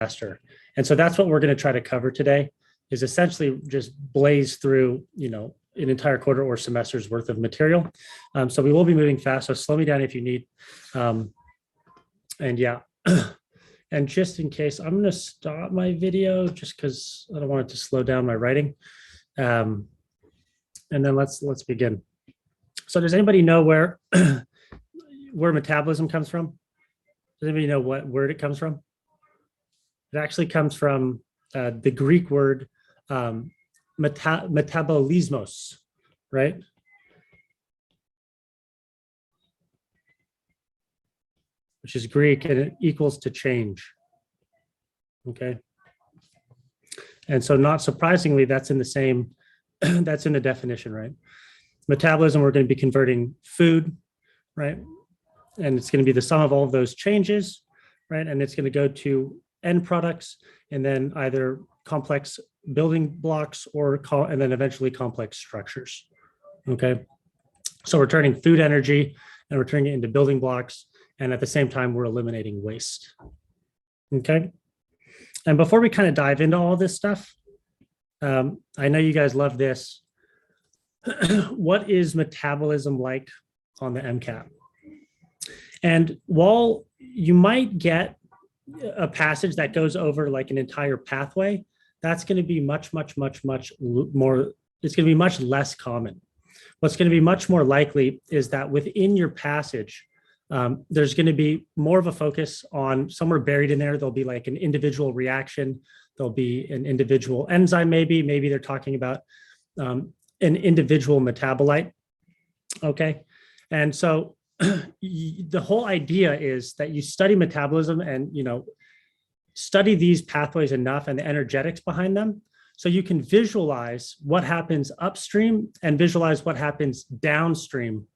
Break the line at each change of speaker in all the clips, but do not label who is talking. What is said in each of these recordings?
semester. And so that's what we're going to try to cover today, is essentially just blaze through, an entire quarter or semester's worth of material. So we will be moving fast. So slow me down if you need. And yeah, and just in case, I'm going to stop my video just because I don't want it to slow down my writing. And then let's begin. So does anybody know where metabolism comes from? Does anybody know what word it comes from? It actually comes from the Greek word metabolismos, right? Which is Greek, and it equals to change. Okay. And so not surprisingly, that's in the same, that's in the definition, right? Metabolism, we're going to be converting food, right? And it's going to be the sum of all of those changes, right? And it's going to go to end products, and then either complex building blocks and then eventually complex structures. Okay. So we're turning food energy and we're turning it into building blocks. And at the same time, we're eliminating waste. Okay. And before we kind of dive into all this stuff, I know you guys love this. What is metabolism like on the MCAT? And while you might get a passage that goes over like an entire pathway, that's going to be much more, it's going to be much less common. What's going to be much more likely is that within your passage, there's going to be more of a focus on somewhere buried in there. There'll be like an individual reaction. There'll be an individual enzyme, maybe they're talking about an individual metabolite. Okay. And so the whole idea is that you study metabolism and, study these pathways enough and the energetics behind them, so you can visualize what happens upstream and visualize what happens downstream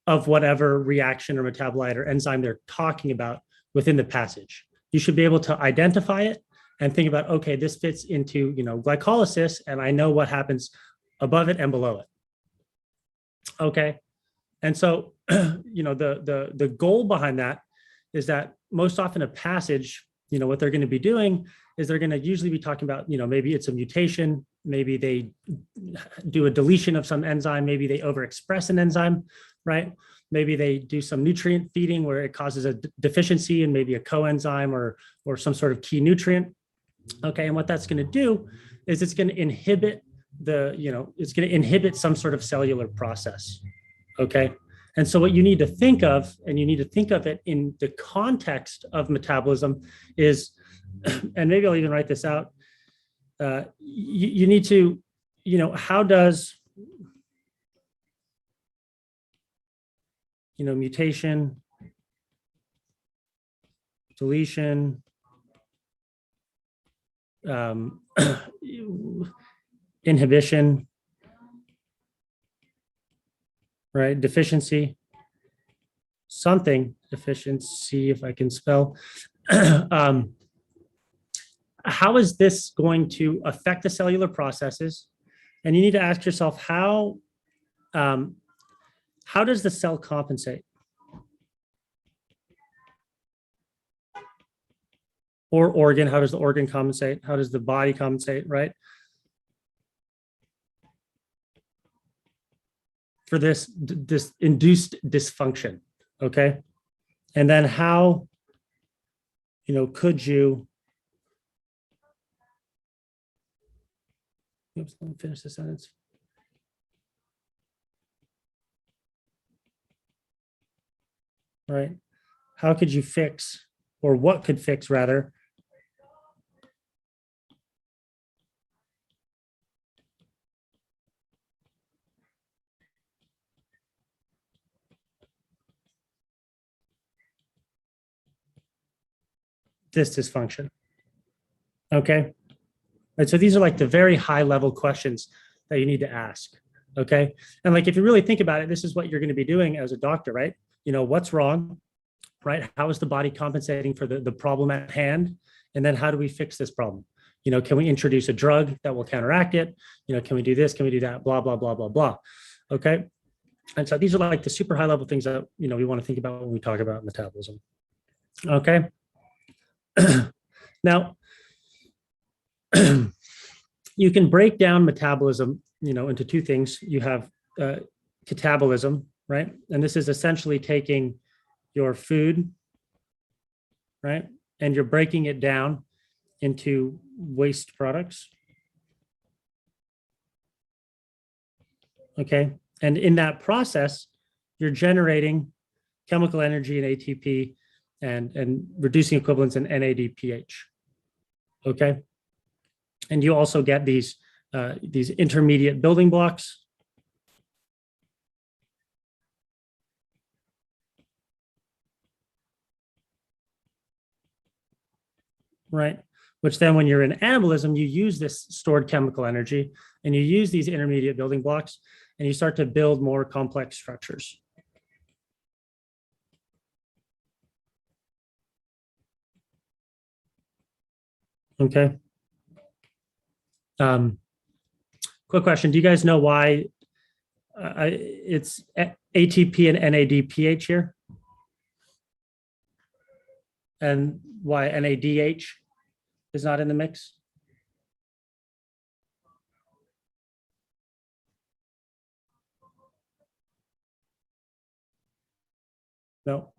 of whatever reaction or metabolite or enzyme they're talking about within the passage. You should be able to identify it and think about, okay, this fits into, glycolysis, and I know what happens above it and below it. Okay. And so, the goal behind that is that most often a passage, what they're going to be doing is they're going to usually be talking about, maybe it's a mutation, maybe they do a deletion of some enzyme, maybe they overexpress an enzyme, right? Maybe they do some nutrient feeding where it causes a deficiency in maybe a coenzyme or some sort of key nutrient. Okay, and what that's going to do is it's going to inhibit some sort of cellular process. Okay. And so what you need to think of, and you need to think of it in the context of metabolism is, and maybe I'll even write this out. You need to, how does, mutation, deletion, inhibition, right? Deficiency, if I can spell. How is this going to affect the cellular processes? And you need to ask yourself, how does the cell compensate? Or organ, how does the organ compensate? How does the body compensate, right? For this induced dysfunction, okay? And then how, could you, oops, let me finish the sentence. Right? How could you fix, or what could fix rather, this dysfunction? Okay. And so these are like the very high level questions that you need to ask. Okay. And like, if you really think about it, this is what you're going to be doing as a doctor, right? What's wrong, right? How is the body compensating for the problem at hand? And then how do we fix this problem? Can we introduce a drug that will counteract it? Can we do this? Can we do that? Blah, blah, blah, blah, blah. Okay. And so these are like the super high level things that, we want to think about when we talk about metabolism. Okay. Now, you can break down metabolism, into two things. You have catabolism, right? And this is essentially taking your food, right? And you're breaking it down into waste products. Okay. And in that process, you're generating chemical energy in ATP and reducing equivalents in NADPH. Okay. And you also get these intermediate building blocks. Right. Which then when you're in anabolism, you use this stored chemical energy and you use these intermediate building blocks and you start to build more complex structures. Okay. Quick question. Do you guys know why it's ATP and NADPH here? And why NADH is not in the mix? No.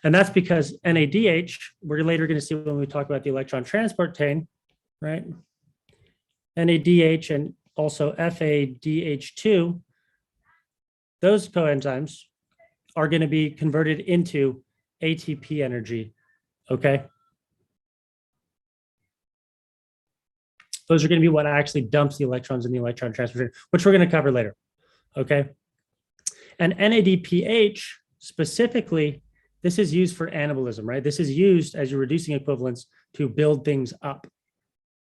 And that's because NADH, we're later going to see when we talk about the electron transport chain, right? NADH and also FADH2, those coenzymes are going to be converted into ATP energy, okay? Those are going to be what actually dumps the electrons in the electron transport chain, which we're going to cover later, okay? And NADPH specifically, this is used for anabolism, right? This is used as you're reducing equivalents to build things up,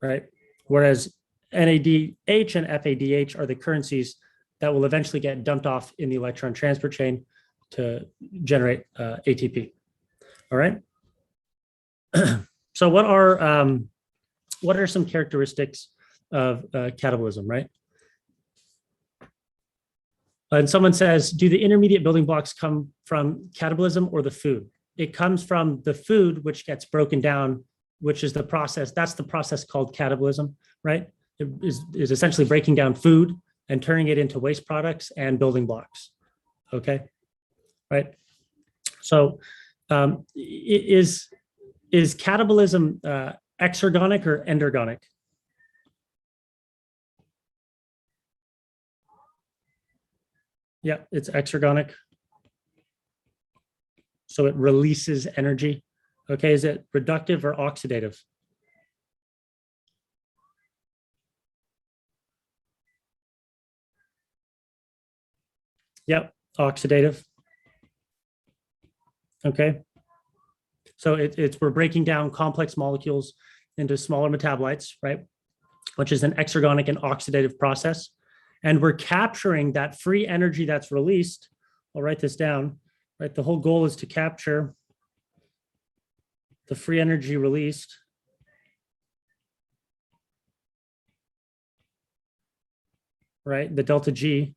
right? Whereas NADH and FADH are the currencies that will eventually get dumped off in the electron transport chain to generate ATP. All right. So what are some characteristics of catabolism, right? And someone says, do the intermediate building blocks come from catabolism or the food? It comes from the food, which gets broken down, which is the process. That's the process called catabolism, right? It is essentially breaking down food and turning it into waste products and building blocks. Okay, right? So is catabolism exergonic or endergonic? Yeah, it's exergonic. So it releases energy. Okay, is it reductive or oxidative? Yep, oxidative. Okay. So we're breaking down complex molecules into smaller metabolites, right? Which is an exergonic and oxidative process. And we're capturing that free energy that's released. I'll write this down, right? The whole goal is to capture the free energy released right? The delta G.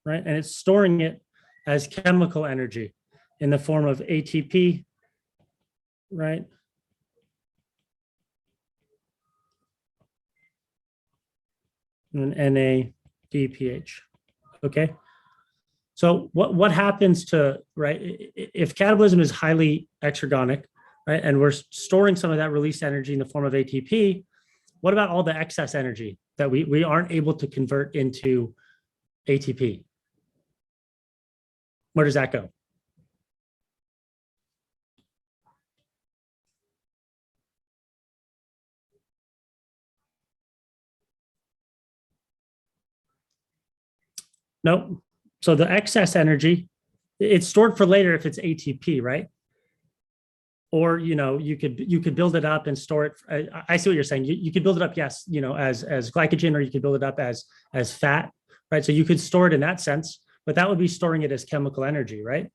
Right, and it's storing it as chemical energy in the form of ATP, right? And NADPH, okay? So what happens to, right, if catabolism is highly exergonic, right, and we're storing some of that released energy in the form of ATP, what about all the excess energy that we aren't able to convert into ATP? Where does that go? Nope. So the excess energy, it's stored for later if it's ATP, right? Or you could build it up and store it. I see what you're saying. You could build it up, yes, as glycogen, or you could build it up as fat, right? So you could store it in that sense, but that would be storing it as chemical energy, right?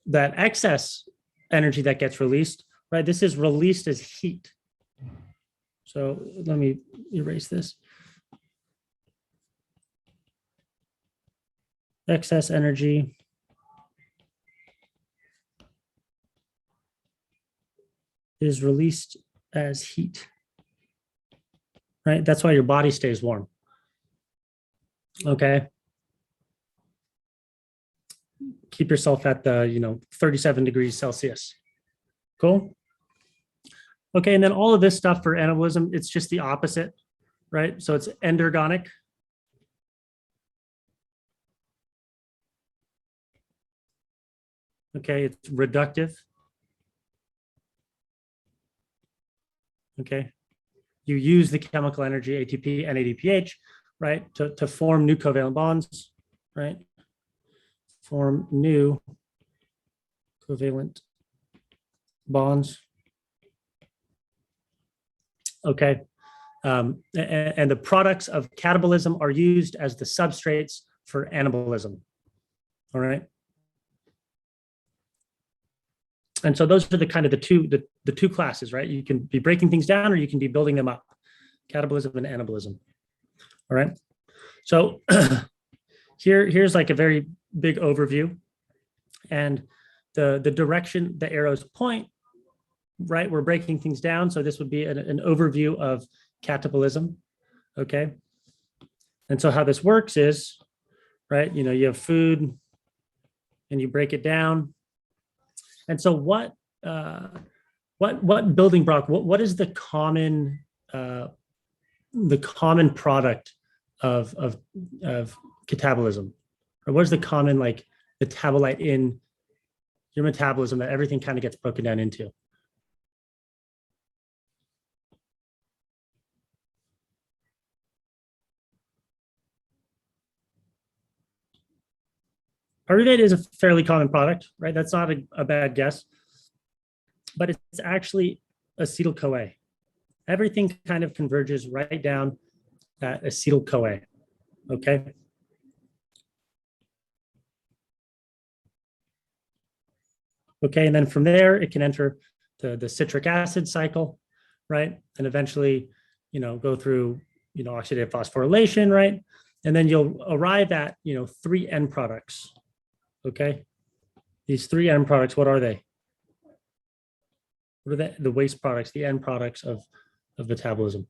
That excess energy that gets released, right? This is released as heat. So let me erase this. Excess energy is released as heat, right? That's why your body stays warm. Okay. Keep yourself at the 37 degrees Celsius. Cool. Okay, and then all of this stuff for anabolism, it's just the opposite, right? So it's endergonic. Okay, it's reductive. Okay, you use the chemical energy ATP and ADPH, right, to form new covalent bonds, right? Form new covalent bonds. Okay, and the products of catabolism are used as the substrates for anabolism. All right. And so those are the two classes, right? You can be breaking things down or you can be building them up. Catabolism and anabolism. All right. So here's like a very big overview. And the direction the arrows point, right? We're breaking things down. So this would be an overview of catabolism. Okay. And so how this works is, right, you have food and you break it down. And so what building block, what is the common product of catabolism? Or what is the common like metabolite in your metabolism that everything kind of gets broken down into? Pyruvate is a fairly common product, right? That's not a bad guess, but it's actually acetyl-CoA. Everything kind of converges right down at acetyl-CoA, okay? Okay, and then from there, it can enter the citric acid cycle, right? And eventually, go through, oxidative phosphorylation, right? And then you'll arrive at, 3 end products, okay? These 3 end products, what are they? What are the waste products, the end products of metabolism?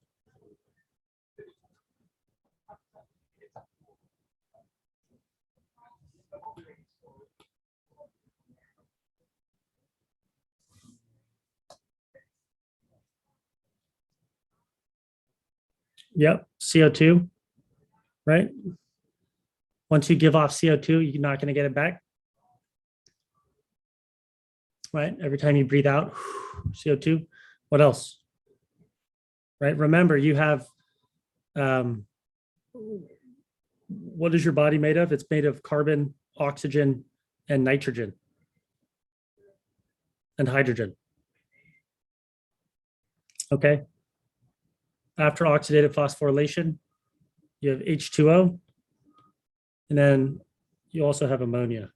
Yep, CO2, right? Once you give off CO2, you're not going to get it back, right? Every time you breathe out, CO2. What else? Right? Remember, you have, what is your body made of? It's made of carbon, oxygen, and nitrogen, and hydrogen. Okay. After oxidative phosphorylation, you have H2O, and then you also have ammonia,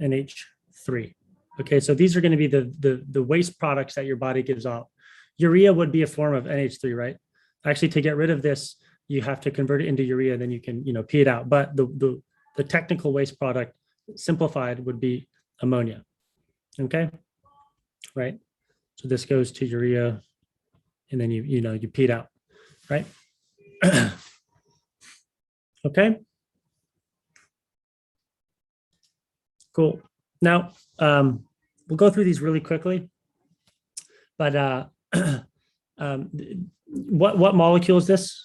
NH3. Okay, so these are going to be the waste products that your body gives off. Urea would be a form of NH3, right? Actually, to get rid of this, you have to convert it into urea, then you can, pee it out. But the technical waste product, simplified, would be ammonia. Okay, right? So this goes to urea, and then you pee it out, right? Okay. Cool. Now, we'll go through these really quickly, but what molecule is this?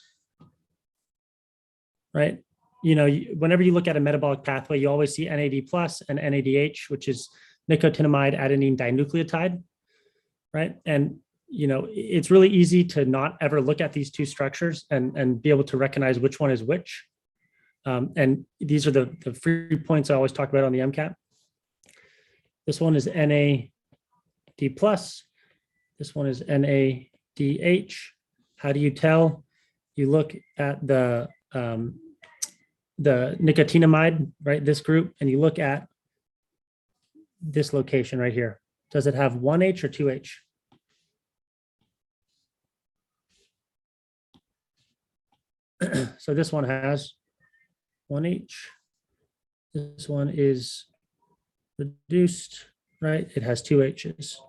Right? Whenever you look at a metabolic pathway, you always see NAD plus and NADH, which is nicotinamide adenine dinucleotide, right? And it's really easy to not ever look at these two structures and be able to recognize which one is which. And these are the 3 points I always talk about on the MCAT. This one is NAD plus. This one is NADH. How do you tell? You look at the nicotinamide, right? This group, and you look at this location right here. Does it have 1H or 2H? So this one has 1H. This one is reduced, right? It has 2 H's.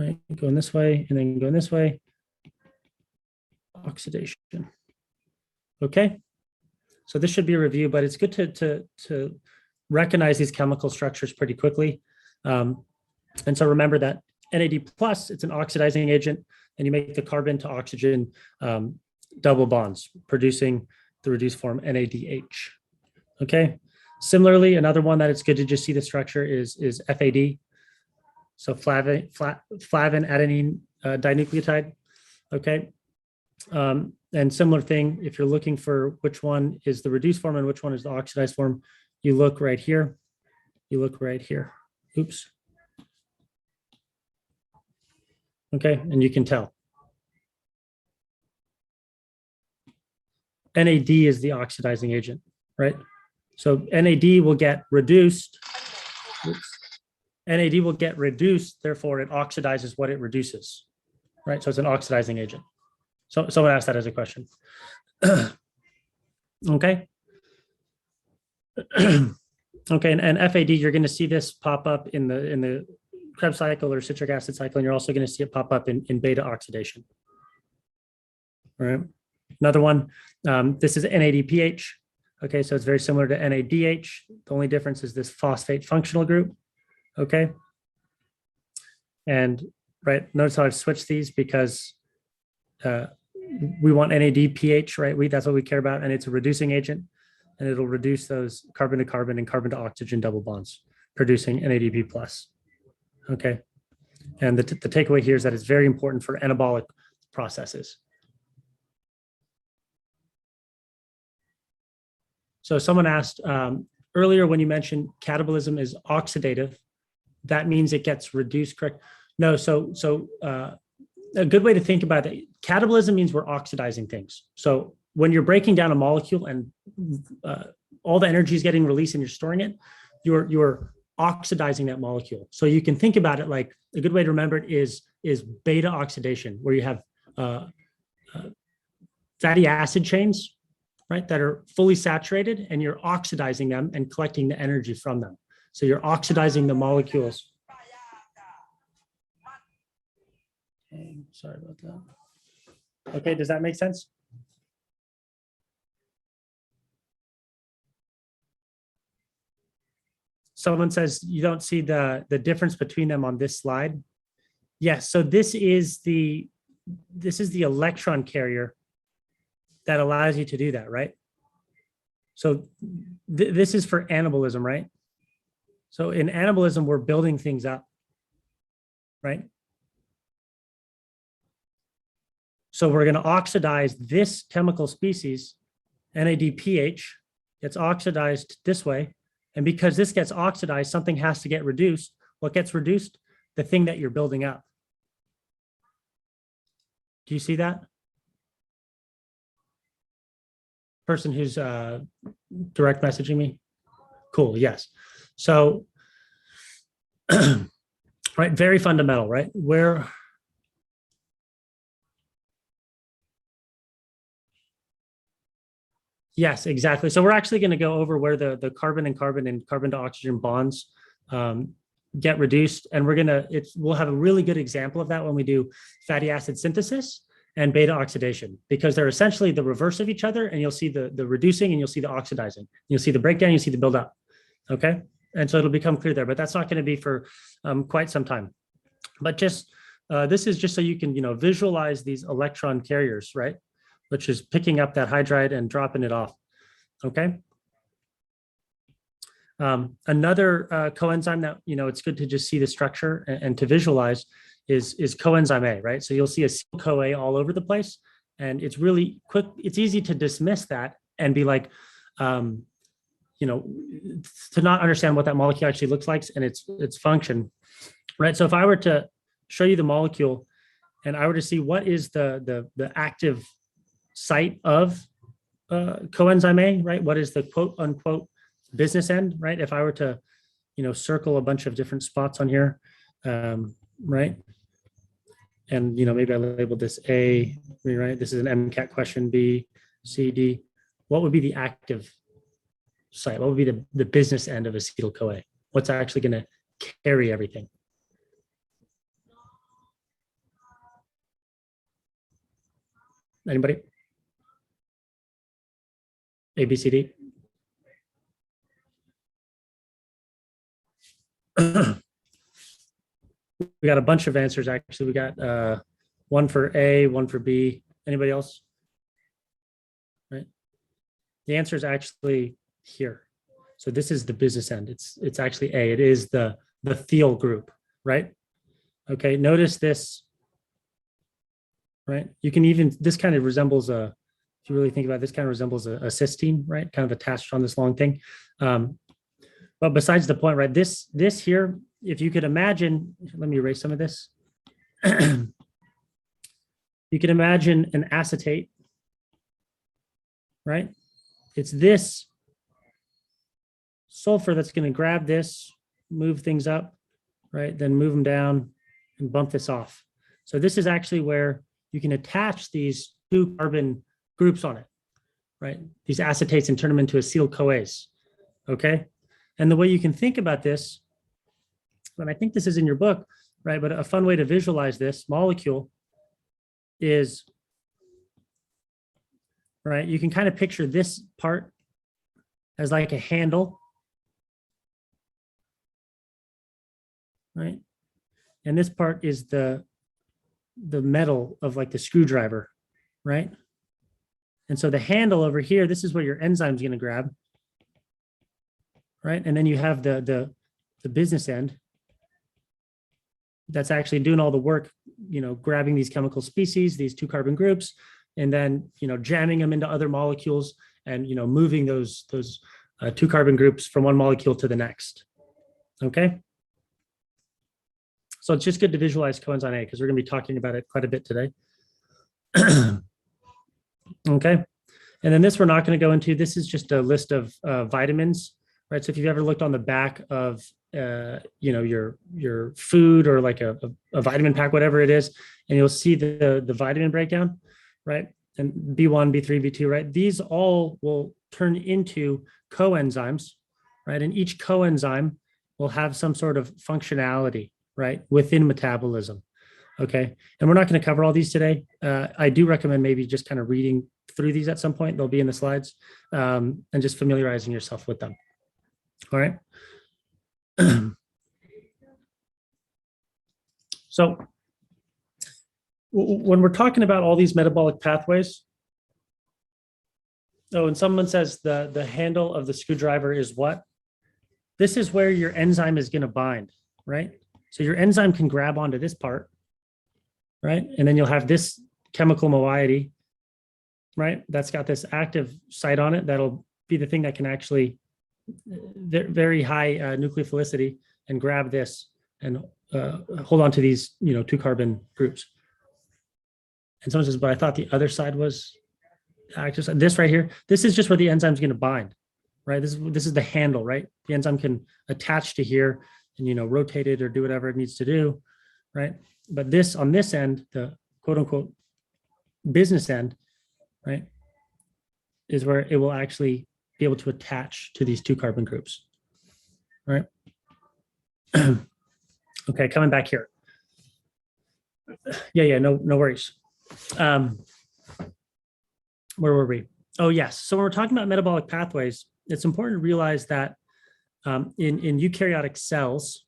right? Going this way and then going this way. Oxidation. Okay. So this should be a review, but it's good to recognize these chemical structures pretty quickly. And so remember that NAD plus, it's an oxidizing agent, and you make the carbon to oxygen double bonds, producing the reduced form NADH. Okay. Similarly, another one that it's good to just see the structure is FAD. So flavin adenine dinucleotide. Okay. And similar thing, if you're looking for which one is the reduced form and which one is the oxidized form, you look right here. You look right here. Oops. Okay, and you can tell. NAD is the oxidizing agent, right? So NAD will get reduced. Oops. NAD will get reduced, therefore it oxidizes what it reduces, right? So it's an oxidizing agent. So someone asked that as a question. Okay. Okay, and FAD, you're going to see this pop up in the Krebs cycle or citric acid cycle, and you're also going to see it pop up in beta oxidation. All right. Another one, this is NADPH. Okay, so it's very similar to NADH. The only difference is this phosphate functional group. Okay. And right, notice how I've switched these because we want NADPH, right? That's what we care about, and it's a reducing agent, and it'll reduce those carbon to carbon and carbon to oxygen double bonds, producing NADP plus. Okay, and the takeaway here is that it's very important for anabolic processes. So someone asked earlier when you mentioned catabolism is oxidative, that means it gets reduced, correct? No, so a good way to think about it, catabolism means we're oxidizing things. So when you're breaking down a molecule and all the energy is getting released and you're storing it, you're oxidizing that molecule. So you can think about it like a good way to remember it is beta oxidation, where you have fatty acid chains, right, that are fully saturated, and you're oxidizing them and collecting the energy from them. So you're oxidizing the molecules. Okay, sorry about that. Okay, does that make sense? Someone says you don't see the difference between them on this slide. Yes, so this is the electron carrier that allows you to do that, right? So this is for anabolism, right? So in anabolism, we're building things up, right? So we're going to oxidize this chemical species, NADPH, gets oxidized this way. And because this gets oxidized, something has to get reduced. What gets reduced? The thing that you're building up. Do you see that? Person who's direct messaging me? Cool, yes. So, right, very fundamental, right? Yes, exactly. So we're actually going to go over where the carbon and carbon to oxygen bonds get reduced. And we'll have a really good example of that when we do fatty acid synthesis and beta oxidation, because they're essentially the reverse of each other. And you'll see the reducing and you'll see the oxidizing. You'll see the breakdown, you'll see the buildup. Okay. And so it'll become clear there, but that's not going to be for quite some time. But just this is just so you can, visualize these electron carriers, right? Which is picking up that hydride and dropping it off, okay? Another coenzyme that, it's good to just see the structure and to visualize is coenzyme A, right? So you'll see acetyl-CoA all over the place, and it's really quick. It's easy to dismiss that and be like, to not understand what that molecule actually looks like and its function, right? So if I were to show you the molecule and I were to see what is the active site of coenzyme A, right? What is the quote unquote business end, right? If I were to, circle a bunch of different spots on here, right? And, maybe I labeled this A, right? This is an MCAT question, B, C, D. What would be the active site? What would be the business end of acetyl-CoA? What's actually going to carry everything? Anybody? A, B, C, D? We got a bunch of answers, actually. We got one for A, one for B. Anybody else? Right. The answer is actually here. So this is the business end. It's actually A. It is the thiol group, right? Okay, notice this, right? You can even, this kind of resembles a, if you really think about it, this kind of resembles a cysteine, right? Kind of attached on this long thing. But besides the point, right? This here, if you could imagine, let me erase some of this. You can imagine an acetate, right? It's this sulfur that's going to grab this, move things up, right? Then move them down and bump this off. So this is actually where you can attach these 2 carbon groups on it, right? These acetates, and turn them into acetyl-CoAs, okay? And the way you can think about this, and I think this is in your book, right? But a fun way to visualize this molecule is, right? You can kind of picture this part as like a handle, right? And this part is the metal of like the screwdriver, right? And so the handle over here, this is where your enzyme is going to grab, right? And then you have the business end that's actually doing all the work, you know, grabbing these chemical species, these 2 carbon groups, and then, you know, jamming them into other molecules and, you know, moving those 2 carbon groups from one molecule to the next. Okay. So it's just good to visualize coenzyme A because we're going to be talking about it quite a bit today. Okay. And then this we're not going to go into. This is just a list of vitamins, right? So if you've ever looked on the back of, you know, your food or like a vitamin pack, whatever it is, and you'll see the vitamin breakdown, right? And B1, B3, B2, right? These all will turn into coenzymes, right? And each coenzyme will have some sort of functionality, right, within metabolism. Okay. And we're not going to cover all these today. I do recommend maybe just kind of reading through these at some point. They'll be in the slides, and just familiarizing yourself with them. All right. So when we're talking about all these metabolic pathways, oh, and someone says the handle of the screwdriver is what? This is where your enzyme is going to bind, right? So your enzyme can grab onto this part, right? And then you'll have this chemical moiety, right? That's got this active site on it. That'll be the thing that can actually very high nucleophilicity and grab this and hold on to these, you know, 2 carbon groups. And someone says, but I thought the other side was active. This right here, this is just where the enzyme is going to bind, right? This is the handle, right? The enzyme can attach to here and, you know, rotate it or do whatever it needs to do, right? But this, on this end, the quote unquote business end, right, is where it will actually be able to attach to these 2 carbon groups, right? Okay, coming back here. Yeah, no worries. Where were we? Oh, yes. So when we're talking about metabolic pathways, it's important to realize that in eukaryotic cells,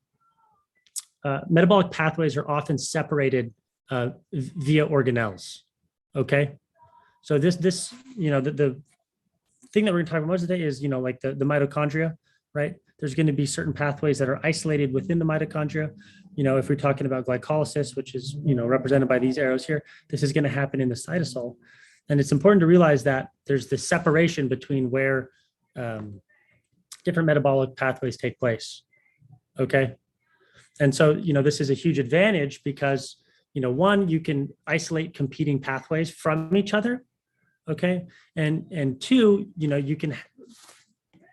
metabolic pathways are often separated via organelles. Okay, so this you know, the thing that we're going to talk about most today is, you know, like the mitochondria, right? There's going to be certain pathways that are isolated within the mitochondria. You know, if we're talking about glycolysis, which is, you know, represented by these arrows here, this is going to happen in the cytosol. And it's important to realize that there's this separation between where different metabolic pathways take place. Okay. And so, you know, this is a huge advantage because, you know, one, you can isolate competing pathways from each other. Okay. And two, you know, you can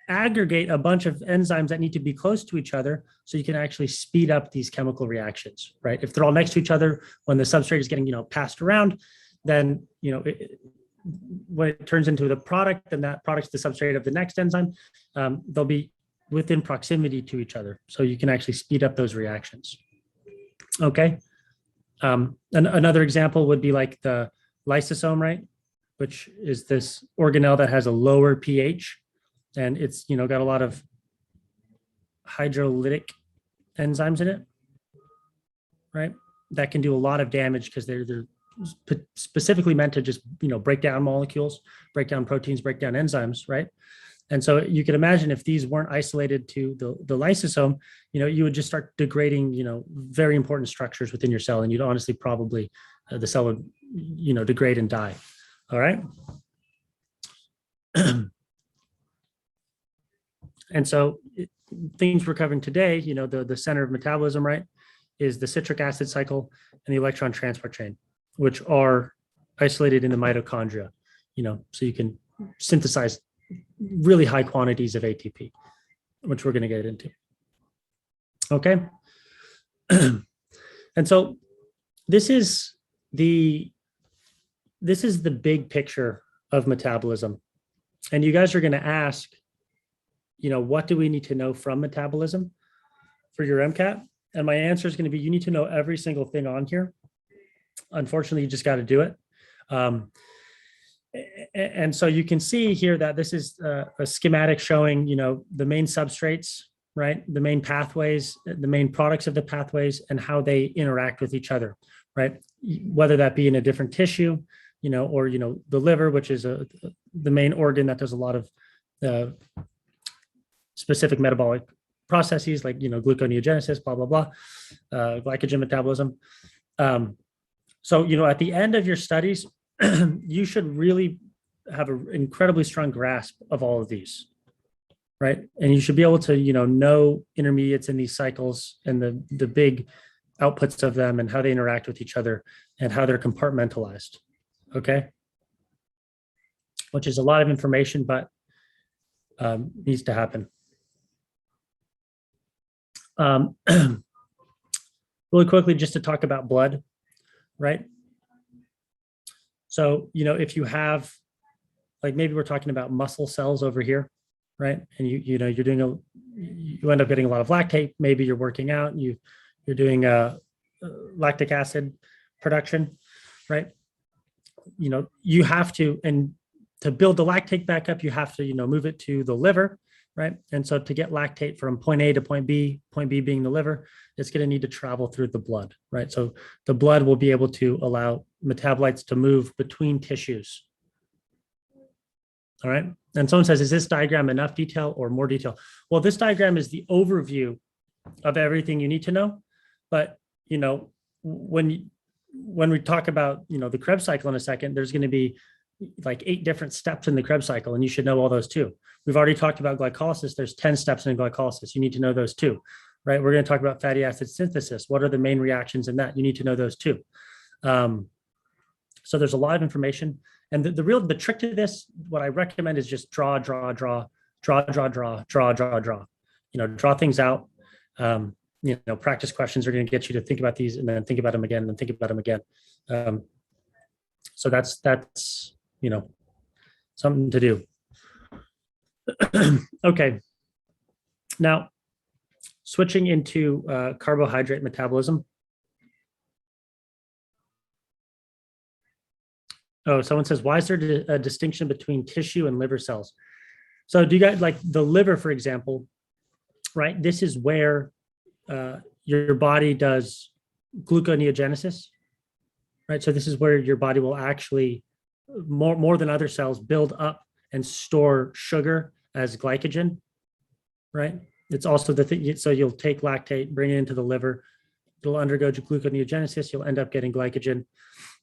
aggregate a bunch of enzymes that need to be close to each other so you can actually speed up these chemical reactions, right? If they're all next to each other, when the substrate is getting, you know, passed around, then, you know, when it turns into the product, then that product's the substrate of the next enzyme, they'll be within proximity to each other. So you can actually speed up those reactions. Okay. Another example would be like the lysosome, right? which is this organelle that has a lower pH, and it's got a lot of hydrolytic enzymes in it, right? That can do a lot of damage because they're specifically meant to just break down molecules, break down proteins, break down enzymes, right? And so you can imagine if these weren't isolated to the lysosome, you would just start degrading very important structures within your cell, and you'd honestly probably the cell would degrade and die. All right. And so things we're covering today, the center of metabolism, right, is the citric acid cycle and the electron transport chain, which are isolated in the mitochondria, so you can synthesize really high quantities of ATP, which we're going to get into. Okay. And so this is the big picture of metabolism. And you guys are going to ask, what do we need to know from metabolism for your MCAT? And my answer is going to be, you need to know every single thing on here. Unfortunately, you just got to do it. And so you can see here that this is a schematic showing, the main substrates, right? The main pathways, the main products of the pathways, and how they interact with each other, right? Whether that be in a different tissue, or, the liver, which is the main organ that does a lot of specific metabolic processes like, gluconeogenesis, blah, blah, blah, glycogen metabolism. So, at the end of your studies, you should really have an incredibly strong grasp of all of these, right? And you should be able to, know intermediates in these cycles and the big outputs of them and how they interact with each other and how they're compartmentalized, okay? Which is a lot of information, but needs to happen. Really quickly, just to talk about blood, right? So, if you have, like, maybe we're talking about muscle cells over here, right? And you end up getting a lot of lactate. Maybe you're working out, and you're doing lactic acid production, right? You have to, and to build the lactate back up, you have to, move it to the liver, right? And so to get lactate from point A to point B being the liver, it's going to need to travel through the blood, right? So the blood will be able to allow metabolites to move between tissues. All right. And someone says, is this diagram enough detail or more detail? Well, this diagram is the overview of everything you need to know. But, when we talk about, the Krebs cycle in a second, there's going to be like 8 different steps in the Krebs cycle, and you should know all those too. We've already talked about glycolysis. There's 10 steps in glycolysis. You need to know those too, right? We're going to talk about fatty acid synthesis. What are the main reactions in that? You need to know those too. So there's a lot of information. And the trick to this, what I recommend is just draw. Draw things out. Practice questions are going to get you to think about these and then think about them again and think about them again. So that's something to do. Okay. Now, switching into carbohydrate metabolism. Oh, someone says, why is there a distinction between tissue and liver cells? So do you guys, like the liver, for example, right? This is where your body does gluconeogenesis, right? So this is where your body will actually, more than other cells, build up and store sugar as glycogen, right? It's also the thing, so you'll take lactate, bring it into the liver, it'll undergo gluconeogenesis, you'll end up getting glycogen,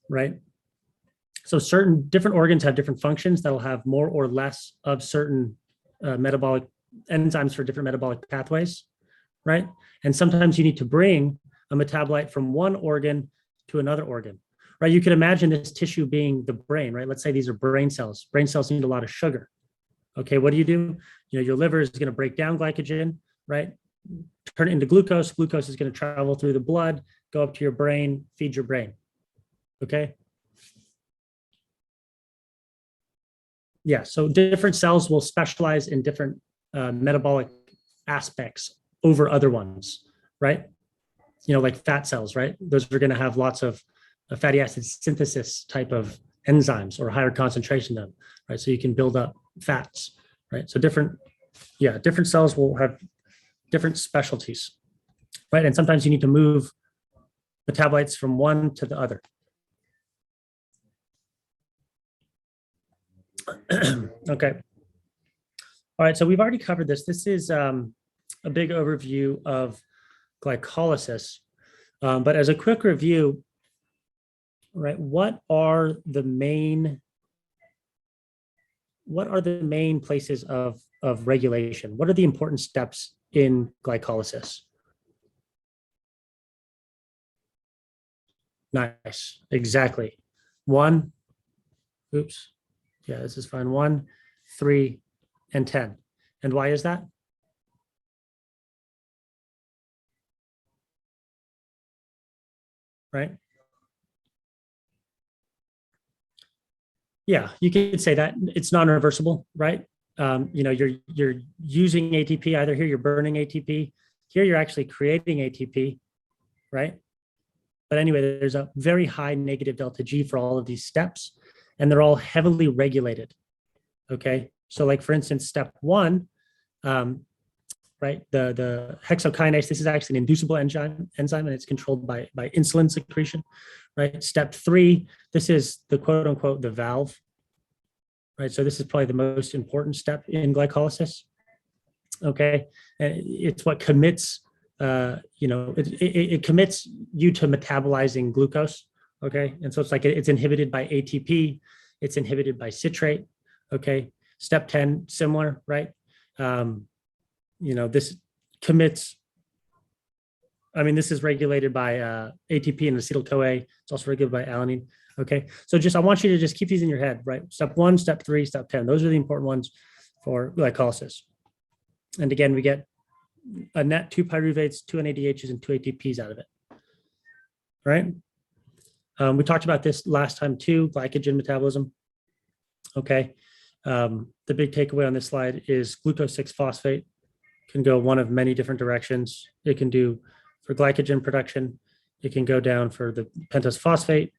right? So certain different organs have different functions that'll have more or less of certain metabolic enzymes for different metabolic pathways, right? And sometimes you need to bring a metabolite from one organ to another organ, right? You can imagine this tissue being the brain, right? Let's say these are brain cells. Brain cells need a lot of sugar. Okay, what do? Your liver is going to break down glycogen, right? Turn it into glucose. Glucose is going to travel through the blood, go up to your brain, feed your brain. Okay. Yeah, so different cells will specialize in different metabolic aspects over other ones, right? Like fat cells, right? Those are going to have lots of fatty acid synthesis type of enzymes or higher concentration of them, right? So you can build up fats, right? So different cells will have different specialties, right? And sometimes you need to move metabolites from one to the other. Okay. All right, so we've already covered this. This is a big overview of glycolysis. But as a quick review, right, what are the main places of regulation? What are the important steps in glycolysis? Nice, exactly. 1, oops, yeah, this is fine. 1, 3, and 10. And why is that? Right? Yeah, you could say that it's non-reversible, right? You're using ATP. Either here you're burning ATP, here you're actually creating ATP, right? But anyway, there's a very high negative delta G for all of these steps, and they're all heavily regulated. Okay, so like for instance, step 1, right? The hexokinase. This is actually an inducible enzyme, and it's controlled by insulin secretion, right? Step 3. This is the quote unquote the valve, right? So this is probably the most important step in glycolysis. Okay, and it's what commits. It commits you to metabolizing glucose. Okay, and so it's like it's inhibited by ATP. It's inhibited by citrate. Okay, step 10, similar, right? This commits. I mean, this is regulated by ATP and acetyl-CoA. It's also regulated by alanine. Okay, so I want you to just keep these in your head, right? Step 1, step 3, step 10. Those are the important ones for glycolysis. And again, we get a net 2 pyruvates, 2 NADHs, and 2 ATPs out of it, right? We talked about this last time too, glycogen metabolism. Okay, the big takeaway on this slide is glucose 6-phosphate can go one of many different directions. It can do for glycogen production, it can go down for the pentose phosphate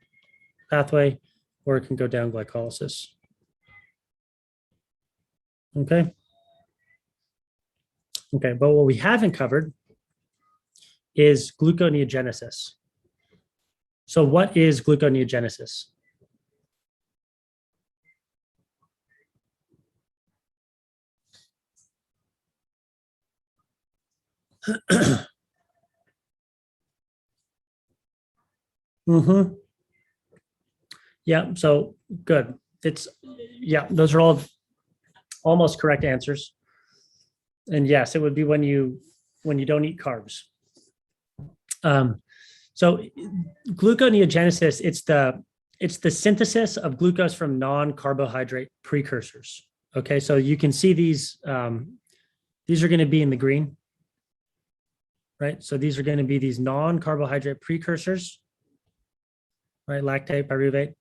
pathway, or it can go down glycolysis. Okay. Okay, but what we haven't covered is gluconeogenesis. So what is gluconeogenesis? Mm-hmm. Yeah, so good. Those are all almost correct answers. And yes, it would be when you don't eat carbs. So gluconeogenesis, it's the synthesis of glucose from non-carbohydrate precursors. Okay, so you can see these are going to be in the green, right? So these are going to be these non-carbohydrate precursors, right? Lactate, pyruvate,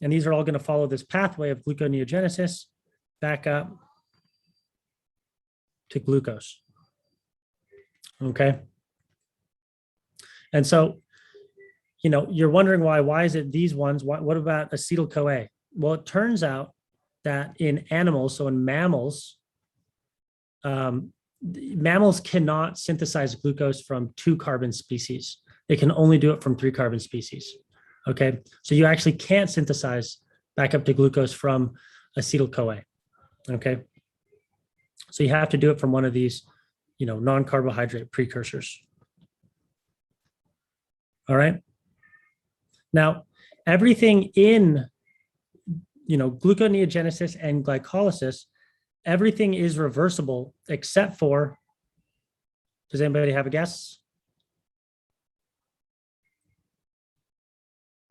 and these are all going to follow this pathway of gluconeogenesis back up to glucose. Okay. And so, you're wondering why is it these ones? What about acetyl-CoA? Well, it turns out that in animals, so in mammals, mammals cannot synthesize glucose from 2-carbon species. They can only do it from 3-carbon species. Okay. So you actually can't synthesize back up to glucose from acetyl-CoA. Okay. So you have to do it from one of these, non-carbohydrate precursors. All right. Now, everything in, gluconeogenesis and glycolysis, everything is reversible except for, does anybody have a guess?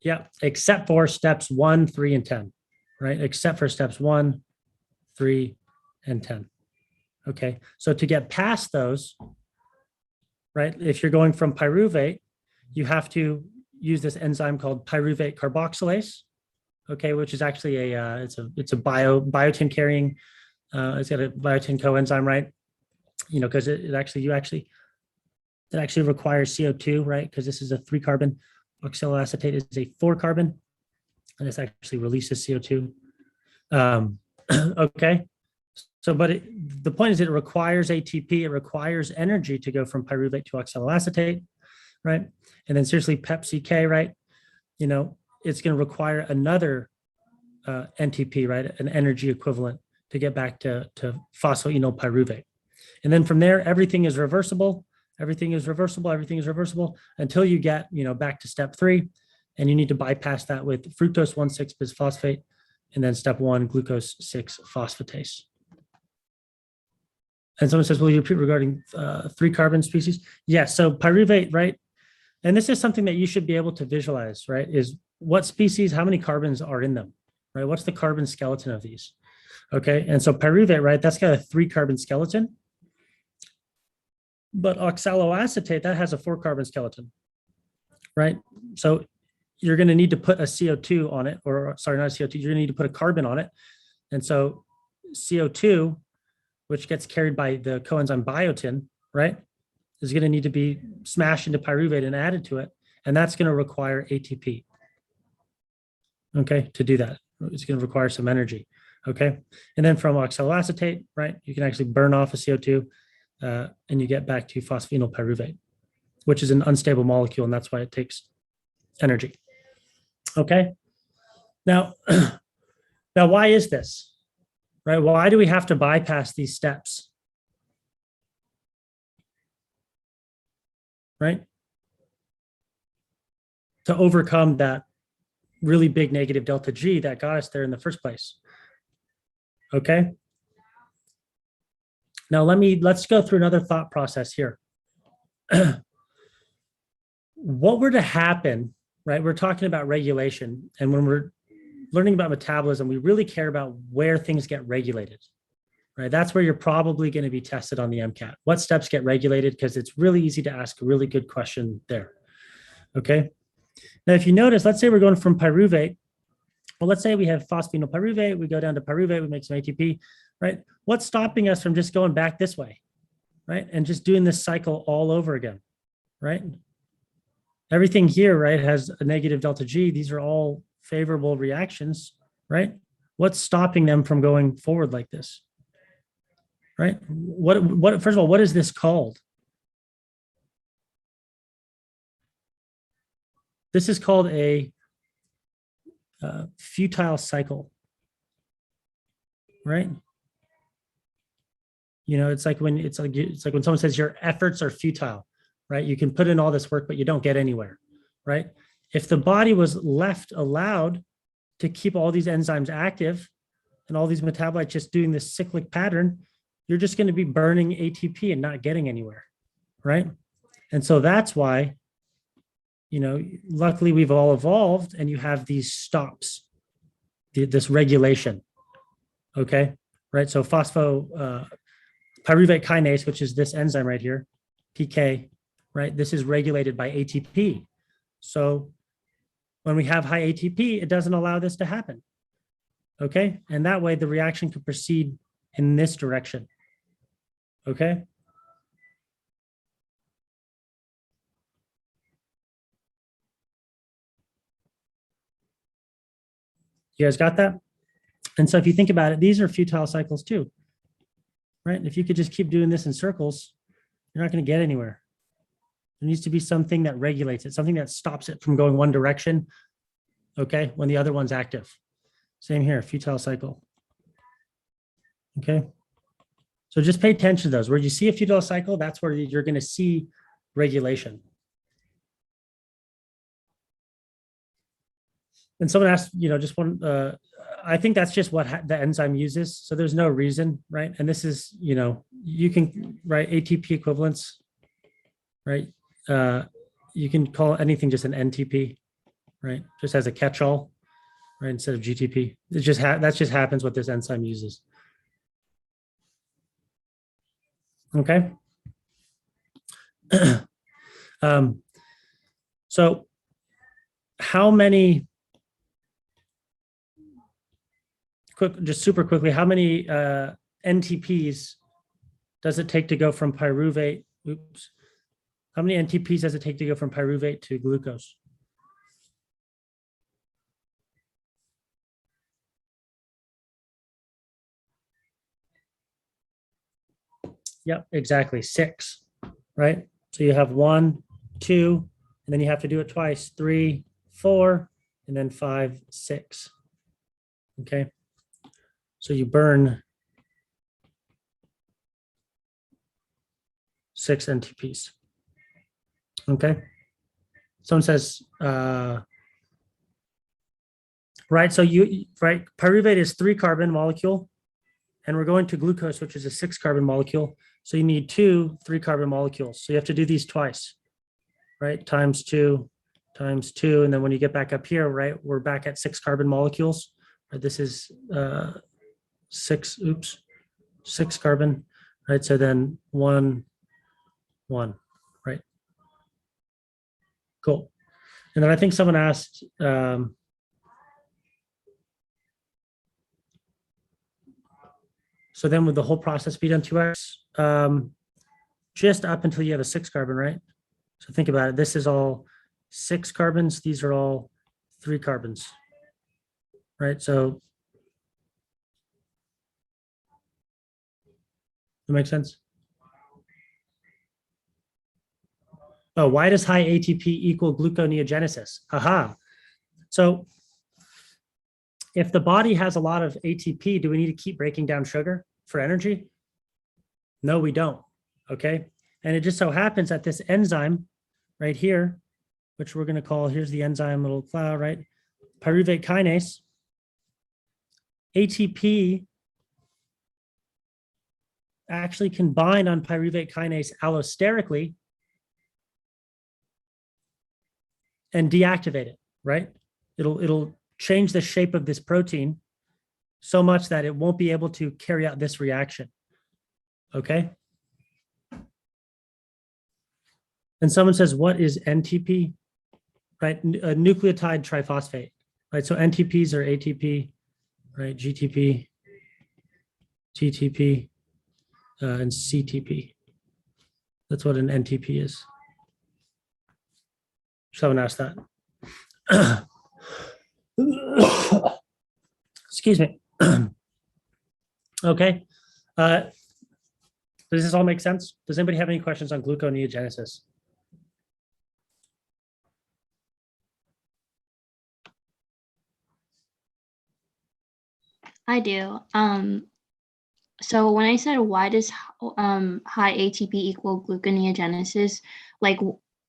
Yeah, except for steps 1, 3, and 10, right? Except for steps 1, 3, and 10. Okay, so to get past those, right, if you're going from pyruvate, you have to use this enzyme called pyruvate carboxylase, okay, which is actually it's a biotin carrying, it's got a biotin coenzyme, right? Because it actually requires CO2, right? Because this is a 3-carbon, oxaloacetate is a 4-carbon. and this actually releases CO2. Okay. So, but the point is it requires ATP, it requires energy to go from pyruvate to oxaloacetate, right? And then seriously, PEP-CK, right? You know, it's going to require another NTP, right? An energy equivalent to get back to phosphoenolpyruvate. And then from there, everything is reversible. Everything is reversible. Everything is reversible until you get, back to step 3. And you need to bypass that with fructose 1,6-bisphosphate and then step 1, glucose 6-phosphatase. And someone says, will you repeat regarding 3 carbon species? Yes. So pyruvate, right? And this is something that you should be able to visualize, right? Is what species, how many carbons are in them, right? What's the carbon skeleton of these? Okay. And so pyruvate, right? That's got a 3 carbon skeleton. But oxaloacetate, that has a 4 carbon skeleton, right? So you're going to need to put a CO2 on it, or sorry, not a CO2, you're going to need to put a carbon on it. And so CO2, which gets carried by the coenzyme biotin, right, is going to need to be smashed into pyruvate and added to it. And that's going to require ATP, okay, to do that. It's going to require some energy, okay? And then from oxaloacetate, right, you can actually burn off a CO2 and you get back to phosphoenolpyruvate, which is an unstable molecule, and that's why it takes energy, okay? Now, why is this? Right? Why do we have to bypass these steps? Right? To overcome that really big negative delta G that got us there in the first place. Okay. Now let's go through another thought process here. What were to happen, right? We're talking about regulation, and when we're learning about metabolism, we really care about where things get regulated, right? That's where you're probably going to be tested on the MCAT. What steps get regulated? Because it's really easy to ask a really good question there. Okay. Now, if you notice, let's say we're going from pyruvate. Well, let's say we have phosphoenolpyruvate. We go down to pyruvate. We make some ATP, right? What's stopping us from just going back this way, right? And just doing this cycle all over again, right? Everything here, right, has a negative delta G. These are all favorable reactions, right? What's stopping them from going forward like this, right? First of all, what is this called? This is called a futile cycle, right? It's like when someone says your efforts are futile, right? You can put in all this work, but you don't get anywhere, right? If the body was left allowed to keep all these enzymes active and all these metabolites just doing this cyclic pattern, you're just going to be burning ATP and not getting anywhere, right? And so that's why, luckily we've all evolved and you have these stops, this regulation, okay? Right, so pyruvate kinase, which is this enzyme right here, PK, right? This is regulated by ATP. So when we have high ATP, it doesn't allow this to happen, okay? And that way the reaction can proceed in this direction, okay? You guys got that? And so if you think about it, these are futile cycles too, right? And if you could just keep doing this in circles, you're not going to get anywhere. There needs to be something that regulates it, something that stops it from going one direction, okay, when the other one's active. Same here, futile cycle. Okay. So just pay attention to those. Where you see a futile cycle, that's where you're going to see regulation. And someone asked, just one, I think that's just what the enzyme uses. So there's no reason, right? And this is, you can write ATP equivalents, right? You can call anything just an NTP, right? Just as a catch-all, right? Instead of GTP. That just happens what this enzyme uses. Okay. So how many, just super quickly, how many NTPs does it take to go from pyruvate? Oops. How many NTPs does it take to go from pyruvate to glucose? Yep, exactly. 6, right? So you have 1, 2, and then you have to do it twice. 3, 4, and then 5, 6. Okay. So you burn 6 NTPs. Okay. Someone says, right. So pyruvate is 3-carbon molecule, and we're going to glucose, which is a 6-carbon molecule. So you need 2 3-carbon molecules. So you have to do these twice, right? Times 2, times 2. And then when you get back up here, right, we're back at 6-carbon molecules. Right? This is 6 carbon, right? So then 1, 1, right? Cool. And then I think someone asked, so then would the whole process be done 2x? Just up until you have a 6-carbon, right? So think about it. This is all 6 carbons. These are all 3 carbons, right? So that makes sense? Oh, why does high ATP equal gluconeogenesis? Aha. So if the body has a lot of ATP, do we need to keep breaking down sugar for energy? No, we don't. Okay. And it just so happens that this enzyme right here, which we're going to call, here's the enzyme little cloud, right? Pyruvate kinase, ATP actually can bind on pyruvate kinase allosterically and deactivate it, right? It'll change the shape of this protein so much that it won't be able to carry out this reaction. Okay. And someone says, what is NTP? Right, a nucleotide triphosphate, right? So NTPs are ATP, right? GTP, TTP, and CTP. That's what an NTP is. Someone asked that. Excuse me. Okay. Does this all make sense? Does anybody have any questions on gluconeogenesis?
I do. So when I said why does high ATP equal gluconeogenesis, like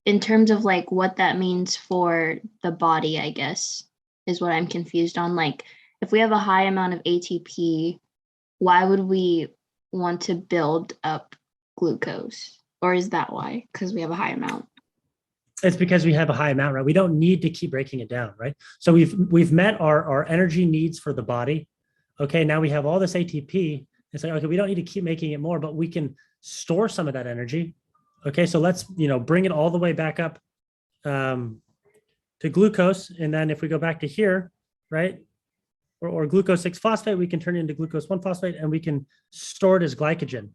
in terms of like what that means for the body, I guess, is what I'm confused on. Like if we have a high amount of ATP, why would we want to build up glucose? Or is that why? Because we have a high amount.
It's because we have a high amount, right? We don't need to keep breaking it down, right? So we've met our energy needs for the body. Okay, now we have all this ATP. It's like, okay, we don't need to keep making it more, but we can store some of that energy. Okay, so let's bring it all the way back up to glucose. And then if we go back to here, right, or glucose 6-phosphate, we can turn it into glucose 1-phosphate and we can store it as glycogen,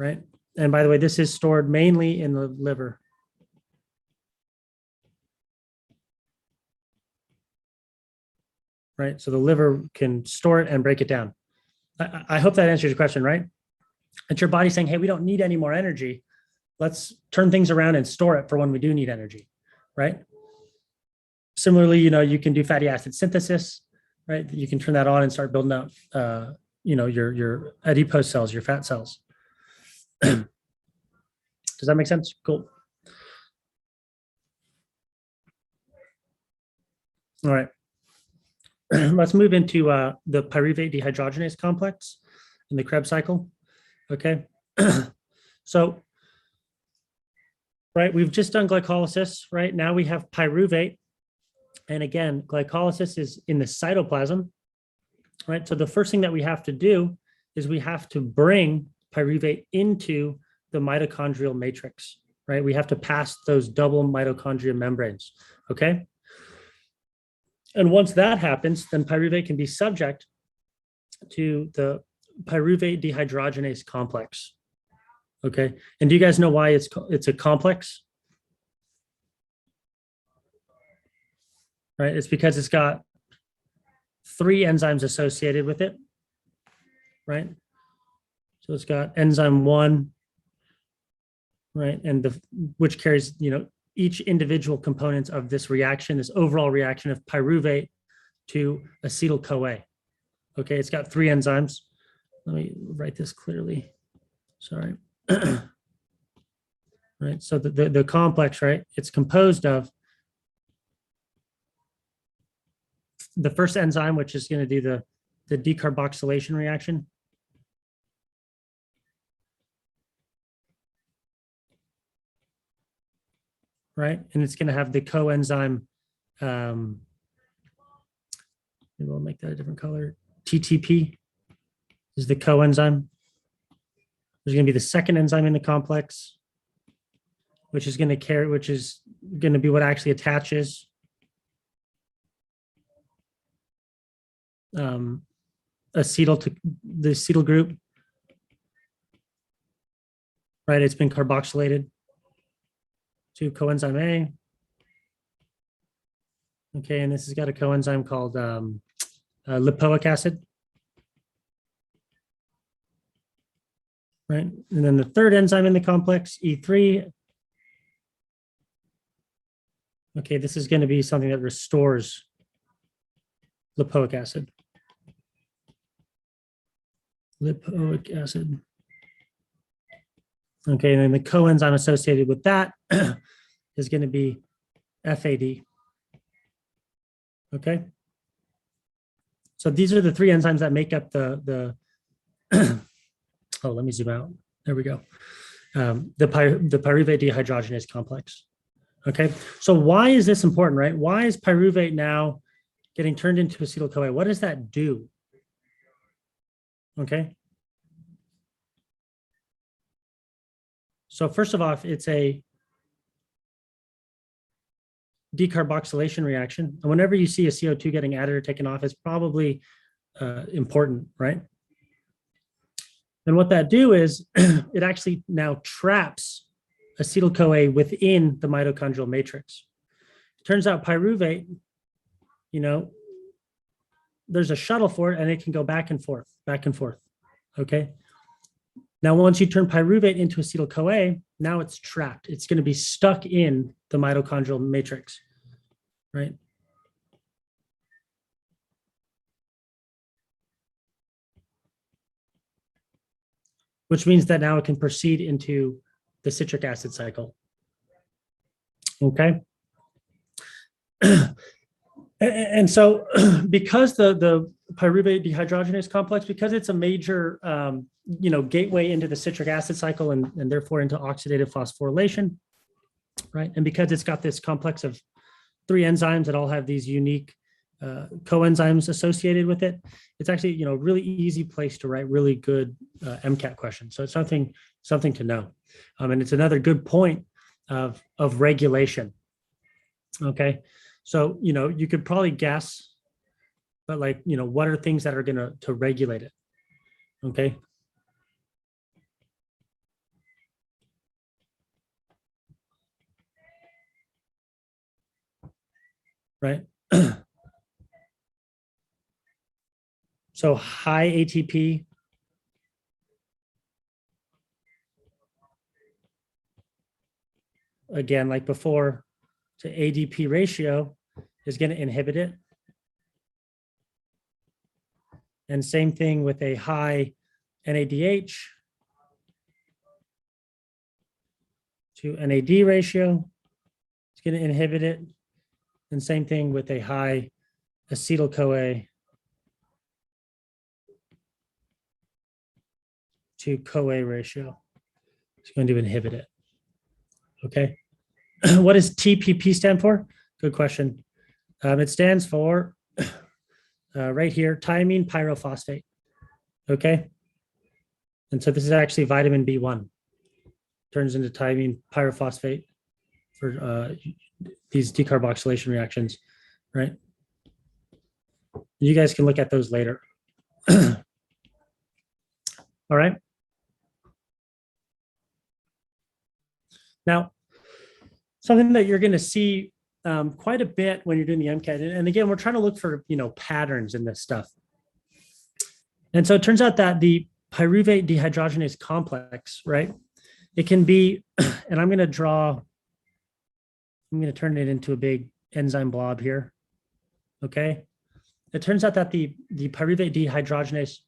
right? And by the way, this is stored mainly in the liver. Right? So the liver can store it and break it down. I hope that answers your question, right? It's your body saying, hey, we don't need any more energy. Let's turn things around and store it for when we do need energy, right? Similarly, you can do fatty acid synthesis, right? You can turn that on and start building out, your adipose cells, your fat cells. Does that make sense? Cool. All right. Let's move into the pyruvate dehydrogenase complex in the Krebs cycle. Okay. So, right, we've just done glycolysis, right? Now we have pyruvate. And again, glycolysis is in the cytoplasm, right? So the first thing that we have to do is we have to bring pyruvate into the mitochondrial matrix, right? We have to pass those double mitochondria membranes, okay? And once that happens, then pyruvate can be subject to the pyruvate dehydrogenase complex. Okay. And do you guys know why it's a complex? Right. It's because it's got 3 enzymes associated with it. Right. So it's got enzyme 1, right? And which carries, each individual components of this reaction, this overall reaction of pyruvate to acetyl-CoA. Okay, it's got 3 enzymes. Let me write this clearly. Sorry. Right, so the complex, right, it's composed of the first enzyme, which is going to do the decarboxylation reaction. Right, and it's going to have the coenzyme, maybe we'll make that a different color. TTP is the coenzyme. There's going to be the second enzyme in the complex, which is going to be what actually attaches acetyl to the acetyl group. Right, it's been carboxylated to coenzyme A. Okay, and this has got a coenzyme called lipoic acid. Right, and then the third enzyme in the complex, E3. Okay, this is going to be something that restores lipoic acid. Lipoic acid. Okay, and then the coenzyme associated with that is going to be FAD. Okay. So these are the 3 enzymes that make up the oh, let me zoom out. There we go. The pyruvate dehydrogenase complex. Okay. So why is this important, right? Why is pyruvate now getting turned into acetyl-CoA? What does that do? Okay. So first of all, it's a decarboxylation reaction. And whenever you see a CO2 getting added or taken off, it's probably important, right? And what that do is it actually now traps acetyl-CoA within the mitochondrial matrix. It turns out pyruvate, there's a shuttle for it and it can go back and forth, okay? Now, once you turn pyruvate into acetyl-CoA, now it's trapped. It's going to be stuck in the mitochondrial matrix, right? Which means that now it can proceed into the citric acid cycle. Okay. And so because the pyruvate dehydrogenase complex, because it's a major gateway into the citric acid cycle and therefore into oxidative phosphorylation, right? And because it's got this complex of 3 enzymes that all have these unique coenzymes associated with it, it's actually a really easy place to write really good MCAT questions. So it's something to know, and it's another good point of regulation. Okay, so you could probably guess, but what are things that are going to regulate it? Okay. Right. So high ATP, again, like before, to ADP ratio is going to inhibit it. And same thing with a high NADH to NAD ratio, it's going to inhibit it. And same thing with a high acetyl-CoA to CoA ratio. It's going to inhibit it. Okay. What does TPP stand for? Good question. It stands for right here, thiamine pyrophosphate. Okay. And so this is actually vitamin B1. Turns into thiamine pyrophosphate for these decarboxylation reactions, right? You guys can look at those later. All right. Now, something that you're going to see quite a bit when you're doing the MCAT, and again, we're trying to look for patterns in this stuff. And so it turns out that the pyruvate dehydrogenase complex, right? It can be, and I'm going to turn it into a big enzyme blob here. Okay. It turns out that the pyruvate dehydrogenase,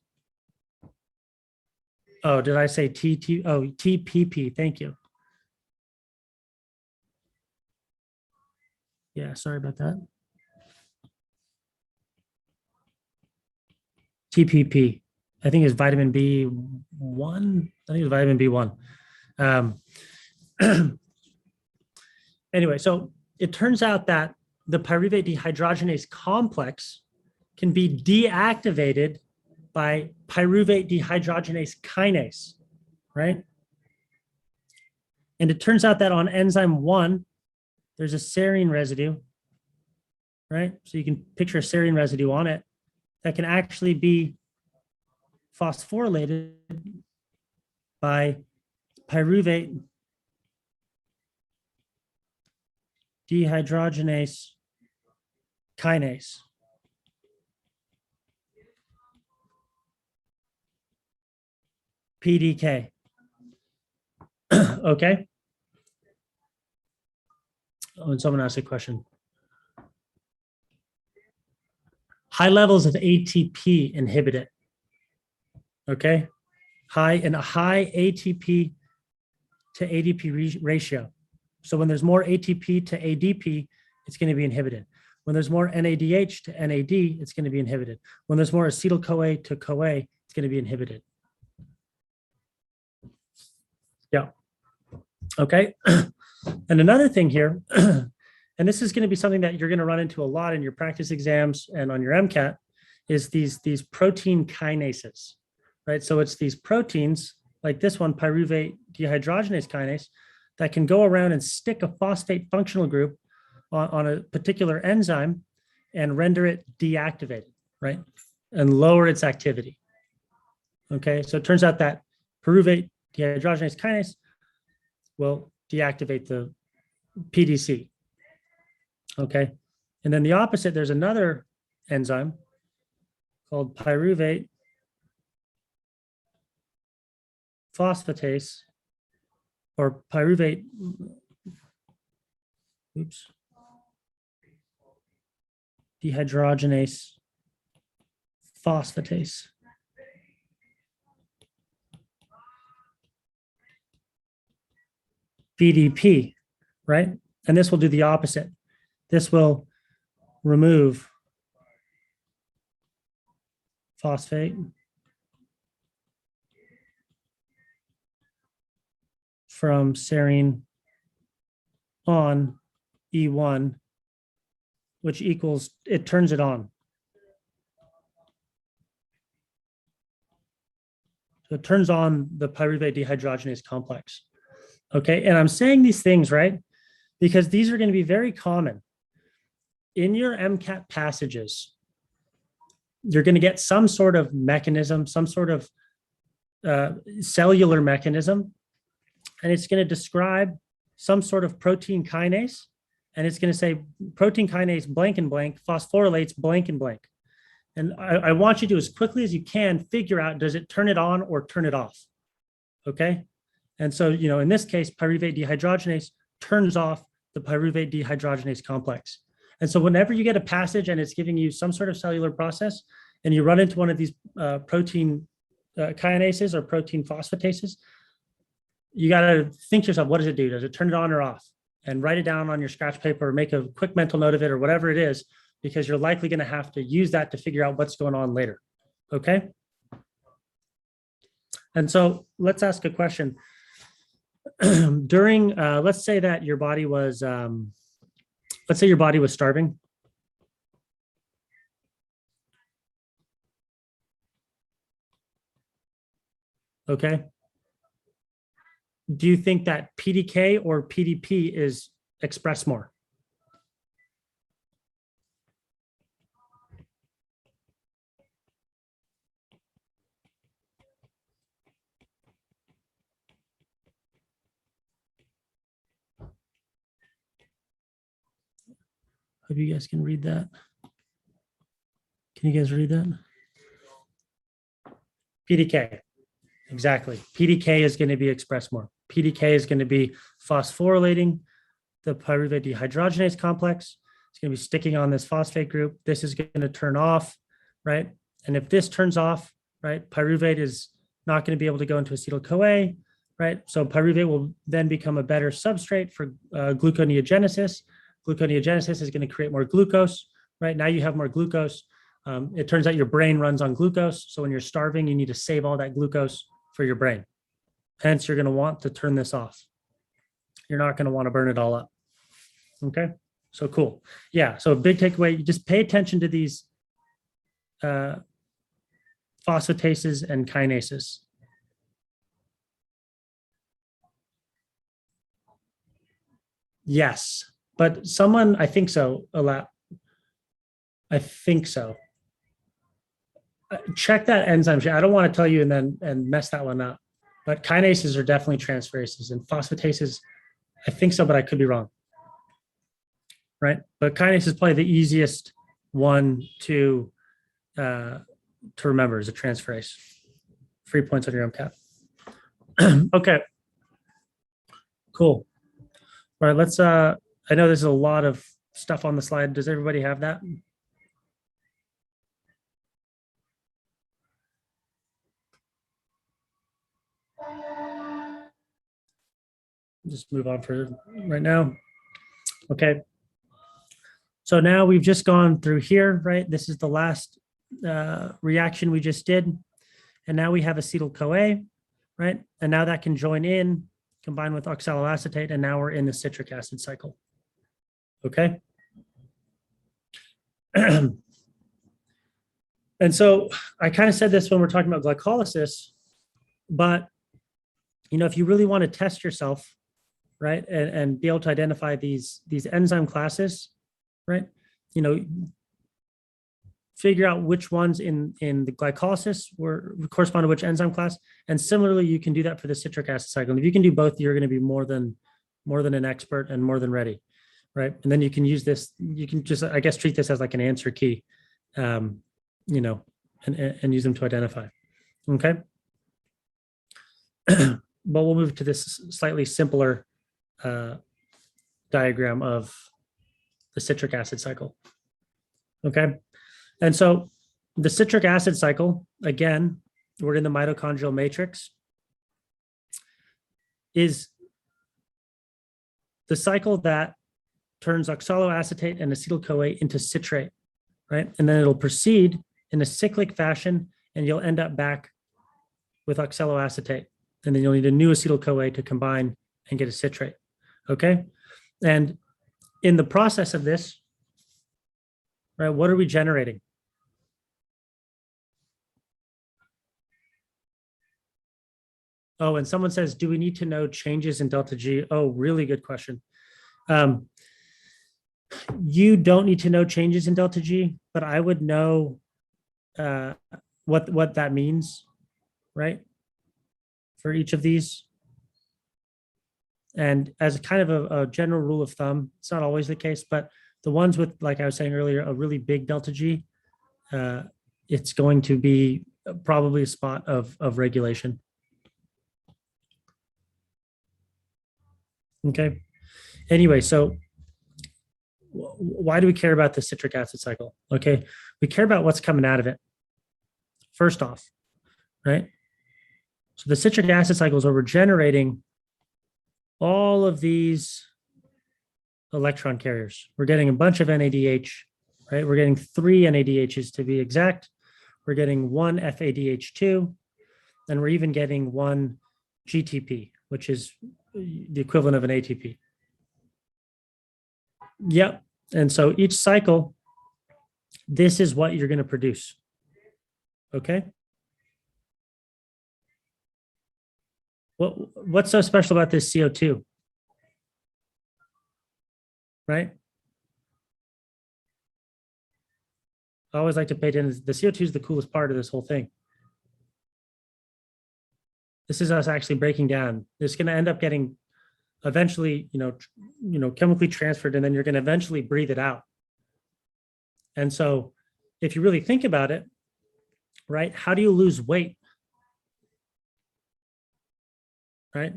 oh, did I say TPP? Thank you. Yeah, sorry about that. TPP, I think it's vitamin B1. I think it's vitamin B1. Anyway, so it turns out that the pyruvate dehydrogenase complex can be deactivated by pyruvate dehydrogenase kinase, right? And it turns out that on enzyme 1, there's a serine residue, right? So you can picture a serine residue on it that can actually be phosphorylated by pyruvate dehydrogenase kinase. PDK. Okay. Oh, and someone asked a question. High levels of ATP inhibit it. Okay. High ATP to ADP ratio. So when there's more ATP to ADP, it's going to be inhibited. When there's more NADH to NAD, it's going to be inhibited. When there's more acetyl-CoA to CoA, it's going to be inhibited. Yeah. Okay. And another thing here, and this is going to be something that you're going to run into a lot in your practice exams and on your MCAT, is these protein kinases, right? So it's these proteins like this one, pyruvate dehydrogenase kinase, that can go around and stick a phosphate functional group on a particular enzyme and render it deactivated, right? And lower its activity. Okay, so it turns out that pyruvate dehydrogenase kinase will deactivate the PDC. Okay, and then the opposite, there's another enzyme called pyruvate phosphatase, or pyruvate, dehydrogenase phosphatase. BDP, right? And this will do the opposite. This will remove phosphate from serine on E1, which equals, it turns it on. So it turns on the pyruvate dehydrogenase complex. Okay, and I'm saying these things, right, because these are going to be very common. In your MCAT passages, you're going to get some sort of mechanism, some sort of cellular mechanism, and it's going to describe some sort of protein kinase, and it's going to say protein kinase blank and blank phosphorylates blank and blank. And I want you to, as quickly as you can, figure out, does it turn it on or turn it off? Okay. And so, you know, in this case, pyruvate dehydrogenase turns off the pyruvate dehydrogenase complex. And so whenever you get a passage and it's giving you some sort of cellular process and you run into one of these protein kinases or protein phosphatases, you got to think to yourself, what does it do? Does it turn it on or off? And write it down on your scratch paper or make a quick mental note of it or whatever it is, because you're likely going to have to use that to figure out what's going on later. Okay. And so let's ask a question. During, let's say that your body was, let's say your body was starving. Okay. Do you think that PDK or PDP is expressed more? Hope you guys can read that. Can you guys read that? PDK. Exactly. PDK is going to be expressed more. PDK is going to be phosphorylating the pyruvate dehydrogenase complex. It's going to be sticking on this phosphate group. This is going to turn off, right? And if this turns off, right, pyruvate is not going to be able to go into acetyl-CoA, right? So pyruvate will then become a better substrate for gluconeogenesis. Gluconeogenesis is going to create more glucose, right? Now you have more glucose. It turns out your brain runs on glucose. So when you're starving, you need to save all that glucose for your brain. Hence, you're going to want to turn this off. You're not going to want to burn it all up. Okay, so cool. Yeah, so a big takeaway, you just pay attention to these phosphatases and kinases. Yes, but someone, I think so, I think so. Check that enzyme. I don't want to tell you and mess that one up. But kinases are definitely transferases, and phosphatases, I think so, but I could be wrong. Right? But kinase is probably the easiest one to remember as a transferase. 3 points on your MCAT. Okay. Cool. All right, let's I know there's a lot of stuff on the slide. Does everybody have that? Just move on for right now. Okay. So now we've just gone through here, right? This is the last reaction we just did. And now we have acetyl-CoA, right? And now that can join in, combine with oxaloacetate, and now we're in the citric acid cycle. Okay. And so I kind of said this when we're talking about glycolysis, but if you really want to test yourself, right, and be able to identify these enzyme classes, right, figure out which ones in the glycolysis correspond to which enzyme class, and similarly you can do that for the citric acid cycle. And if you can do both, you're going to be more than an expert and more than ready, right? And then you can use this. You can just, I guess, treat this as like an answer key, and use them to identify. Okay. But we'll move to this slightly simpler diagram of the citric acid cycle. Okay. And so the citric acid cycle, again, we're in the mitochondrial matrix, is the cycle that turns oxaloacetate and acetyl-CoA into citrate, right? And then it'll proceed in a cyclic fashion, and you'll end up back with oxaloacetate. And then you'll need a new acetyl-CoA to combine and get a citrate, okay? And in the process of this, right, what are we generating? Oh, and someone says, do we need to know changes in delta G? Oh, really good question. You don't need to know changes in delta G, but I would know what that means, right, for each of these. And as a kind of a general rule of thumb, it's not always the case, but the ones with, like I was saying earlier, a really big delta G, it's going to be probably a spot of regulation. Okay. Anyway, so why do we care about the citric acid cycle? Okay. We care about what's coming out of it. First off, right? So the citric acid cycle is where we're generating all of these electron carriers. We're getting a bunch of NADH, right? We're getting 3 NADHs to be exact. We're getting 1 FADH2, and we're even getting 1 GTP, which is the equivalent of an ATP. Yep. And so each cycle, this is what you're going to produce. Okay. What's so special about this CO2? Right? I always like to pay attention. The CO2 is the coolest part of this whole thing. This is us actually breaking down. It's going to end up getting eventually, chemically transferred, and then you're going to eventually breathe it out. And so if you really think about it, right, how do you lose weight? right?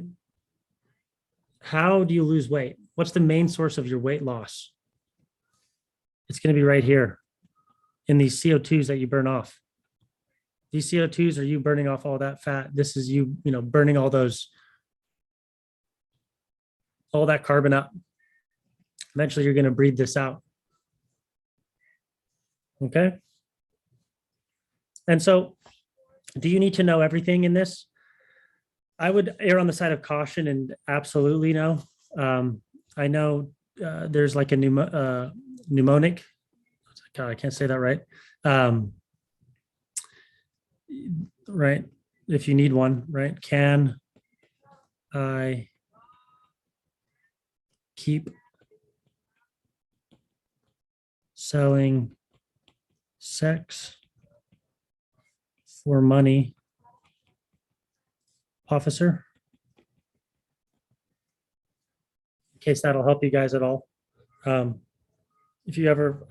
How do you lose weight? What's the main source of your weight loss? It's going to be right here in these CO2s that you burn off. These CO2s are you burning off all that fat. This is you, burning all that carbon up. Eventually, you're going to breathe this out. Okay. And so, do you need to know everything in this? I would err on the side of caution and absolutely no. I know there's like a mnemonic. God, I can't say that right. Right. If you need one, right? Can I keep selling sex for money, officer? In case that'll help you guys at all. If you ever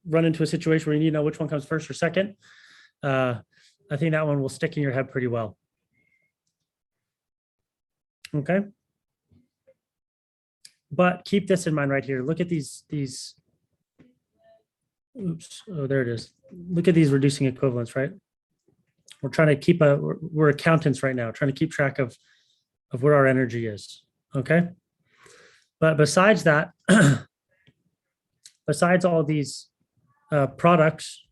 run into a situation where you need to know which one comes first or second, I think that one will stick in your head pretty well. Okay. But keep this in mind right here. Look at these, oops, oh, there it is. Look at these reducing equivalents, right? We're trying to keep we're accountants right now, trying to keep track of where our energy is, okay? But besides that, besides all these products,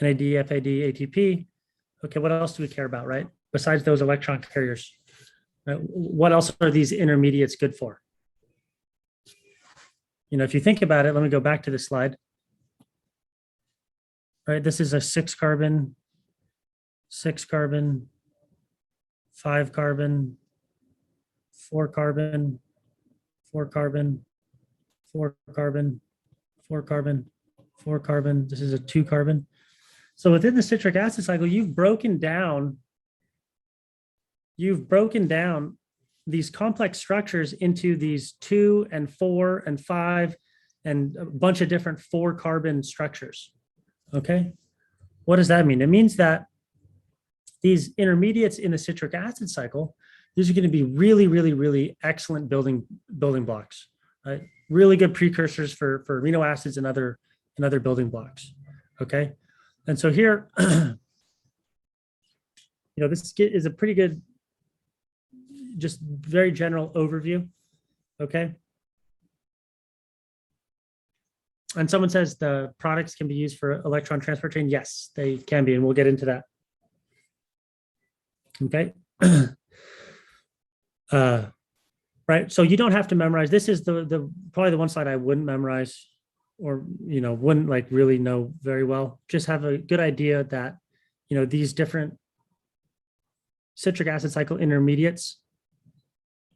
NAD, FAD, ATP, okay, what else do we care about, right? Besides those electron carriers, right? What else are these intermediates good for? If you think about it, let me go back to this slide. Right, this is a 6 carbon, 5 carbon, 4 carbon, 4 carbon, 4 carbon, 4 carbon, 4 carbon. This is a 2 carbon. So within the citric acid cycle, you've broken down these complex structures into these 2 and 4 and 5 and a bunch of different 4 carbon structures. Okay. What does that mean? It means that these intermediates in the citric acid cycle, these are going to be really, really, really excellent building blocks, right? Really good precursors for amino acids and other building blocks. Okay. And so here, this is a pretty good, just very general overview. Okay. And someone says the products can be used for electron transport chain. Yes, they can be, and we'll get into that. Okay. Right. So you don't have to memorize. This is the probably the one slide I wouldn't memorize, or wouldn't like really know very well. Just have a good idea that these different citric acid cycle intermediates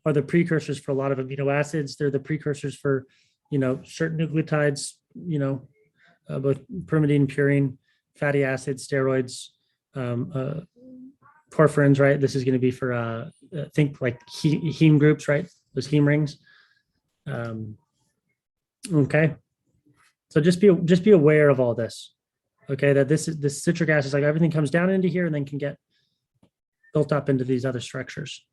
are the precursors for a lot of amino acids. They're the precursors for certain nucleotides, both pyrimidine, purine, fatty acids, steroids, porphyrins, right? This is going to be for think like heme groups, right? Those heme rings. Okay, so just be aware of all this. Okay, that this citric acid is like everything comes down into here and then can get built up into these other structures.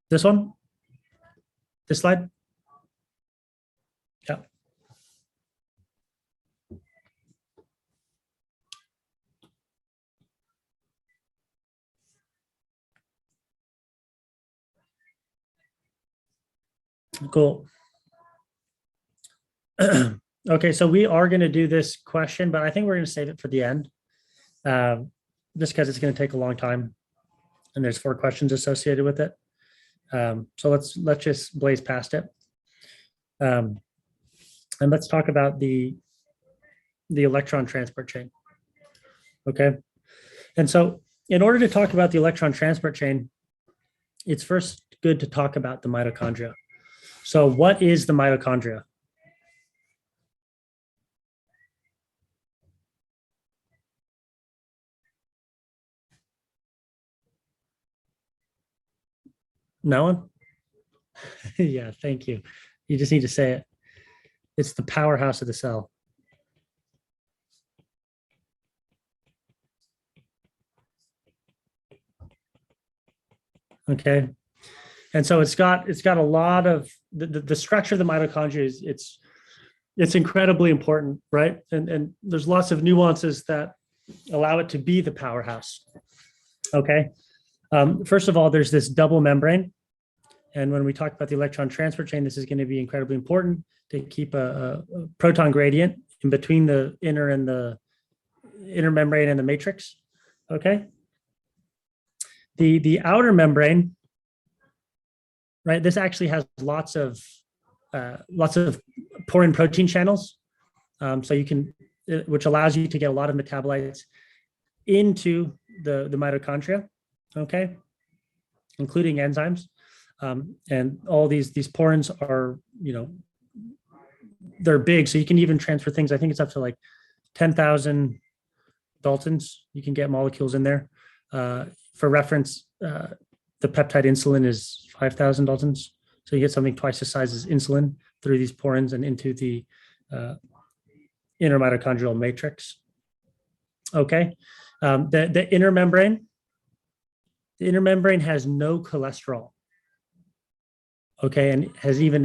This one, this slide. Yeah. Cool. Okay, so we are going to do this question, but I think we're going to save it for the end, just because it's going to take a long time, and there's 4 questions associated with it. So let's just blaze past it, and let's talk about the electron transport chain. Okay, and so in order to talk about the electron transport chain, it's first good to talk about the mitochondria. So what is the mitochondria? No one? Yeah, thank you. You just need to say it. It's the powerhouse of the cell. Okay. And so it's got a lot of the structure of the mitochondria is it's incredibly important, right? And there's lots of nuances that allow it to be the powerhouse. Okay. First of all, there's this double membrane. And when we talk about the electron transport chain, this is going to be incredibly important to keep a proton gradient in between the inner membrane and the matrix. Okay. The outer membrane, right? This actually has lots of porine protein channels. So you can, which allows you to get a lot of metabolites into the mitochondria, okay, including enzymes. And all these porins are, they're big. So you can even transfer things. I think it's up to like 10,000 Daltons. You can get molecules in there. For reference, the peptide insulin is 5,000 Daltons. So you get something twice the size as insulin through these porins and into the inner mitochondrial matrix. Okay. The inner membrane has no cholesterol. Okay, and has even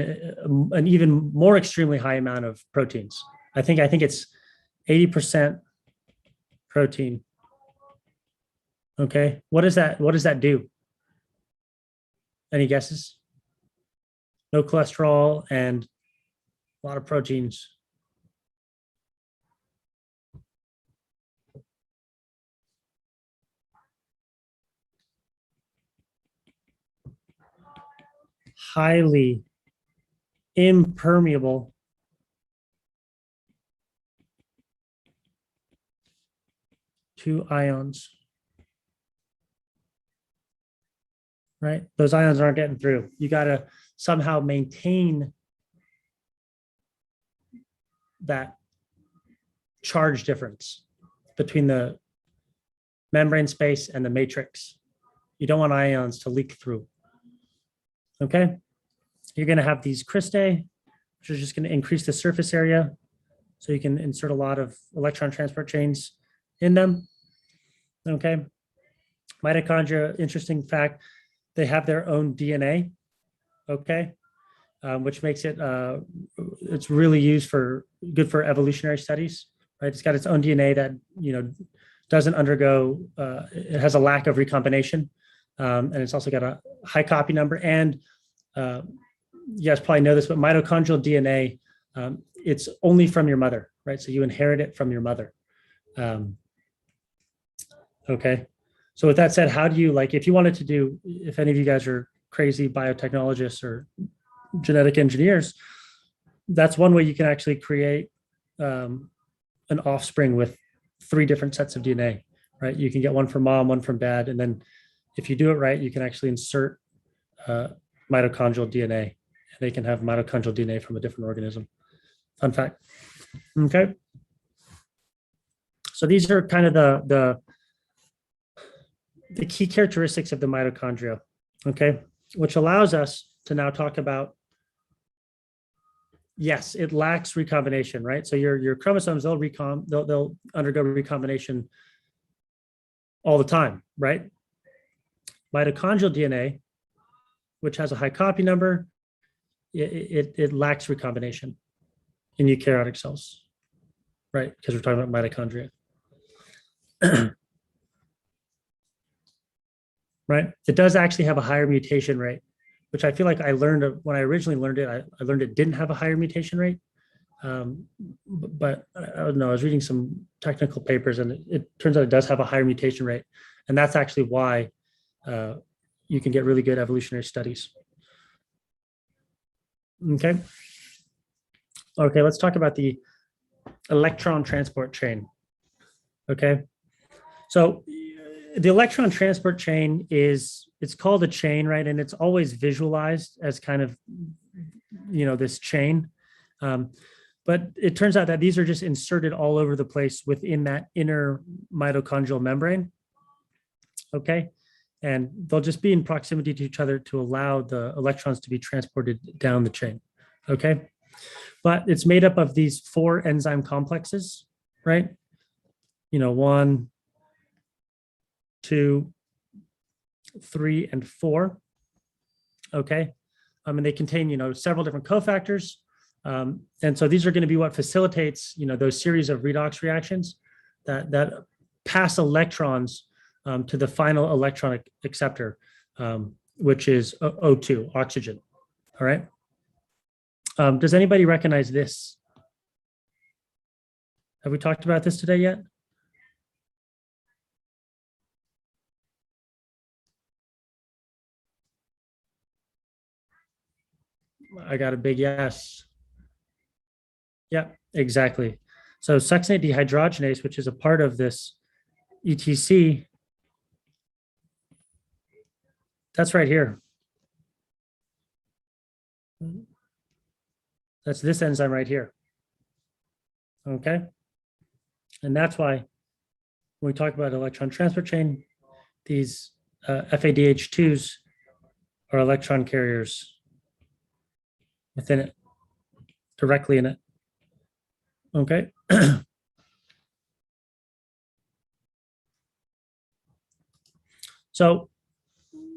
an even more extremely high amount of proteins. I think it's 80% protein. Okay, what does that do? Any guesses? No cholesterol and a lot of proteins. Highly impermeable to ions, right? Those ions aren't getting through. You got to somehow maintain that charge difference between the membrane space and the matrix. You don't want ions to leak through. Okay, you're going to have these cristae, which are just going to increase the surface area. So you can insert a lot of electron transport chains in them. Okay, mitochondria, interesting fact, they have their own DNA. Okay, which makes it, it's really good for evolutionary studies, right? It's got its own DNA that, doesn't undergo, it has a lack of recombination. And it's also got a high copy number. And you guys probably know this, but mitochondrial DNA, it's only from your mother, right? So you inherit it from your mother. Okay. So with that said, how do you, if you wanted to do, if any of you guys are crazy biotechnologists or genetic engineers, that's one way you can actually create an offspring with 3 different sets of DNA, right? You can get one from mom, one from dad, and then if you do it right, you can actually insert mitochondrial DNA, and they can have mitochondrial DNA from a different organism. Fun fact. Okay. So these are kind of the key characteristics of the mitochondria, okay, which allows us to now talk about, yes, it lacks recombination, right? So your chromosomes, they'll undergo recombination all the time, right? Mitochondrial DNA, which has a high copy number, it lacks recombination in eukaryotic cells, right? Because we're talking about mitochondria. Right? It does actually have a higher mutation rate, which I feel like I learned when I originally learned it, I learned it didn't have a higher mutation rate. But I don't know, I was reading some technical papers and it turns out it does have a higher mutation rate. And that's actually why you can get really good evolutionary studies. Okay. Okay, let's talk about the electron transport chain. Okay. So the electron transport chain it's called a chain, right? And it's always visualized as kind of, this chain. But it turns out that these are just inserted all over the place within that inner mitochondrial membrane. Okay. And they'll just be in proximity to each other to allow the electrons to be transported down the chain. Okay. But it's made up of these 4 enzyme complexes, right? 1, 2, 3, and 4. Okay. And they contain, several different cofactors. And so these are going to be what facilitates, those series of redox reactions that pass electrons to the final electron acceptor, which is O2, oxygen. All right. Does anybody recognize this? Have we talked about this today yet? I got a big yes. Yeah, exactly. So succinate dehydrogenase, which is a part of this ETC, that's right here. That's this enzyme right here. Okay. And that's why when we talk about electron transport chain, these FADH2s are electron carriers within it, directly in it. Okay. So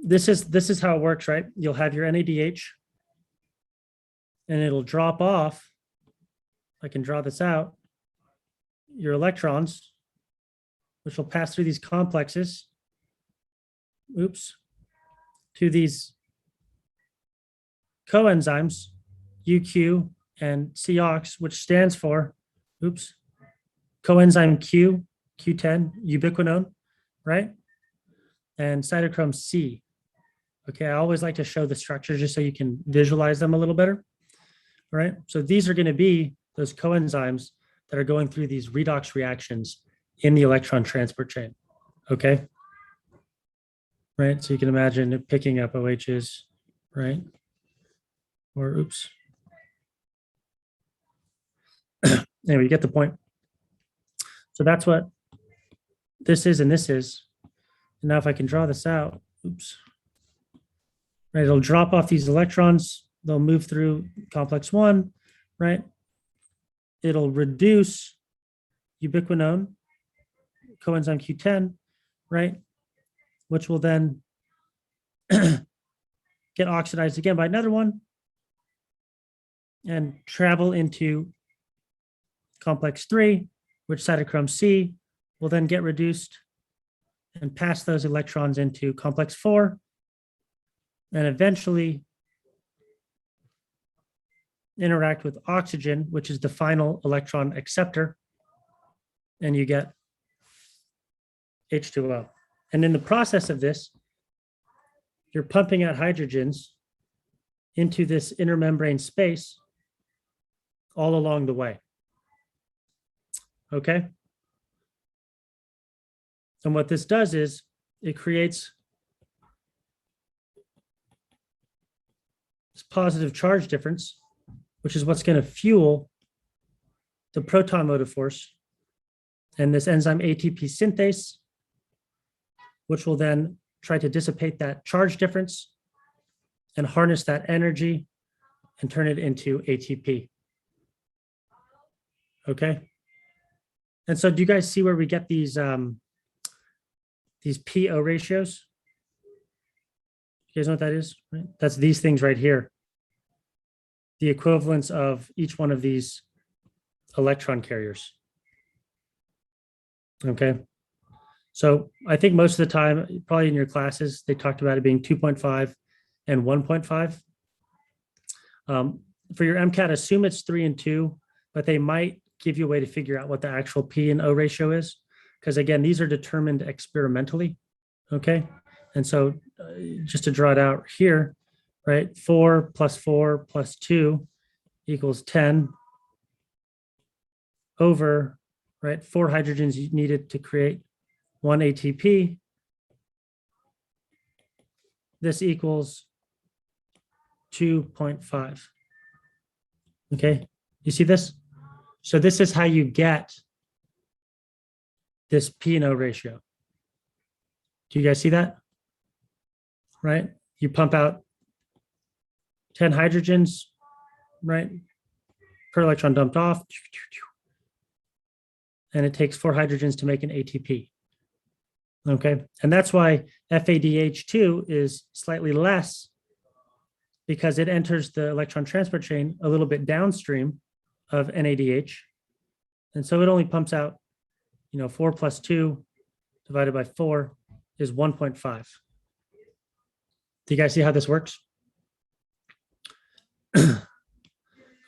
this is how it works, right? You'll have your NADH and it'll drop off. I can draw this out. Your electrons, which will pass through these complexes, to these coenzymes, UQ and COX, which stands for, coenzyme Q, Q10, ubiquinone, right? And cytochrome C. Okay, I always like to show the structure just so you can visualize them a little better, right? So these are going to be those coenzymes that are going through these redox reactions in the electron transport chain, okay? Right, so you can imagine it picking up OHs, right? Or anyway, you get the point. So that's what this is and this is. And now if I can draw this out, right, it'll drop off these electrons. They'll move through complex 1, right? It'll reduce ubiquinone, coenzyme Q10, right? Which will then get oxidized again by another one and travel into complex 3, which cytochrome C will then get reduced and pass those electrons into complex 4, and eventually interact with oxygen, which is the final electron acceptor, and you get H2O. And in the process of this, you're pumping out hydrogens into this intermembrane space all along the way. Okay? And what this does is it creates this positive charge difference, which is what's going to fuel the proton motive force and this enzyme ATP synthase, which will then try to dissipate that charge difference and harness that energy and turn it into ATP. Okay. And so do you guys see where we get these PO ratios? You guys know what that is? Right? That's these things right here. The equivalence of each one of these electron carriers. Okay. So I think most of the time, probably in your classes, they talked about it being 2.5 and 1.5. For your MCAT, assume it's 3 and 2, but they might give you a way to figure out what the actual P and O ratio is. Because again, these are determined experimentally, okay? And so just to draw it out here, right? 4 plus 2 equals 10 over, right? 4 hydrogens needed to create 1 ATP. This equals 2.5. Okay, you see this? So this is how you get this P and O ratio. Do you guys see that? Right? You pump out 10 hydrogens, right? Per electron dumped off. And it takes 4 hydrogens to make an ATP. Okay, and that's why FADH2 is slightly less, because it enters the electron transport chain a little bit downstream of NADH. And so it only pumps out, 4 plus 2 divided by 4 is 1.5. Do you guys see how this works?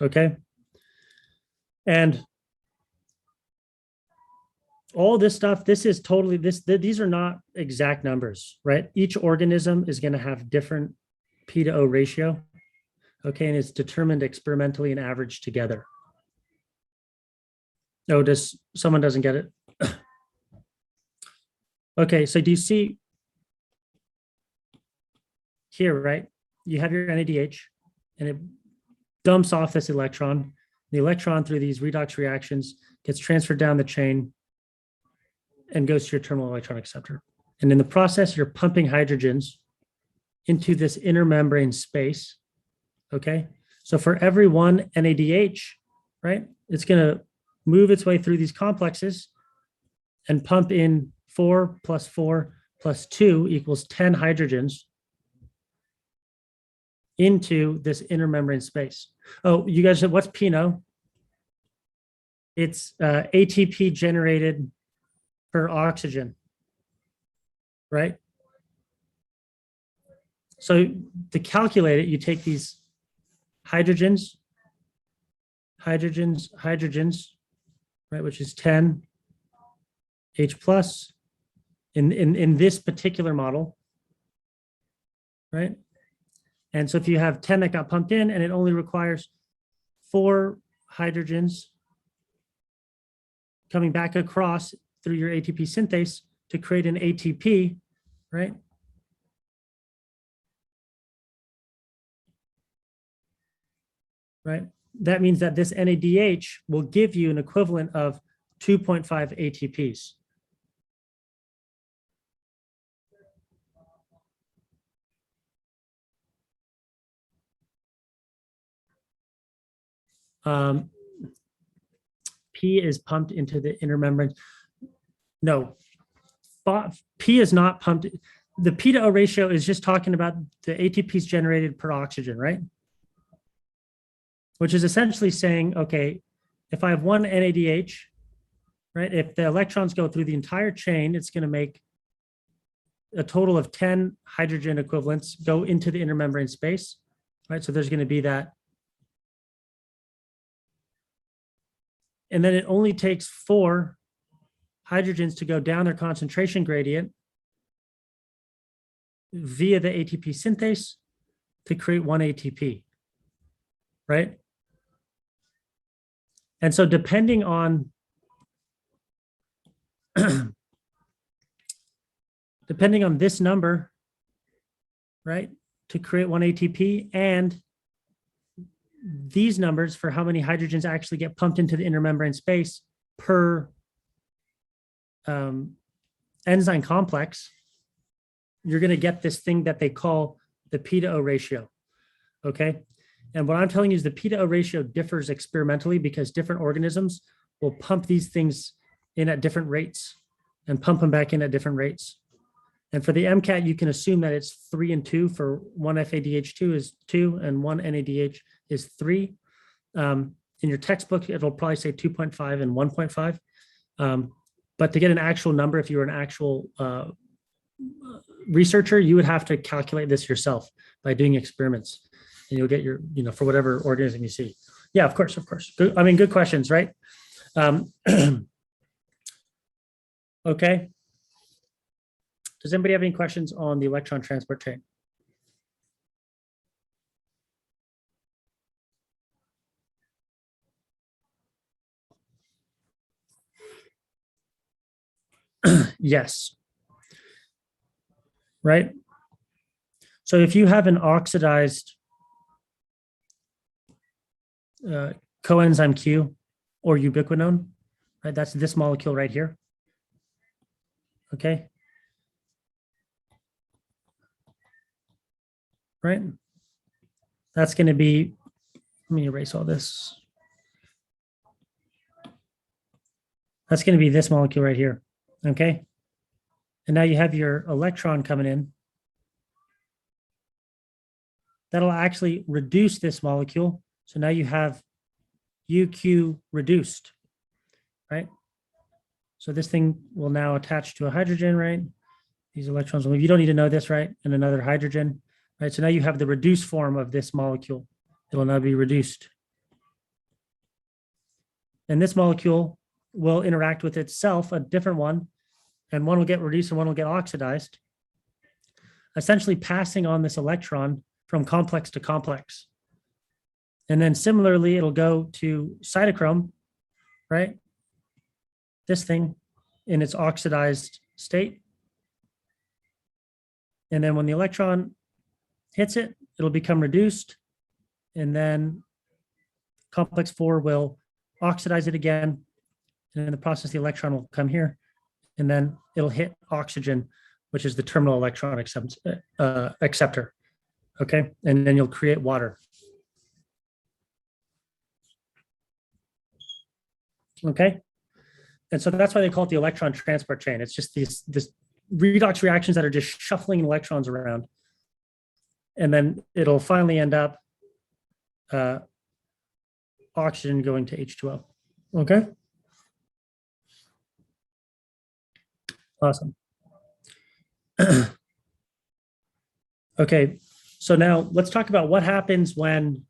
Okay. And all this stuff, this is totally, these are not exact numbers, right? Each organism is going to have different P to O ratio. Okay, and it's determined experimentally and averaged together. No, someone doesn't get it? Okay, so do you see here, right? You have your NADH, and it dumps off this electron. The electron, through these redox reactions, gets transferred down the chain and goes to your terminal electron acceptor. And in the process, you're pumping hydrogens into this inner membrane space. Okay, so for every one NADH, right, it's going to move its way through these complexes and pump in 4 plus 4 plus 2 equals 10 hydrogens into this inner membrane space. Oh, you guys said, what's PNO? It's ATP generated per oxygen, right? So to calculate it, you take these hydrogens, right, which is 10 H plus in this particular model, right? And so if you have 10 that got pumped in and it only requires 4 hydrogens coming back across through your ATP synthase to create an ATP, right? Right? That means that this NADH will give you an equivalent of 2.5 ATPs. P is pumped into the inner membrane. No, P is not pumped. The P to O ratio is just talking about the ATPs generated per oxygen, right? Which is essentially saying, okay, if I have one NADH, right, if the electrons go through the entire chain, it's going to make a total of 10 hydrogen equivalents go into the inner membrane space, right? So there's going to be that. And then it only takes 4 hydrogens to go down their concentration gradient via the ATP synthase to create 1 ATP, right? And so depending on this number, right, to create 1 ATP, and these numbers for how many hydrogens actually get pumped into the inner membrane space per enzyme complex, you're going to get this thing that they call the P to O ratio. Okay. And what I'm telling you is the P to O ratio differs experimentally because different organisms will pump these things in at different rates and pump them back in at different rates. And for the MCAT, you can assume that it's 3 and 2. For one FADH2 is 2 and one NADH is 3. In your textbook, it'll probably say 2.5 and 1.5. But to get an actual number, if you were an actual researcher, you would have to calculate this yourself by doing experiments. And you'll get your, for whatever organism you see. Yeah, of course, of course. Good, I mean, good questions, right? Okay. Does anybody have any questions on the electron transport chain? Yes. Right? So if you have an oxidized coenzyme Q or ubiquinone, right? That's this molecule right here. Okay. Right? That's going to be, let me erase all this. That's going to be this molecule right here. Okay. And now you have your electron coming in. That'll actually reduce this molecule. So now you have UQ reduced, right? So this thing will now attach to a hydrogen, right? These electrons will leave. You don't need to know this, right? And another hydrogen, right? So now you have the reduced form of this molecule. It'll now be reduced. And this molecule will interact with itself, a different one, and one will get reduced and one will get oxidized, essentially passing on this electron from complex to complex. And then similarly, it'll go to cytochrome, right? This thing in its oxidized state. And then when the electron hits it, it'll become reduced. And then complex 4 will oxidize it again. And in the process, the electron will come here. And then it'll hit oxygen, which is the terminal electron acceptor. Okay, and then you'll create water. Okay, and so that's why they call it the electron transport chain. It's just this redox reactions that are just shuffling electrons around. And then it'll finally end up oxygen going to H2O. Okay. Awesome. Okay, so now let's talk about what happens when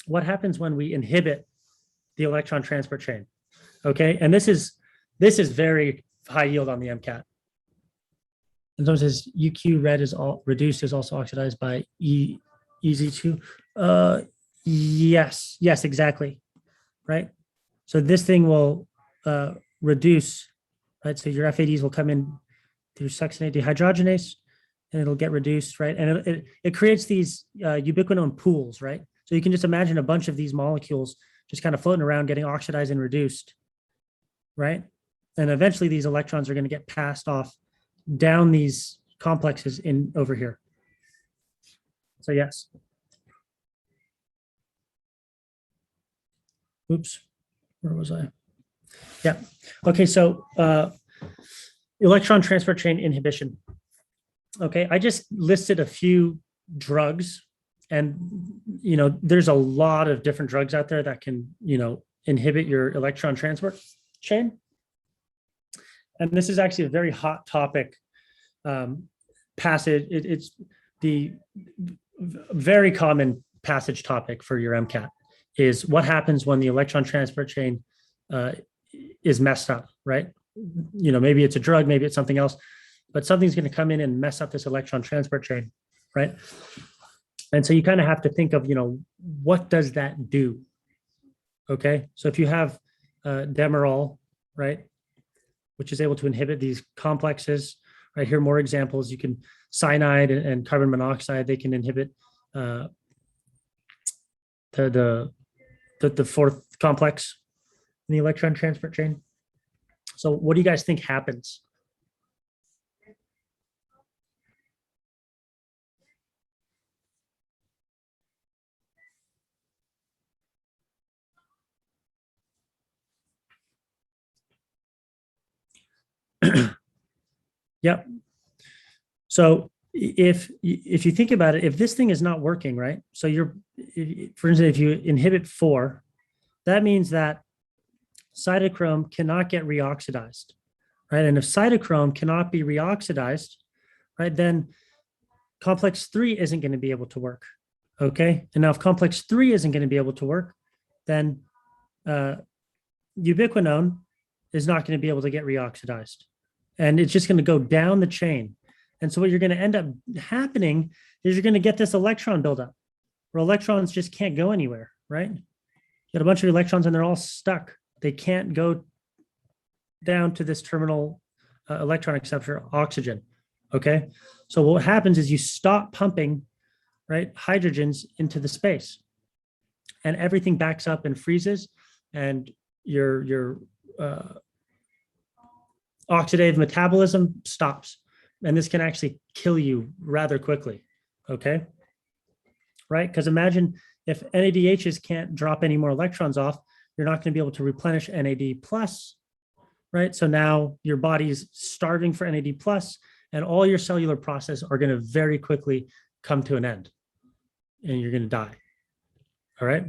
what happens when we inhibit the electron transport chain. Okay, and this is very high yield on the MCAT. And so it says UQ red is all reduced, is also oxidized by EZ2. Yes, exactly. Right. So this thing will reduce, right? So your FADs will come in through succinate dehydrogenase and it'll get reduced, right? And it creates these ubiquinone pools, right? So you can just imagine a bunch of these molecules just kind of floating around, getting oxidized and reduced, right? And eventually these electrons are going to get passed off down these complexes in over here. So yes. Oops, where was I? Yeah. Okay, so electron transport chain inhibition. Okay, I just listed a few drugs, and there's a lot of different drugs out there that can inhibit your electron transport chain. And this is actually a very hot topic passage. It's the very common passage topic for your MCAT is what happens when the electron transport chain is messed up, right? Maybe it's a drug, maybe it's something else, but something's going to come in and mess up this electron transport chain, right? And so you kind of have to think of, what does that do? Okay, so if you have demerol, right, which is able to inhibit these complexes, right? Here are more examples. You can cyanide and carbon monoxide. They can inhibit the fourth complex in the electron transport chain. So what do you guys think happens? Yep. So if you think about it, if this thing is not working, right? So for instance, if you inhibit 4, that means that cytochrome cannot get reoxidized, right? And if cytochrome cannot be reoxidized, right, then complex 3 isn't going to be able to work. Okay. And now if complex 3 isn't going to be able to work, then ubiquinone is not going to be able to get reoxidized. And it's just going to go down the chain. And so what you're going to end up happening is you're going to get this electron buildup where electrons just can't go anywhere, right? You got a bunch of electrons and they're all stuck. They can't go down to this terminal electron acceptor, oxygen. Okay. So what happens is you stop pumping, right, hydrogens into the space, and everything backs up and freezes, and your oxidative metabolism stops. And this can actually kill you rather quickly. Okay. Right. Because imagine if NADHs can't drop any more electrons off, you're not going to be able to replenish NAD plus, right? So now your body's starving for NAD plus, and all your cellular process are going to very quickly come to an end, and you're going to die. All right.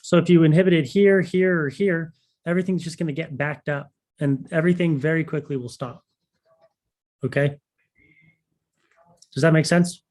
So if you inhibit it here, here, or here, everything's just going to get backed up, and everything very quickly will stop. Okay. Does that make sense?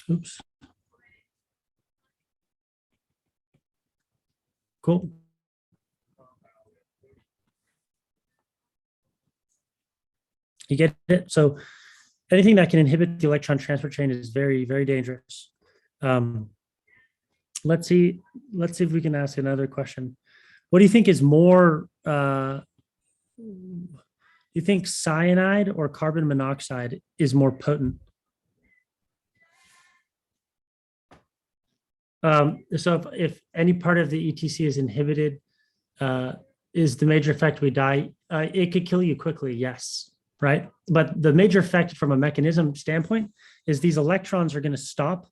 Oops. Cool. You get it? So anything that can inhibit the electron transfer chain is very, very dangerous. Let's see if we can ask another question. What do you think is more, you think cyanide or carbon monoxide is more potent? So if any part of the ETC is inhibited, is the major effect we die? It could kill you quickly, yes, right? But the major effect from a mechanism standpoint is these electrons are going to stop.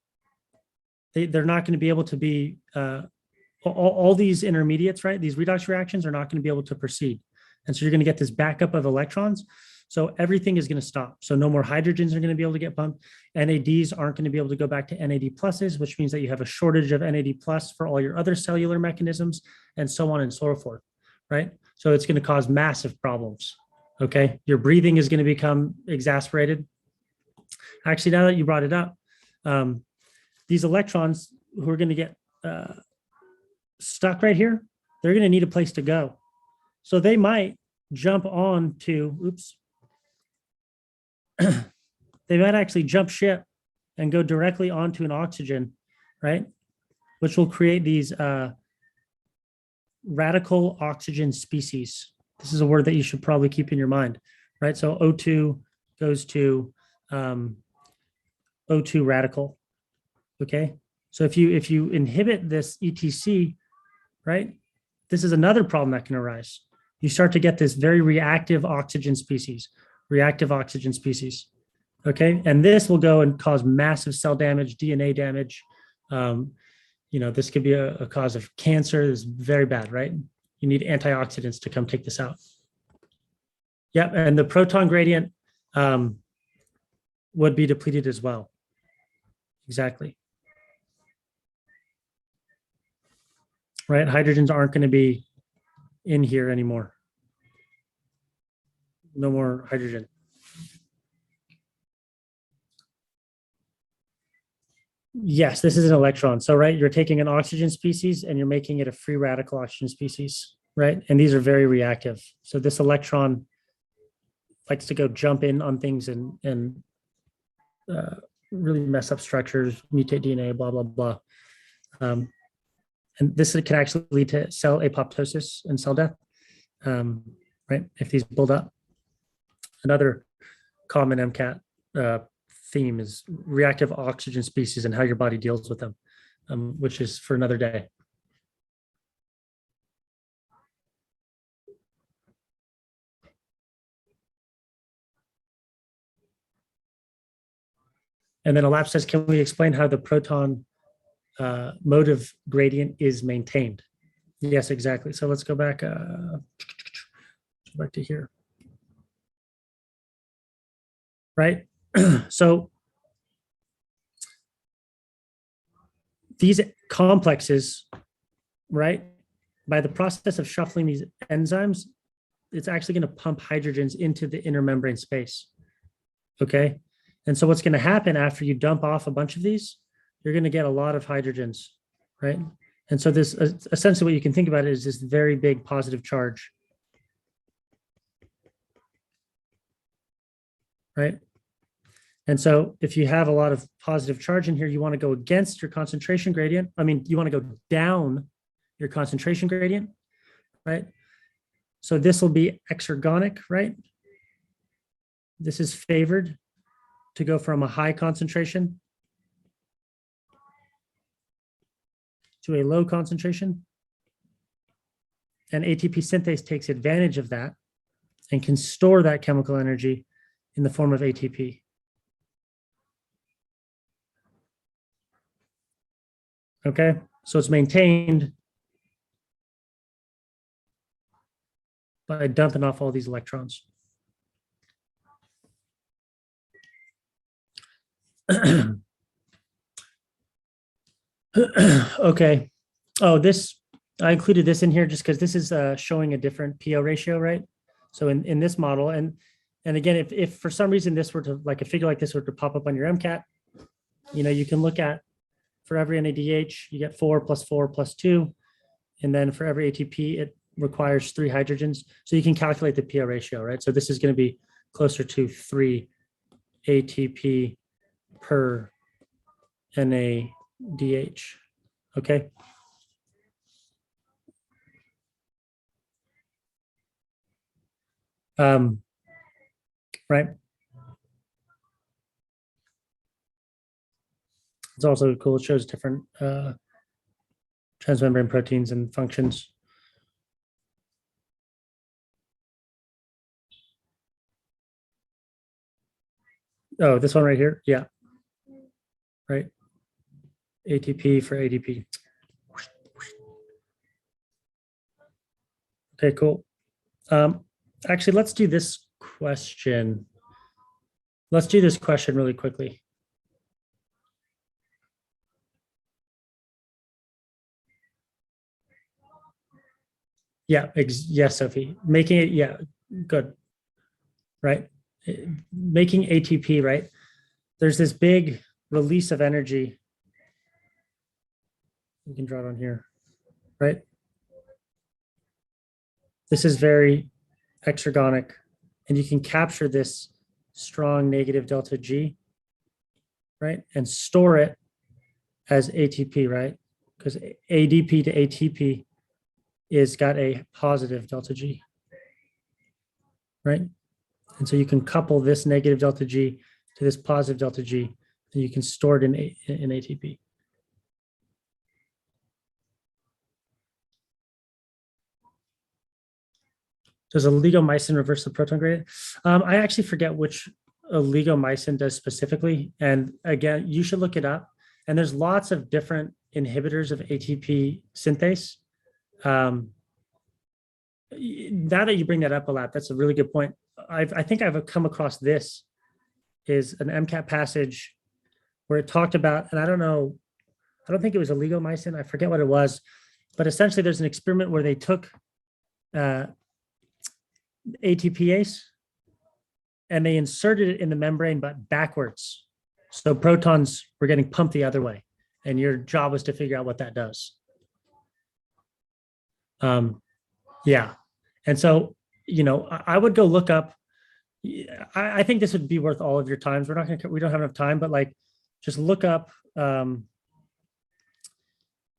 They're not going to be able to be, all these intermediates, right? These redox reactions are not going to be able to proceed. And so you're going to get this backup of electrons. So everything is going to stop. So no more hydrogens are going to be able to get pumped. NADs aren't going to be able to go back to NAD pluses, which means that you have a shortage of NAD plus for all your other cellular mechanisms, and so on and so forth, right? So it's going to cause massive problems, okay? Your breathing is going to become exasperated. Actually, now that you brought it up, these electrons who are going to get stuck right here, they're going to need a place to go. So they might jump on to, oops, they might actually jump ship and go directly onto an oxygen, right? Which will create these radical oxygen species. This is a word that you should probably keep in your mind, right? So O2 goes to O2 radical, okay? So if you inhibit this ETC, right, this is another problem that can arise. You start to get this very reactive oxygen species, okay? And this will go and cause massive cell damage, DNA damage. This could be a cause of cancer. This is very bad, right? You need antioxidants to come take this out. Yeah, and the proton gradient would be depleted as well. Exactly. Right, hydrogens aren't going to be in here anymore. No more hydrogen. Yes, this is an electron. So, right, you're taking an oxygen species and you're making it a free radical oxygen species, right? And these are very reactive. So this electron likes to go jump in on things and really mess up structures, mutate DNA, blah, blah, blah. And this can actually lead to cell apoptosis and cell death, right? If these build up. Another common MCAT theme is reactive oxygen species and how your body deals with them, which is for another day. And then Alap says, can we explain how the proton motive gradient is maintained? Yes, exactly. So let's go back to here. Right? So these complexes, right, by the process of shuffling these enzymes, it's actually going to pump hydrogens into the inner membrane space. Okay. And so what's going to happen after you dump off a bunch of these, you're going to get a lot of hydrogens, right? And so this essentially what you can think about is this very big positive charge, right? And so if you have a lot of positive charge in here, you want to go against your concentration gradient. I mean, you want to go down your concentration gradient, right? So this will be exergonic, right? This is favored to go from a high concentration to a low concentration. And ATP synthase takes advantage of that and can store that chemical energy in the form of ATP. Okay, so it's maintained by dumping off all these electrons. Okay. Oh, I included this in here just because this is showing a different PO ratio, right? So in this model, and again, if for some reason this were to, like a figure like this were to pop up on your MCAT, you can look at, for every NADH, you get 4 + 4 + 2. And then for every ATP, it requires 3 hydrogens. So you can calculate the PO ratio, right? So this is going to be closer to 3 ATP per NADH. Okay. Right. It's also cool. It shows different transmembrane proteins and functions. Oh, this one right here. Yeah. Right. ATP for ADP. Okay, cool. Actually, let's do this question. Let's do this question really quickly. Yeah, yes, Sophie. Making it, yeah, good. Right. Making ATP, right? There's this big release of energy. You can draw it on here, right? This is very exergonic, and you can capture this strong negative delta G, right? And store it as ATP, right? Because ADP to ATP is got a positive delta G, right? And so you can couple this negative delta G to this positive delta G, and you can store it in ATP. Does oligomycin reverse the proton gradient? I actually forget which oligomycin does specifically. And again, you should look it up. And there's lots of different inhibitors of ATP synthase. Now that you bring that up a lot, that's a really good point. I think I've come across this is an MCAT passage where it talked about, and I don't think it was oligomycin. I forget what it was, but essentially there's an experiment where they took ATPase and they inserted it in the membrane, but backwards. So protons were getting pumped the other way. And your job was to figure out what that does. Yeah. And so, I would go look up. I think this would be worth all of your times. We don't have enough time, but like, just look up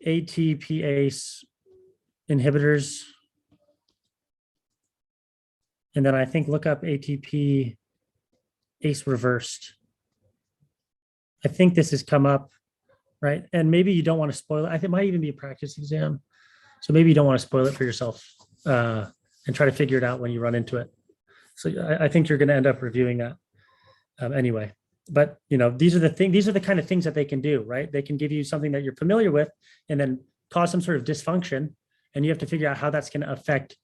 ATPase inhibitors. And then I think look up ATP ACE reversed. I think this has come up, right? And maybe you don't want to spoil it. I think it might even be a practice exam. So maybe you don't want to spoil it for yourself and try to figure it out when you run into it. So I think you're going to end up reviewing that anyway. But these are the kind of things that they can do, right? They can give you something that you're familiar with and then cause some sort of dysfunction. And you have to figure out how that's going to affect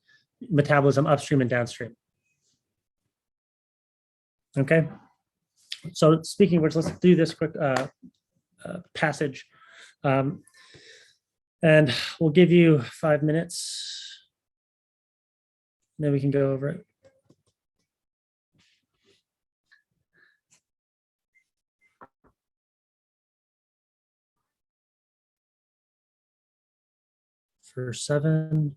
metabolism upstream and downstream. Okay. So speaking of which, let's do this quick passage. And we'll give you 5 minutes. Then we can go over it. for 7.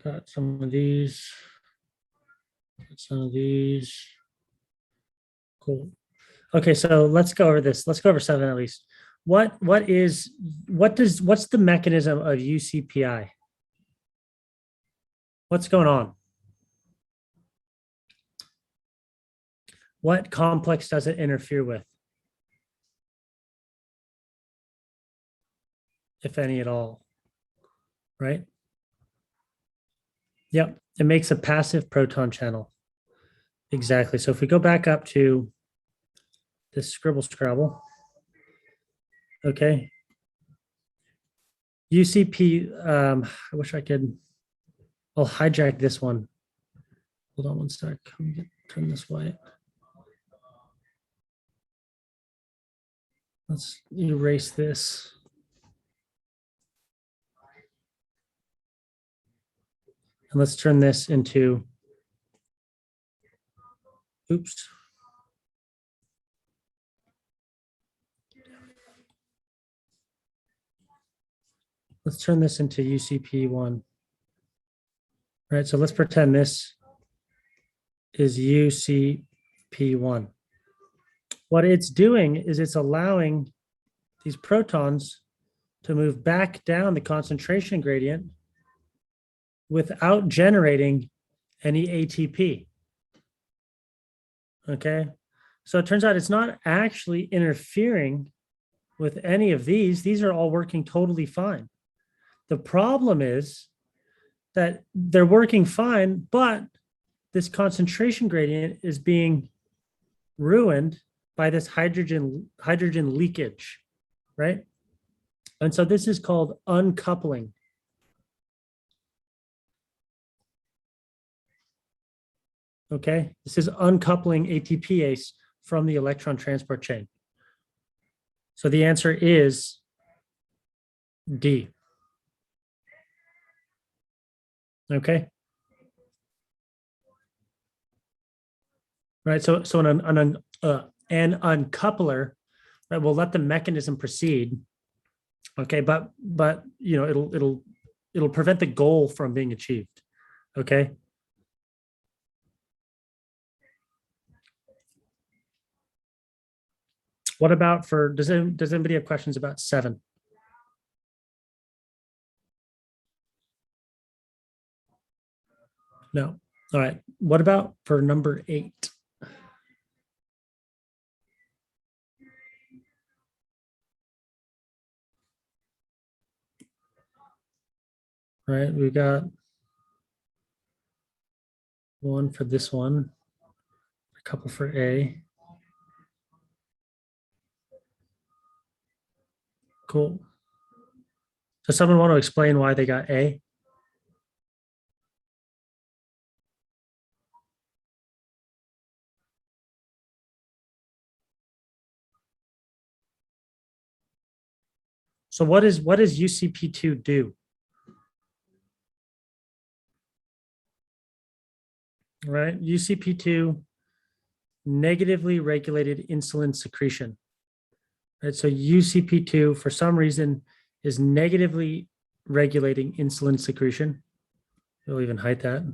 Got some of these. Got some of these. Cool. Okay, so let's go over this. Let's go over 7 at least. What's the mechanism of UCPI? What's going on? What complex does it interfere with? If any at all, right? Yep, it makes a passive proton channel. Exactly. So if we go back up to this Scrabble, okay. UCP, I wish I could, I'll hijack this one. Hold on one sec, let me turn this white. Let's erase this. And let's turn this into, oops. Let's turn this into UCP1. Right, so let's pretend this is UCP1. What it's doing is it's allowing these protons to move back down the concentration gradient without generating any ATP. Okay, so it turns out it's not actually interfering with any of these. These are all working totally fine. The problem is that they're working fine, but this concentration gradient is being ruined by this hydrogen leakage, right? And so this is called uncoupling. Okay, this is uncoupling ATPase from the electron transport chain. So the answer is D. Okay. Right. So an uncoupler, right, will let the mechanism proceed. Okay, but you know it'll prevent the goal from being achieved. Okay. What about for does anybody have questions about 7? No. All right. What about for number 8? Right, we got one for this one, a couple for A. Cool. Does someone want to explain why they got A? So what does UCP2 do? Right, UCP2 negatively regulated insulin secretion. Right, so UCP2 for some reason is negatively regulating insulin secretion. We'll even hide that.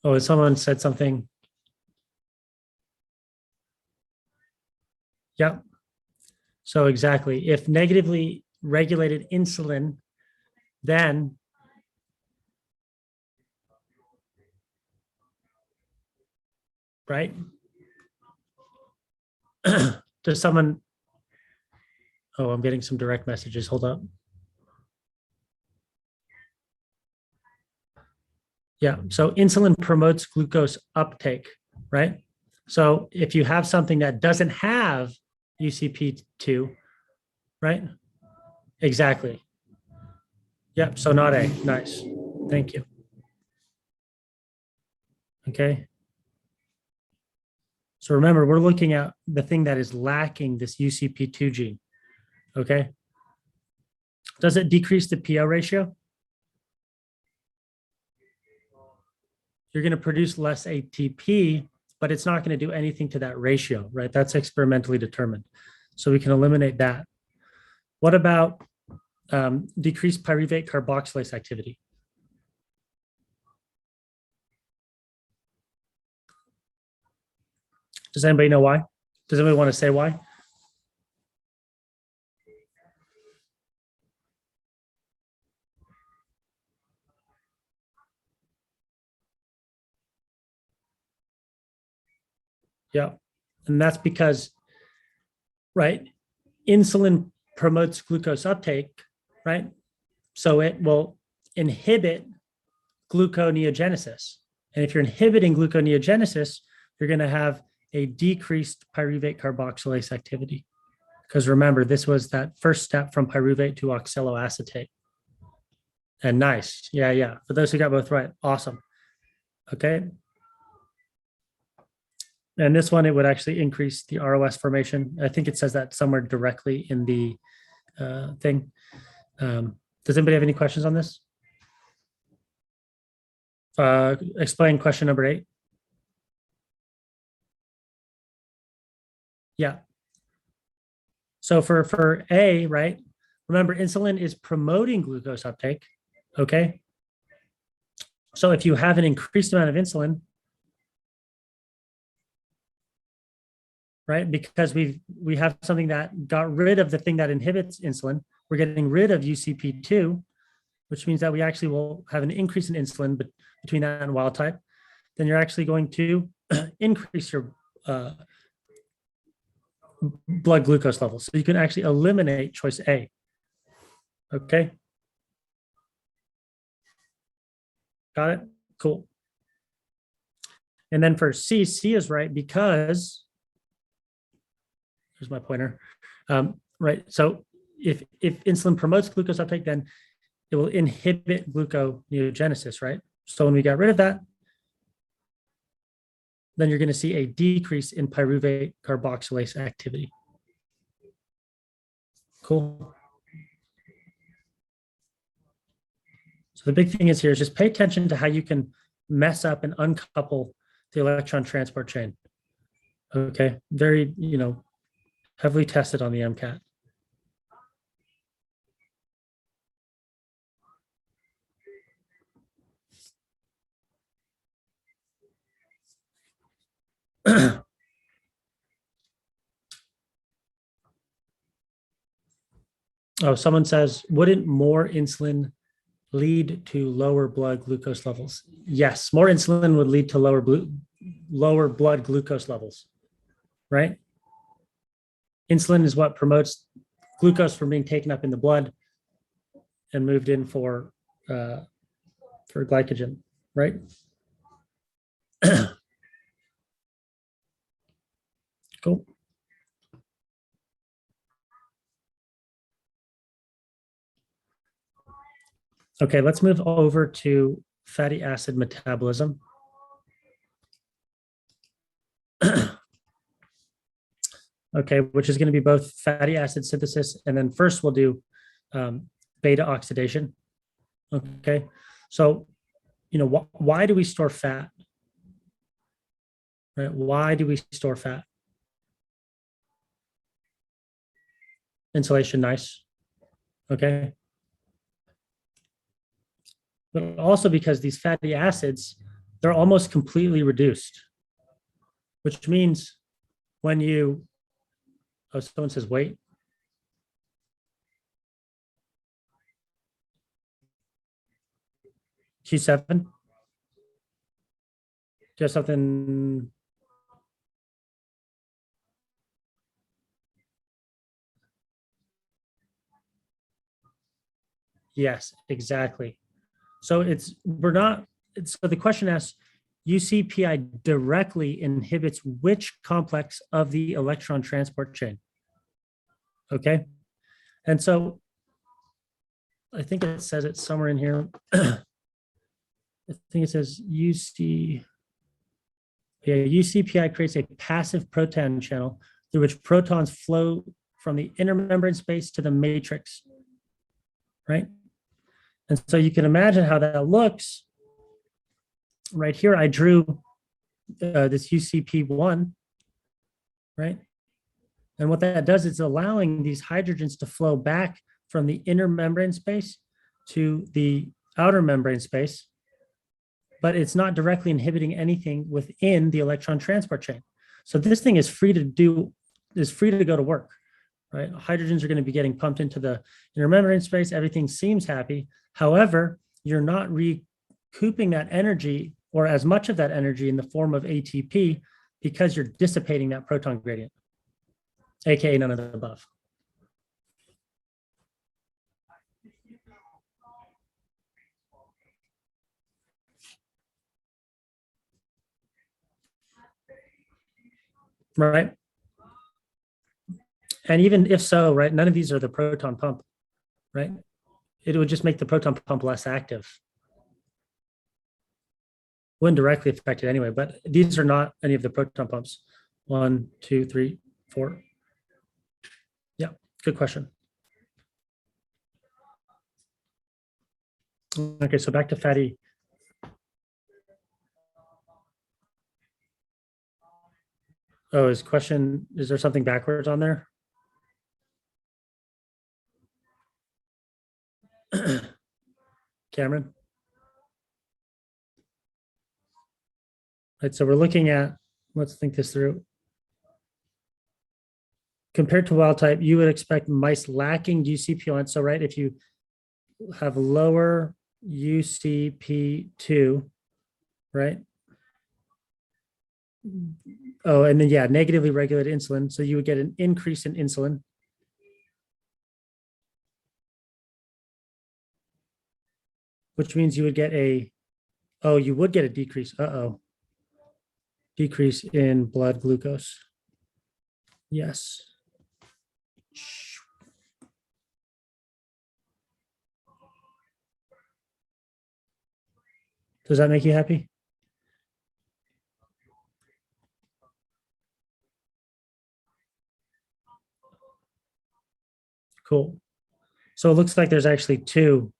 Oh, and someone said something. Yep. So exactly, if negatively regulated insulin, then right? Does someone, oh, I'm getting some direct messages. Hold up. Yeah, so insulin promotes glucose uptake, right? So if you have something that doesn't have UCP2, right? Exactly. Yep, so not A. Nice. Thank you. Okay. So remember, we're looking at the thing that is lacking this UCP2 gene. Okay. Does it decrease the PO ratio? you're going to produce less ATP, but it's not going to do anything to that ratio, right? That's experimentally determined. So we can eliminate that. What about decreased pyruvate carboxylase activity? Does anybody know why? Does anybody want to say why? Yeah. And that's because, right, insulin promotes glucose uptake, right? So it will inhibit gluconeogenesis. And if you're inhibiting gluconeogenesis, you're going to have a decreased pyruvate carboxylase activity. Because remember, this was that first step from pyruvate to oxaloacetate. And nice. Yeah. For those who got both right, awesome. Okay. And this one, it would actually increase the ROS formation. I think it says that somewhere directly in the thing. Does anybody have any questions on this? Explain question number 8. Yeah. So for A, right? Remember, insulin is promoting glucose uptake. Okay. So if you have an increased amount of insulin, right? Because we have something that got rid of the thing that inhibits insulin. We're getting rid of UCP2, which means that we actually will have an increase in insulin between that and wild type. Then you're actually going to increase your blood glucose levels. So you can actually eliminate choice A. Okay. Got it? Cool. And then for C, C is right because, here's my pointer, right? So if insulin promotes glucose uptake, then it will inhibit gluconeogenesis, right? So when we get rid of that, then you're going to see a decrease in pyruvate carboxylase activity. Cool. So the big thing is here is just pay attention to how you can mess up and uncouple the electron transport chain. Okay, very, heavily tested on the MCAT. Oh, someone says, wouldn't more insulin lead to lower blood glucose levels? Yes, more insulin would lead to lower blood glucose levels, right? Insulin is what promotes glucose from being taken up in the blood and moved in for glycogen, right? Cool. Okay, let's move over to fatty acid metabolism. Okay, which is going to be both fatty acid synthesis, and then first we'll do beta oxidation. Okay, so why do we store fat? Right? Why do we store fat? Insulation, nice. Okay. But also because these fatty acids, they're almost completely reduced, which means when you, oh, someone says, wait. Q7. Do you have something? Yes, exactly. So so the question asks, UCPI directly inhibits which complex of the electron transport chain? Okay. And so I think it says it somewhere in here. I think it says UCPI creates a passive proton channel through which protons flow from the inner membrane space to the matrix, right? And so you can imagine how that looks right here, I drew this UCP1, right? And what that does is allowing these hydrogens to flow back from the inner membrane space to the outer membrane space, but it's not directly inhibiting anything within the electron transport chain. So this thing is free to go to work, right? Hydrogens are going to be getting pumped into the inner membrane space. Everything seems happy. However, you're not recouping that energy or as much of that energy in the form of ATP because you're dissipating that proton gradient, aka none of the above. Right? And even if so, right, none of these are the proton pump, right? It would just make the proton pump less active. Wouldn't directly affect it anyway, but these are not any of the proton pumps. 1, 2, 3, 4. Yeah, good question. Okay, so back to fatty. Oh, is there something backwards on there? Cameron? Right, so we're looking at, let's think this through. Compared to wild type, you would expect mice lacking UCP1. So, right, if you have lower UCP2, right? Oh, and then, yeah, negatively regulated insulin. So you would get an increase in insulin. Which means you would get you would get a decrease. Decrease in blood glucose. Yes. Does that make you happy? Cool. So it looks like there's actually 2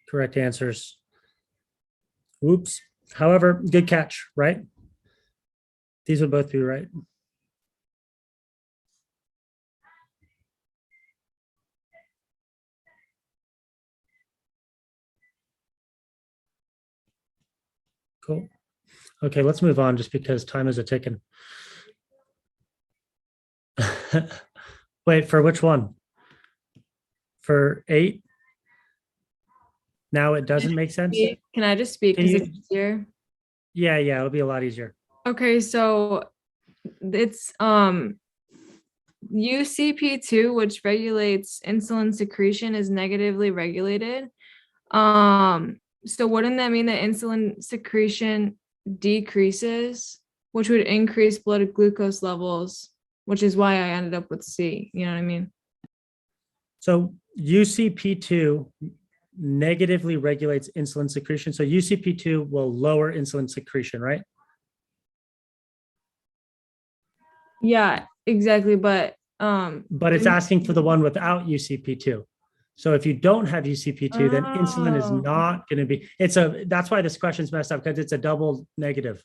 correct answers. Whoops. However, good catch, right? These would both be right. Cool. Okay, let's move on just because time is a ticking. Wait, for which one? For 8? Now it doesn't make sense?
Can I just speak because it's easier?
Yeah, it'll be a lot easier.
Okay, so it's UCP2, which regulates insulin secretion, is negatively regulated. So wouldn't that mean that insulin secretion decreases, which would increase blood glucose levels, which is why I ended up with C. You know what I mean?
So UCP2 negatively regulates insulin secretion. So UCP2 will lower insulin secretion, right?
Yeah, exactly. But
it's asking for the one without UCP2. So if you don't have UCP2, then insulin is not going to be, that's why this question's messed up, because it's a double negative,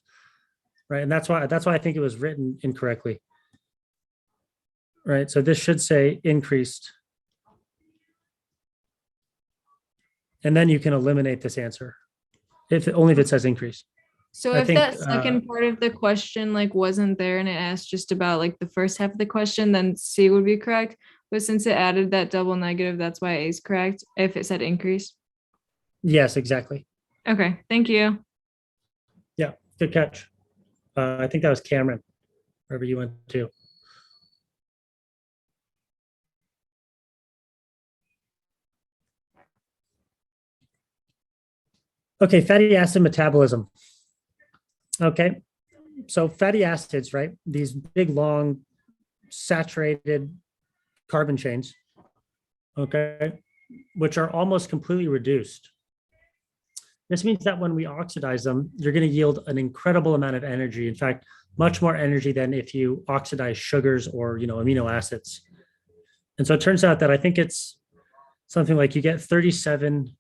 right? And that's why I think it was written incorrectly. Right, so this should say increased. And then you can eliminate this answer, only if it says increase.
So if that second part of the question wasn't there and it asked just about the first half of the question, then C would be correct. But since it added that double negative, that's why A is correct if it said increase.
Yes, exactly.
Okay, thank you.
Yeah, good catch. I think that was Cameron, wherever you went to. Okay, fatty acid metabolism. Okay, so fatty acids, right? These big, long, saturated carbon chains, okay, which are almost completely reduced. This means that when we oxidize them, you're going to yield an incredible amount of energy. In fact, much more energy than if you oxidize sugars or amino acids. And so it turns out that I think it's something like you get 37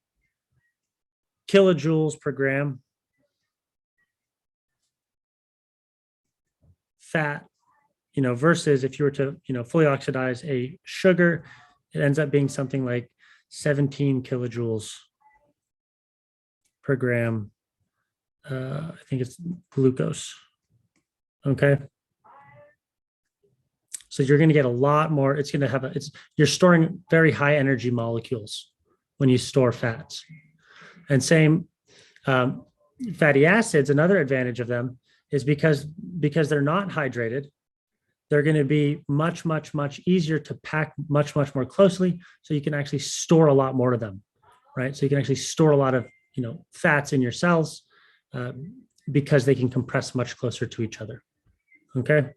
kilojoules per gram fat, versus if you were to, fully oxidize a sugar, it ends up being something like 17 kilojoules per gram. I think it's glucose. Okay. So you're going to get a lot more. It's going to have you're storing very high energy molecules when you store fats. And same, fatty acids, another advantage of them is because they're not hydrated, they're going to be much, much, much easier to pack much, much more closely. So you can actually store a lot more of them, right? So you can actually store a lot of, fats in your cells because they can compress much closer to each other. Okay.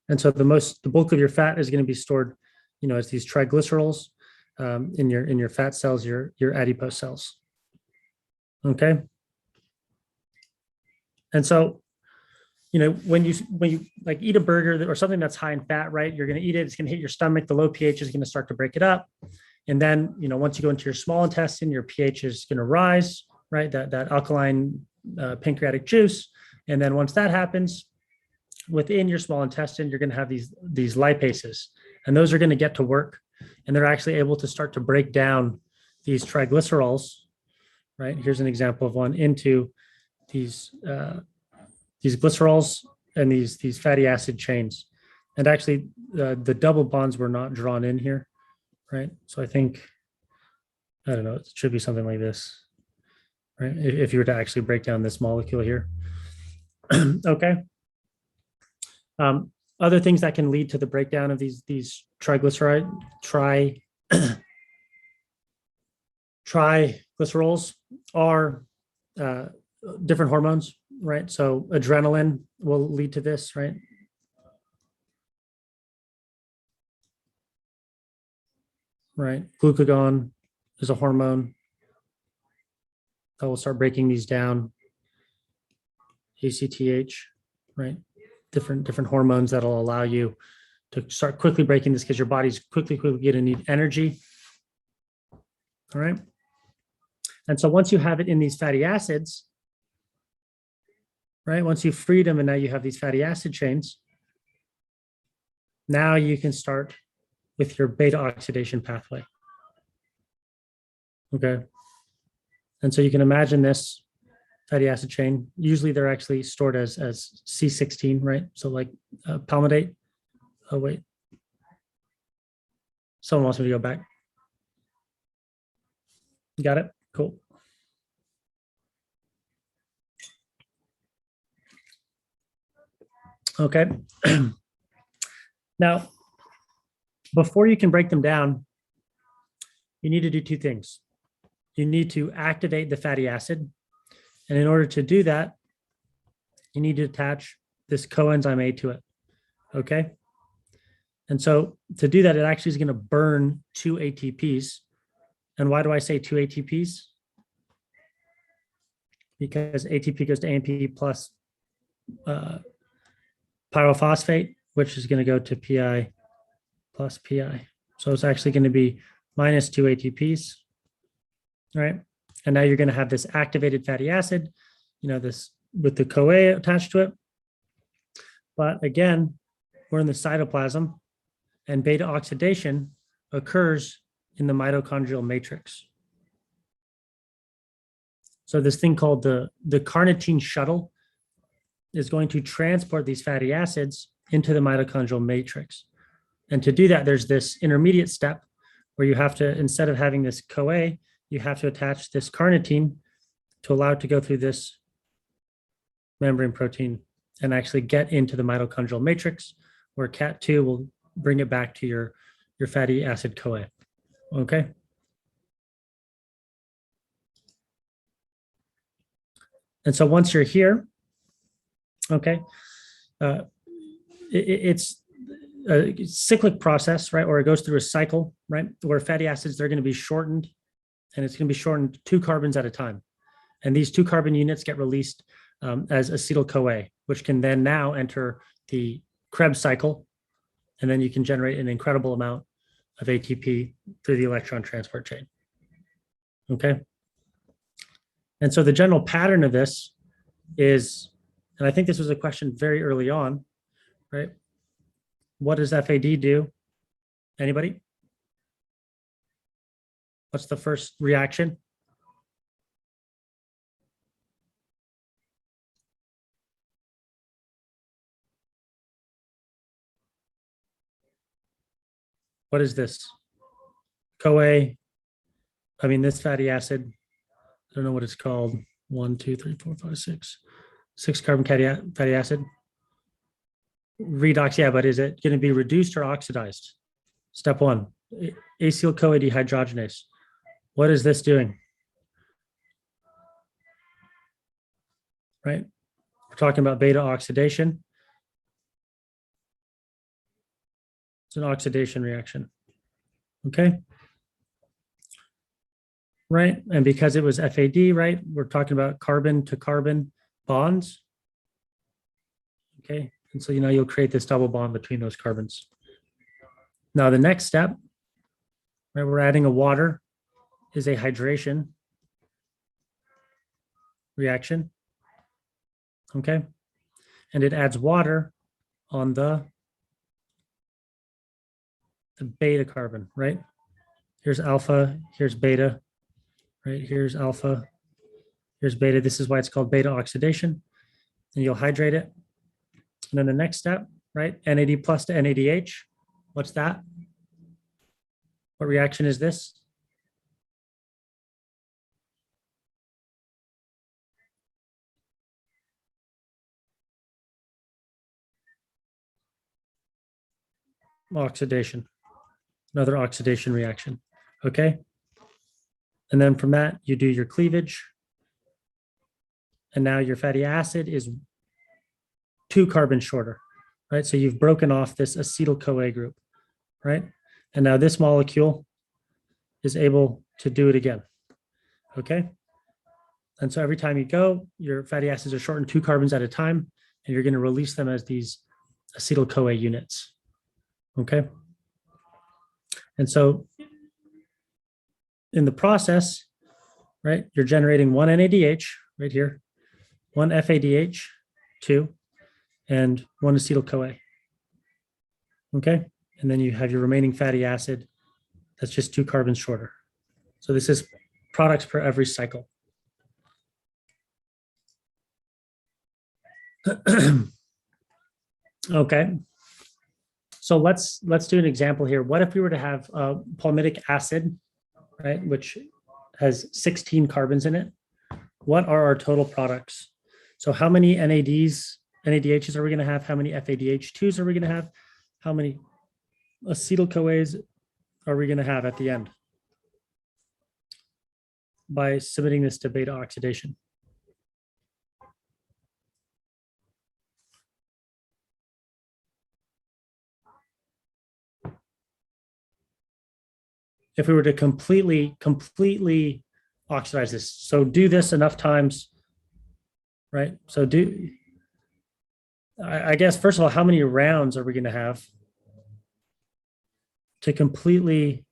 And so the bulk of your fat is going to be stored, as these triglycerols in your fat cells, your adipose cells. Okay. And so, when you like eat a burger or something that's high in fat, right? You're going to eat it. It's going to hit your stomach. The low pH is going to start to break it up. And then, once you go into your small intestine, your pH is going to rise, right? That alkaline pancreatic juice. And then once that happens, within your small intestine, you're going to have these lipases, and those are going to get to work, and they're actually able to start to break down these triglycerols, right? Here's an example of one, into these glycerols and these fatty acid chains. And actually the double bonds were not drawn in here, right? So I think, I don't know, it should be something like this, right? If you were to actually break down this molecule here. Okay. Other things that can lead to the breakdown of these triglycerols are different hormones, right? So adrenaline will lead to this, right? Right. Glucagon is a hormone that will start breaking these down. ACTH, right? Different hormones that'll allow you to start quickly breaking this because your body's quickly going to need energy. All right. And so once you have it in these fatty acids, right? Once you've freed them and now you have these fatty acid chains, now you can start with your beta oxidation pathway. Okay. And so you can imagine this fatty acid chain. Usually they're actually stored as C16, right? So like palmitate. Oh, wait. Someone wants me to go back. You got it? Cool. Okay. Now, before you can break them down, you need to do two things. You need to activate the fatty acid. And in order to do that, you need to attach this coenzyme A to it. Okay. And so to do that, it actually is going to burn 2 ATPs. And why do I say 2 ATPs? Because ATP goes to AMP plus pyrophosphate, which is going to go to PI plus PI. So it's actually going to be minus 2 ATPs, right? And now you're going to have this activated fatty acid, this with the CoA attached to it. But again, we're in the cytoplasm, and beta oxidation occurs in the mitochondrial matrix. So this thing called the carnitine shuttle is going to transport these fatty acids into the mitochondrial matrix. And to do that, there's this intermediate step where you have to, instead of having this CoA, you have to attach this carnitine to allow it to go through this membrane protein and actually get into the mitochondrial matrix, where CAT2 will bring it back to your fatty acid CoA. Okay. And so once you're here, okay, it's a cyclic process, right? Or it goes through a cycle, right? Where fatty acids, they're going to be shortened, and it's going to be shortened 2 carbons at a time. And these 2 carbon units get released as acetyl-CoA, which can then now enter the Krebs cycle. And then you can generate an incredible amount of ATP through the electron transport chain. Okay. And so the general pattern of this is And I think this was a question very early on, right? What does FAD do? Anybody? What's the first reaction? What is this? CoA. I mean, this fatty acid. I don't know what it's called. 1, 2, 3, 4, 5, 6. 6 carbon fatty acid. Redox, yeah, but is it going to be reduced or oxidized? Step 1, acyl CoA dehydrogenase. What is this doing? Right? We're talking about beta oxidation. It's an oxidation reaction. Okay. Right. And because it was FAD, right, we're talking about carbon to carbon bonds. Okay. And so, you'll create this double bond between those carbons. Now, the next step, right, we're adding a water, is a hydration reaction. Okay. And it adds water on the beta carbon, right? Here's alpha, here's beta, right? Here's alpha, here's beta. This is why it's called beta oxidation. And you'll hydrate it. And then the next step, right? NAD plus to NADH. What's that? What reaction is this? Oxidation. Another oxidation reaction. Okay. And then from that, you do your cleavage. And now your fatty acid is 2 carbons shorter, right? So you've broken off this acetyl CoA group, right? And now this molecule is able to do it again. Okay. And so every time you go, your fatty acids are shortened 2 carbons at a time, and you're going to release them as these acetyl CoA units. Okay. And so in the process, right, you're generating 1 NADH right here, 1 FADH, 2, and 1 acetyl CoA. Okay. And then you have your remaining fatty acid that's just 2 carbons shorter. So this is products per every cycle. Okay. So let's do an example here. What if we were to have palmitic acid, right, which has 16 carbons in it? What are our total products? So how many NADHs are we going to have? How many FADH2s are we going to have? How many acetyl CoAs are we going to have at the end by submitting this to beta oxidation? If we were to completely oxidize this, so do this enough times, right? So I guess, first of all, how many rounds are we going to have to completely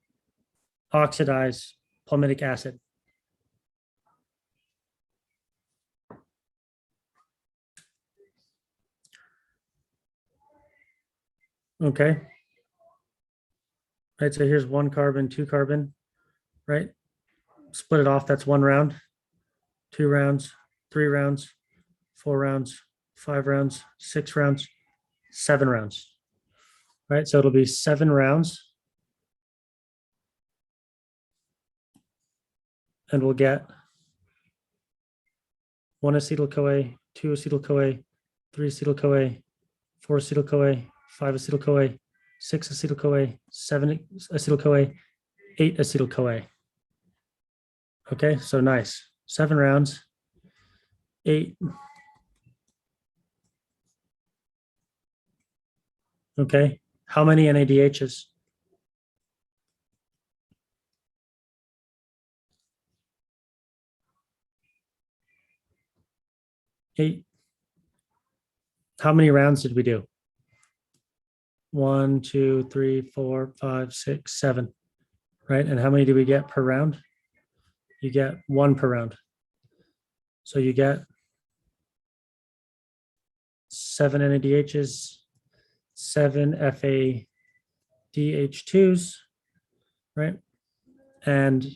oxidize palmitic acid? Okay. Right, so here's 1 carbon, 2 carbon, right? Split it off, that's 1 round, 2 rounds, 3 rounds, 4 rounds, 5 rounds, 6 rounds, 7 rounds, right? So it'll be 7 rounds. And we'll get 1 acetyl CoA, 2 acetyl CoA, 3 acetyl CoA, 4 acetyl CoA, 5 acetyl CoA, 6 acetyl CoA, 7 acetyl CoA, 8 acetyl CoA. Okay, so nice. 7 rounds, 8. Okay, how many NADHs? 8. How many rounds did we do? 1, 2, 3, 4, 5, 6, 7. Right, and how many do we get per round? You get 1 per round. So you get 7 NADHs, 7 FADH2s, right? And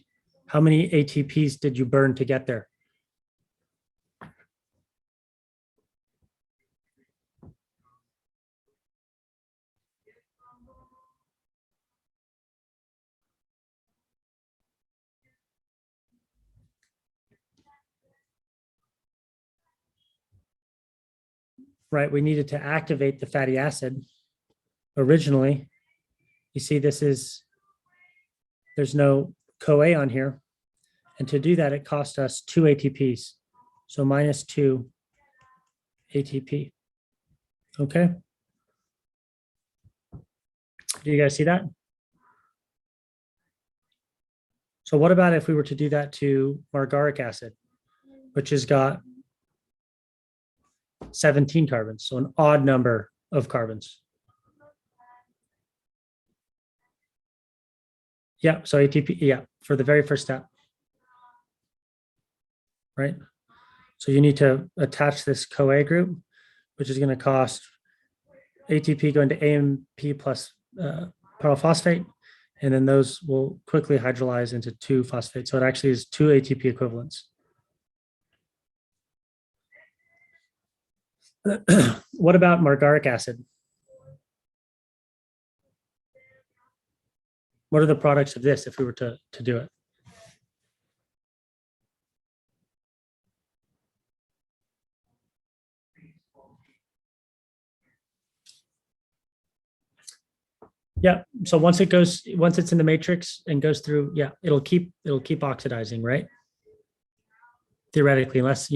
how many ATPs did you burn to get there? Right, we needed to activate the fatty acid originally. You see, there's no CoA on here. And to do that, it cost us 2 ATPs. So minus 2 ATP. Okay. Do you guys see that? So what about if we were to do that to margaric acid, which has got 17 carbons, so an odd number of carbons. Yeah, so ATP, yeah, for the very first step. Right? So you need to attach this CoA group, which is going to cost ATP going to AMP plus pyrophosphate, and then those will quickly hydrolyze into 2-phosphate. So it actually is 2 ATP equivalents. What about margaric acid? What are the products of this if we were to do it? Yeah, so once it's in the matrix and goes through, yeah, it'll keep oxidizing, right? Theoretically, unless,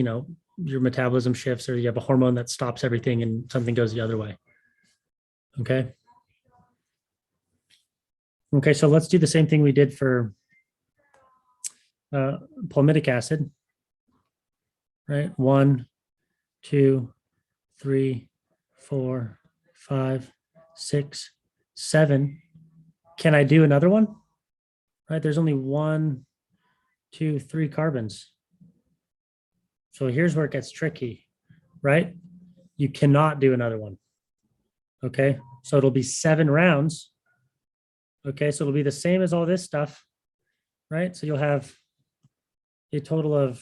your metabolism shifts or you have a hormone that stops everything and something goes the other way. Okay. Okay, so let's do the same thing we did for palmitic acid, right? 1, 2, 3, 4, 5, 6, 7. Can I do another one? Right, there's only 1, 2, 3 carbons. So here's where it gets tricky, right? You cannot do another one. Okay, so it'll be 7 rounds. Okay, so it'll be the same as all this stuff, right? So you'll have a total of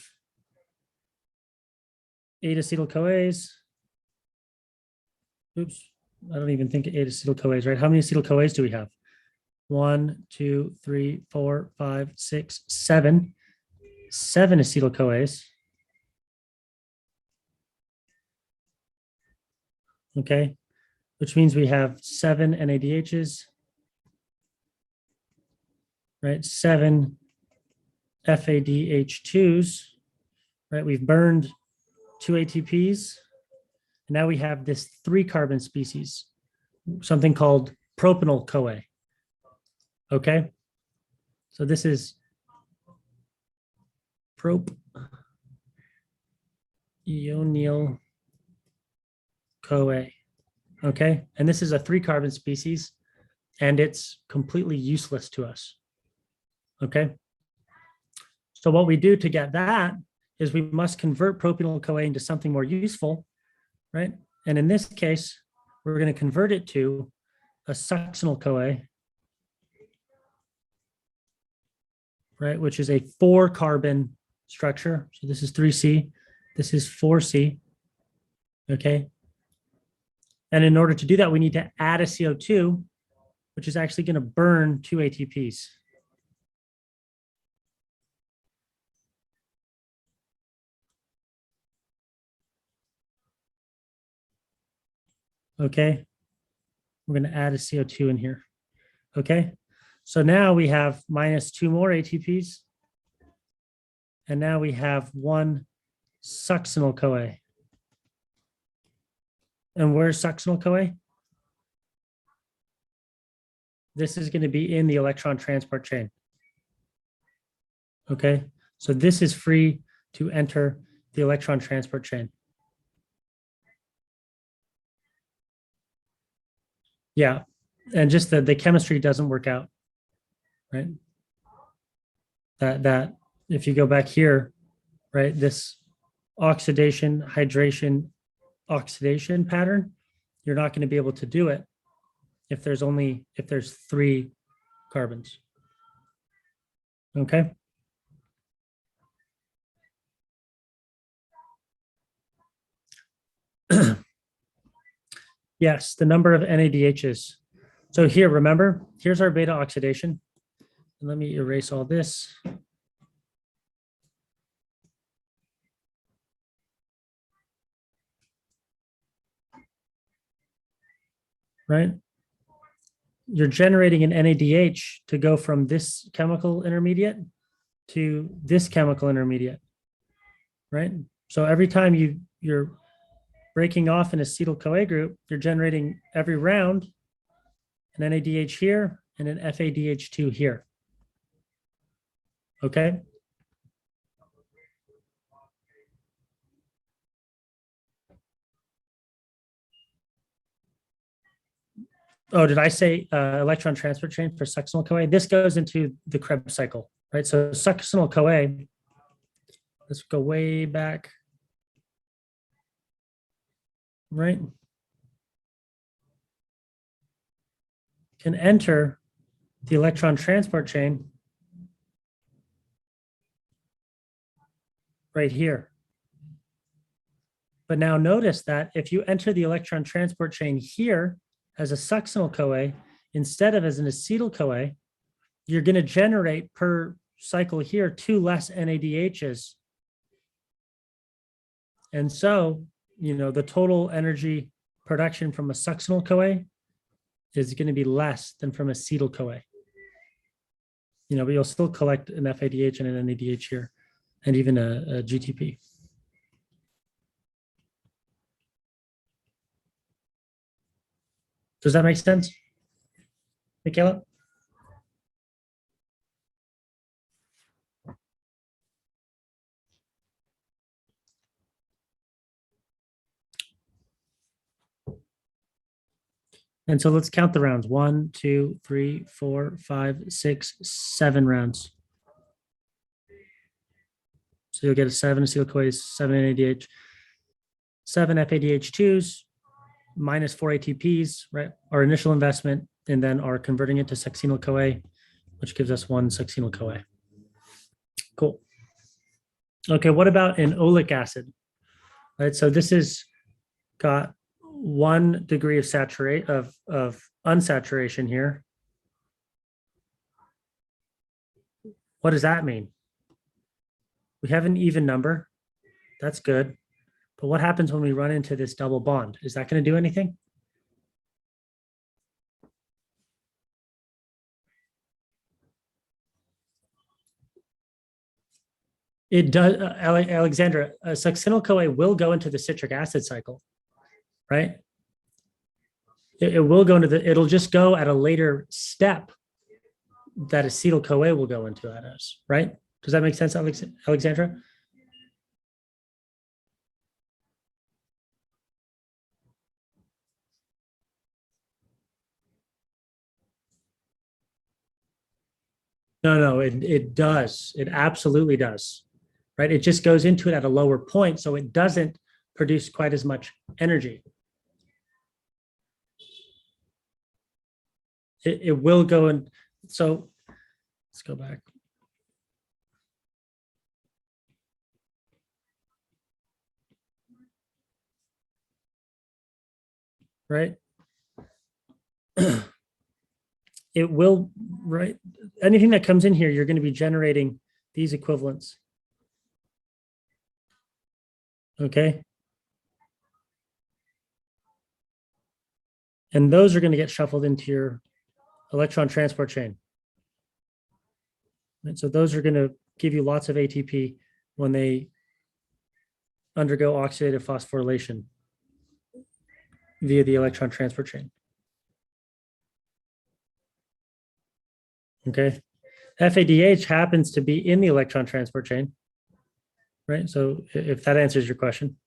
8 acetyl-CoAs. Oops, I don't even think 8 acetyl-CoAs, right? How many acetyl-CoAs do we have? 1, 2, 3, 4, 5, 6, 7. 7 acetyl-CoAs. Okay, which means we have 7 NADHs, right? 7 FADH2s, right? We've burned 2 ATPs. And now we have this 3-carbon species, something called propionyl CoA. Okay, so this is propionyl CoA. Okay, and this is a 3-carbon species, and it's completely useless to us. Okay, so what we do to get that is we must convert propionyl CoA into something more useful, right? And in this case, we're going to convert it to a succinyl CoA, right, which is a 4-carbon structure. So this is 3C, this is 4C, okay? And in order to do that, we need to add a CO2, which is actually going to burn 2 ATPs. Okay, we're going to add a CO2 in here. Okay, so now we have minus 2 more ATPs. And now we have 1 succinyl CoA. And where's succinyl CoA? This is going to be in the electron transport chain. Okay, so this is free to enter the electron transport chain. Yeah, and just the chemistry doesn't work out, right? That if you go back here, right, this oxidation, hydration, oxidation pattern, you're not going to be able to do it if there's 3 carbons. Okay. Yes, the number of NADHs. So here, remember, here's our beta oxidation. Let me erase all this. Right? You're generating an NADH to go from this chemical intermediate to this chemical intermediate, right? So every time you're breaking off an acetyl-CoA group, you're generating every round an NADH here and an FADH2 here. Okay? Oh, did I say electron transfer chain for succinyl-CoA? This goes into the Krebs cycle, right? So succinyl-CoA, let's go way back, right? Can enter the electron transport chain right here. But now notice that if you enter the electron transport chain here as a succinyl-CoA instead of as an acetyl-CoA, you're going to generate per cycle here 2 less NADHs. And so, the total energy production from a succinyl-CoA is going to be less than from acetyl-CoA. But you'll still collect an FADH and an NADH here, and even a GTP. Does that make sense, Michaela? And so let's count the rounds. 1, 2, 3, 4, 5, 6, 7 rounds. So you'll get a 7 acetyl-CoA, 7 NADH, 7 FADH2s, minus 4 ATPs, right? Our initial investment, and then our converting it to succinyl-CoA, which gives us 1 succinyl-CoA. Cool. Okay, what about an oleic acid? Right, so this has got 1 degree of unsaturation here. What does that mean? We have an even number. That's good. But what happens when we run into this double bond? Is that going to do anything? It does, Alexandra, succinyl-CoA will go into the citric acid cycle, right? It will go into it'll just go at a later step that acetyl-CoA will go into that as, right? Does that make sense, Alexandra? No, it does. It absolutely does, right? It just goes into it at a lower point, so it doesn't produce quite as much energy. It will go in. So let's go back. Right? It will, right? Anything that comes in here, you're going to be generating these equivalents. Okay. And those are going to get shuffled into your electron transport chain. Right? So those are going to give you lots of ATP when they undergo oxidative phosphorylation via the electron transport chain. Okay. FADH happens to be in the electron transport chain, right? So if that answers your question.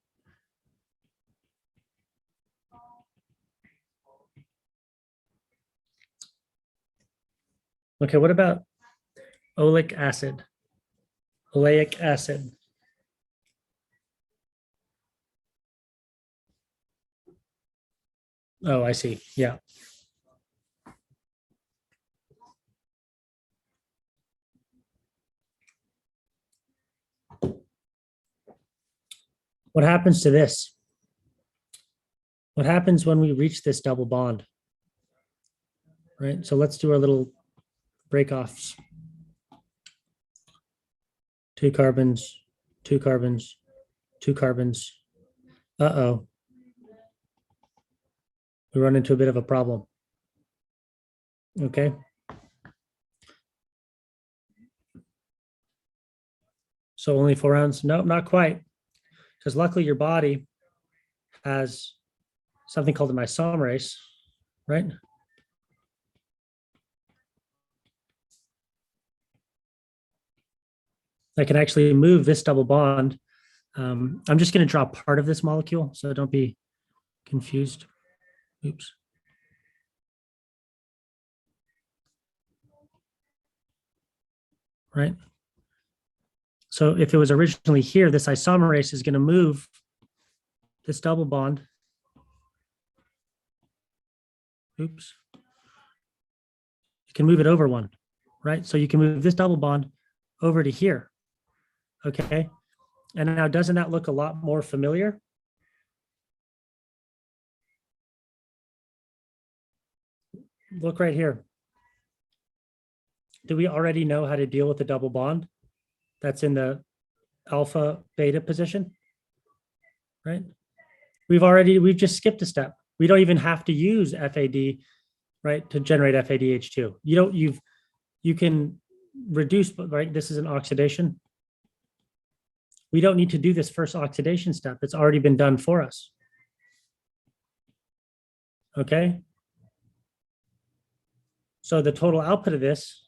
Okay, what about oleic acid? Oleic acid. Oh, I see. Yeah. What happens to this? What happens when we reach this double bond? Right. So let's do our little break-offs. 2 carbons, 2 carbons, 2 carbons. Uh-oh. We run into a bit of a problem. Okay. So only 4 rounds? Nope, not quite. Because luckily your body has something called an isomerase, right? That can actually move this double bond. I'm just going to draw part of this molecule, so don't be confused. Oops. Right. So if it was originally here, this isomerase is going to move this double bond. Oops. You can move it over one, right? So you can move this double bond over to here. Okay. And now, doesn't that look a lot more familiar? Look right here. Do we already know how to deal with the double bond that's in the alpha beta position? Right? We've just skipped a step. We don't even have to use FAD, right, to generate FADH2. You can reduce, right? This is an oxidation. We don't need to do this first oxidation step. It's already been done for us. Okay. So the total output of this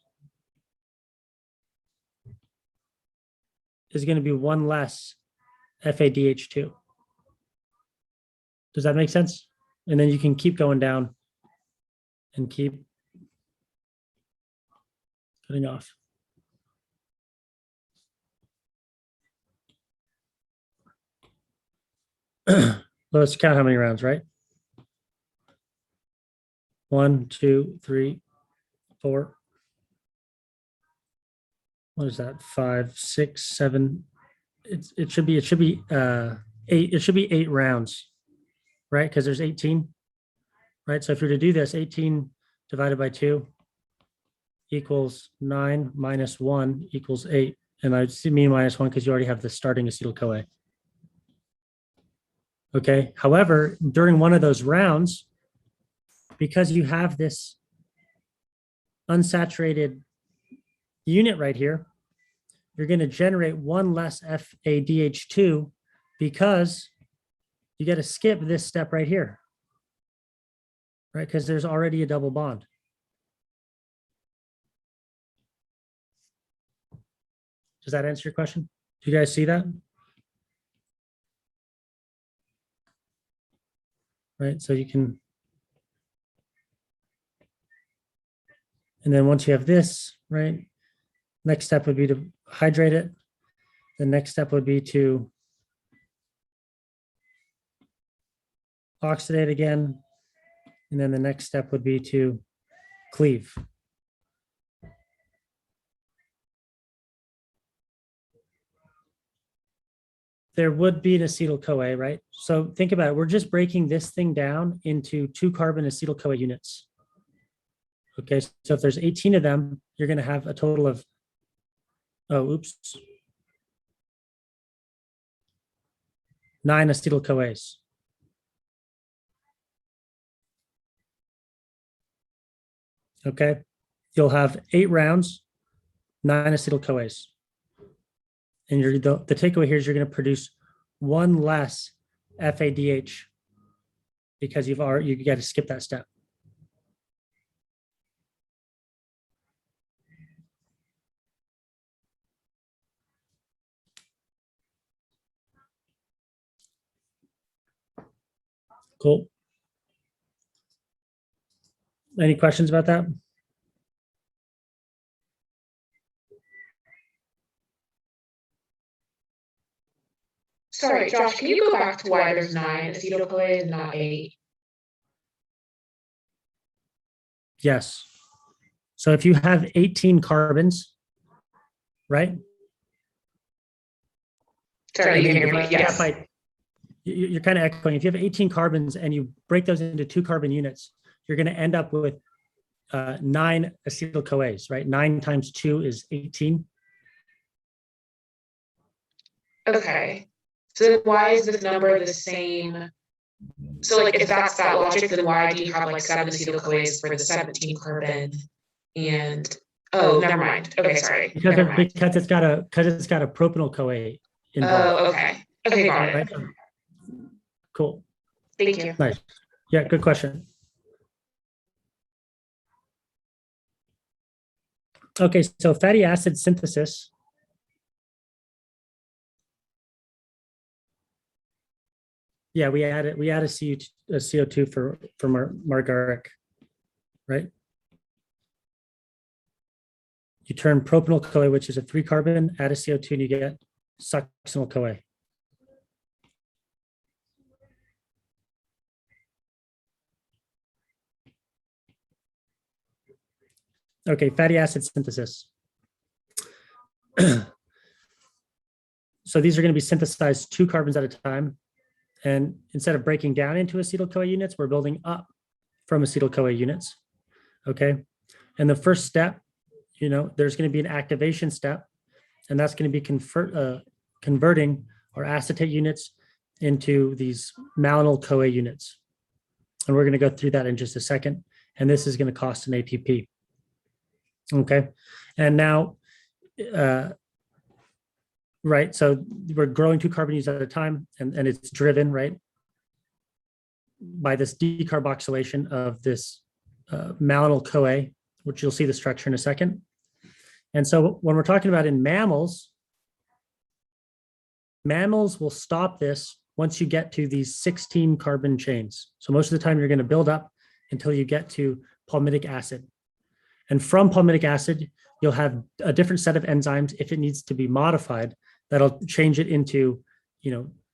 is going to be 1 less FADH2. Does that make sense? And then you can keep going down and keep cutting off. Let's count how many rounds, right? 1, 2, 3, 4. What is that? 5, 6, 7. It should be 8. It should be 8 rounds, right? Because there's 18, right? So if you're to do this, 18 divided by 2 equals 9 minus 1 equals 8. And I mean minus 1 because you already have the starting acetyl-CoA. Okay. However, during one of those rounds, because you have this unsaturated unit right here, you're going to generate 1 less FADH2 because you got to skip this step right here, right? Because there's already a double bond. Does that answer your question? Do you guys see that? Right. So you can. And then once you have this, right, next step would be to hydrate it. The next step would be to oxidate again. And then the next step would be to cleave. There would be an acetyl-CoA, right? So think about it. We're just breaking this thing down into 2 carbon acetyl-CoA units. Okay, so if there's 18 of them, you're going to have a total of, oh, oops, 9 acetyl-CoAs. Okay, you'll have 8 rounds, 9 acetyl-CoAs. And the takeaway here is you're going to produce 1 less FADH because you got to skip that step. Cool. Any questions about that?
Sorry, Josh, can you go back to why there's 9 acetyl-CoAs and not 8?
Yes. So if you have 18 carbons, right?
Sorry, you can hear me.
divide
Yes.
that by- you're kind of echoing. If you have 18 carbons and you break those into 2 carbon units, you're going to end up with 9 acetyl-CoAs, right? 9 times 2 is 18.
Okay. So then why is this number the same? So like if that's that logic, then why do you have like 7 acetyl-CoAs for the 17 carbon? And oh, never mind. Okay, sorry.
Because
Never mind.
it's got a propanyl-CoA involved.
Oh, okay. Okay, got it.
Right? Cool.
Thank you.
Nice. Yeah, good question. Okay, so fatty acid synthesis. Yeah, we add a CO2 for margaric, right? You turn propanyl-CoA, which is a 3 carbon, add a CO2, and you get succinyl-CoA. Okay, fatty acid synthesis. So these are going to be synthesized 2 carbons at a time. And instead of breaking down into acetyl-CoA units, we're building up from acetyl-CoA units. Okay. And the first step, there's going to be an activation step, and that's going to be converting our acetate units into these malonyl-CoA units. And we're going to go through that in just a second. And this is going to cost an ATP. Okay. And now, right, so we're growing 2 carbon units at a time, and it's driven, right, by this decarboxylation of this malonyl-CoA, which you'll see the structure in a second. And so when we're talking about in mammals will stop this once you get to these 16 carbon chains. So most of the time you're going to build up until you get to palmitic acid. And from palmitic acid, you'll have a different set of enzymes if it needs to be modified that'll change it into,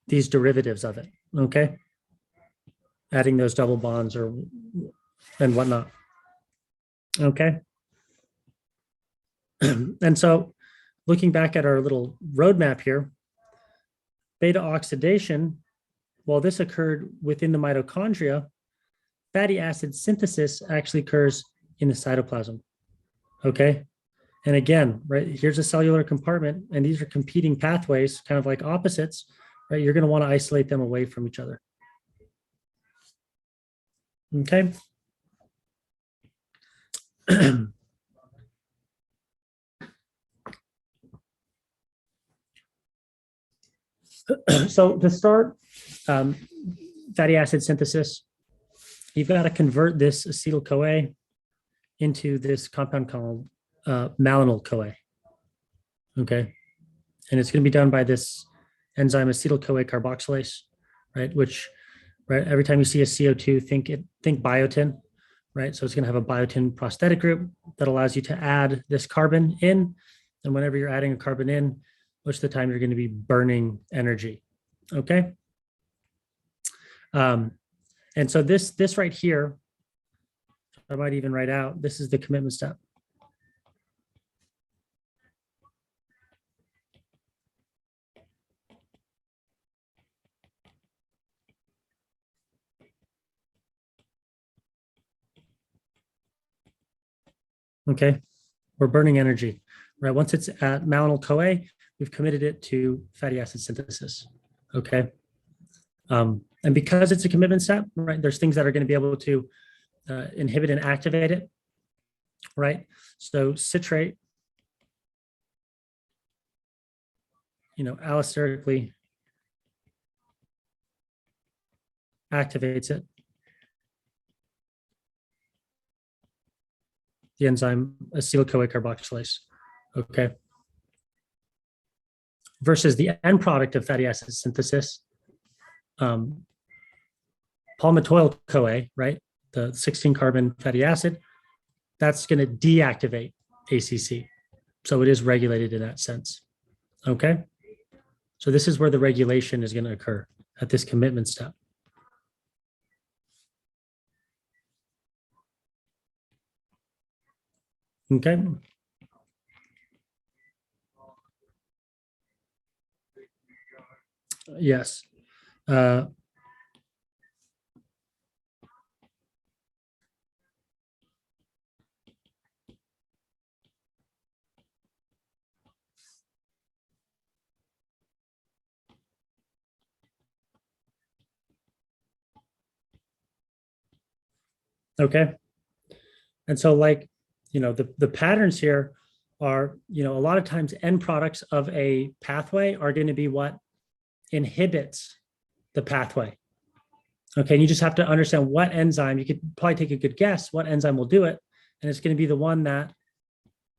these derivatives of it, okay? Adding those double bonds and whatnot, okay? And so looking back at our little roadmap here, beta oxidation, while this occurred within the mitochondria, fatty acid synthesis actually occurs in the cytoplasm, okay? And again, right, here's a cellular compartment, and these are competing pathways, kind of like opposites, right? You're going to want to isolate them away from each other. Okay. So to start fatty acid synthesis, you've got to convert this acetyl-CoA into this compound called malonyl-CoA. Okay. And it's going to be done by this enzyme acetyl-CoA carboxylase, right? Which, right, every time you see a CO2, think biotin, right? So it's going to have a biotin prosthetic group that allows you to add this carbon in. And whenever you're adding a carbon in, most of the time you're going to be burning energy. Okay. And so this right here, I might even write out, this is the commitment step. Okay, we're burning energy, right? Once it's at malonyl-CoA, we've committed it to fatty acid synthesis, okay? And because it's a commitment step, right, there's things that are going to be able to inhibit and activate it, right? So citrate, allosterically activates it. The enzyme acetyl-CoA carboxylase, okay? Versus the end product of fatty acid synthesis, palmitoyl-CoA, right? The 16 carbon fatty acid, that's going to deactivate ACC. So it is regulated in that sense, okay? So this is where the regulation is going to occur at this commitment step. Okay. Yes. Okay. And so like, the patterns here are, a lot of times end products of a pathway are going to be what inhibits the pathway. Okay. And you just have to understand what enzyme, you could probably take a good guess what enzyme will do it. And it's going to be the one that,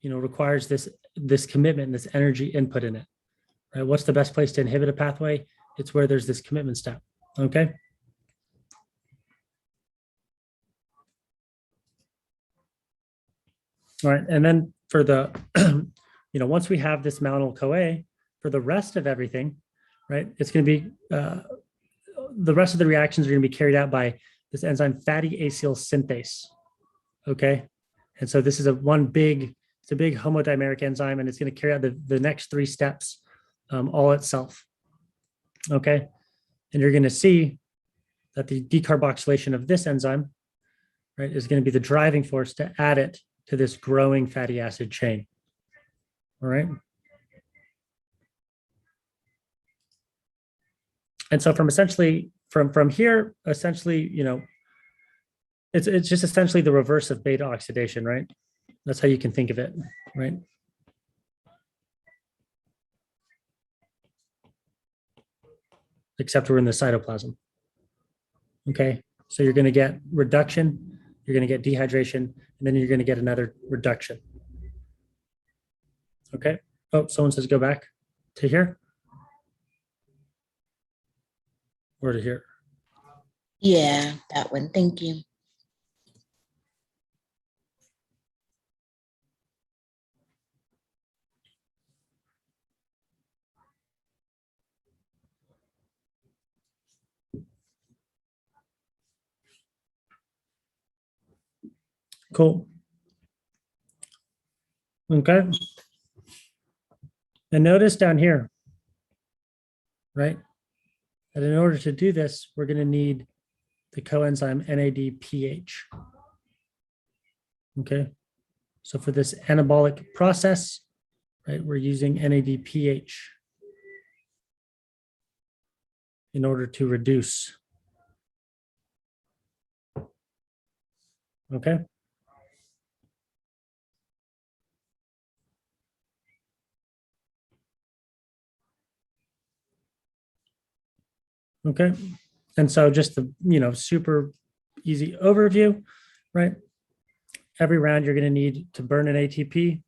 requires this commitment, this energy input in it. Right? What's the best place to inhibit a pathway? It's where there's this commitment step. Okay. All right. And then for the, once we have this malonyl CoA, for the rest of everything, right, it's going to be, the rest of the reactions are going to be carried out by this enzyme fatty acyl synthase. Okay. And so this is it's a big homodimeric enzyme, and it's going to carry out the next three steps all itself. Okay. And you're going to see that the decarboxylation of this enzyme, right, is going to be the driving force to add it to this growing fatty acid chain. All right. And so from here, essentially, it's just essentially the reverse of beta oxidation, right? That's how you can think of it, right? Except we're in the cytoplasm. Okay, so you're going to get reduction, you're going to get dehydration, and then you're going to get another reduction. Okay. Oh, someone says go back to here. Or to here.
Yeah, that one. Thank you.
Cool. Okay. And notice down here, right? And in order to do this, we're going to need the coenzyme NADPH. Okay. So for this anabolic process, right, we're using NADPH in order to reduce. Okay. Okay. And so just the, super easy overview, right? Every round you're going to need to burn an ATP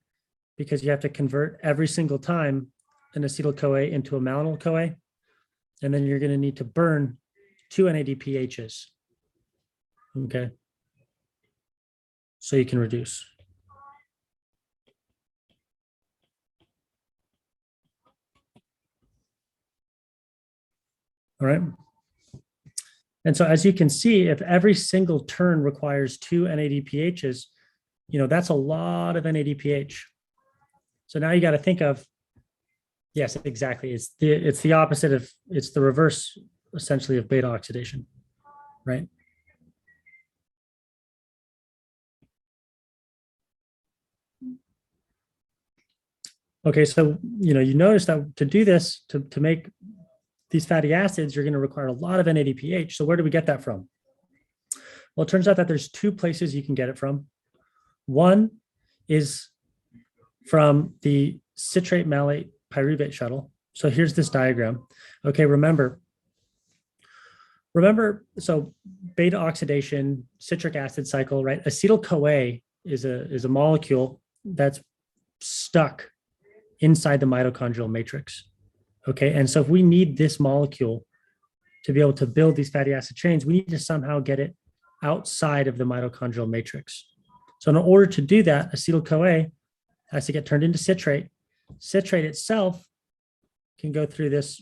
because you have to convert every single time an acetyl-CoA into a malonyl CoA. And then you're going to need to burn 2 NADPHs. Okay. So you can reduce. All right. And so as you can see, if every single turn requires 2 NADPHs, that's a lot of NADPH. So now you got to think of, yes, exactly. It's the opposite of, it's the reverse essentially of beta oxidation, right? Okay, so, you notice that to do this, to make these fatty acids, you're going to require a lot of NADPH. So where do we get that from? Well, it turns out that there's 2 places you can get it from. One is from the citrate malate pyruvate shuttle. So here's this diagram. Okay, remember, so beta oxidation, citric acid cycle, right? Acetyl-CoA is a molecule that's stuck inside the mitochondrial matrix. Okay, and so if we need this molecule to be able to build these fatty acid chains, we need to somehow get it outside of the mitochondrial matrix. So in order to do that, acetyl-CoA has to get turned into citrate. Citrate itself can go through this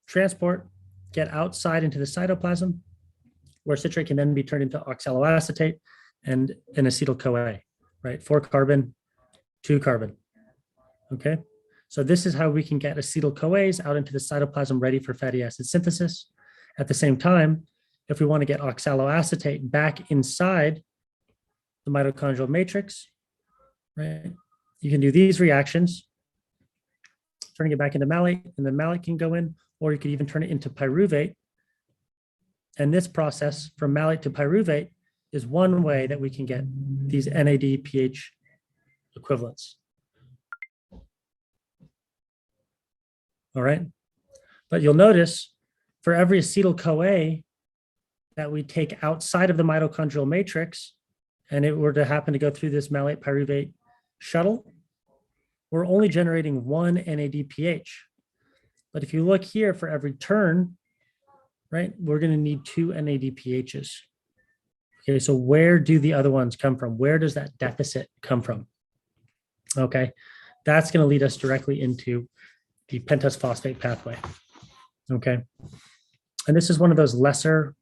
transport, get outside into the cytoplasm, where citrate can then be turned into oxaloacetate and an acetyl-CoA, right? 4 carbon, 2 carbon. Okay, so this is how we can get acetyl-CoAs out into the cytoplasm ready for fatty acid synthesis. At the same time, if we want to get oxaloacetate back inside the mitochondrial matrix, right, you can do these reactions, turning it back into malate, and then malate can go in, or you could even turn it into pyruvate. And this process from malate to pyruvate is one way that we can get these NAD pH equivalents. All right. But you'll notice for every acetyl-CoA that we take outside of the mitochondrial matrix, and it were to happen to go through this malate pyruvate shuttle, we're only generating 1 NAD pH. But if you look here, for every turn, right, we're going to need 2 NAD pHs. Okay, so where do the other ones come from? Where does that deficit come from? Okay, that's going to lead us directly into the pentose phosphate pathway. Okay, and this is one of those lesser,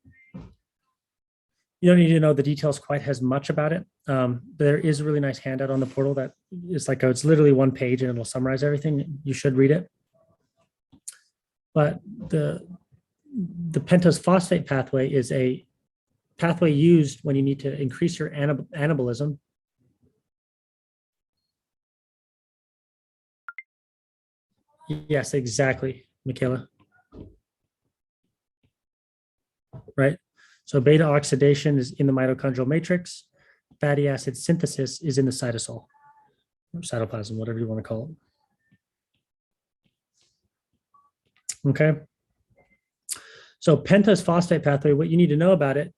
you don't need to know the details quite as much about it. There is a really nice handout on the portal that is like, it's literally 1 page and it'll summarize everything. You should read it. But the pentose phosphate pathway is a pathway used when you need to increase your anabolism. Yes, exactly, Michaela. Right? So beta oxidation is in the mitochondrial matrix. Fatty acid synthesis is in the cytosol, or cytoplasm, whatever you want to call it. Okay. So pentose phosphate pathway, what you need to know about it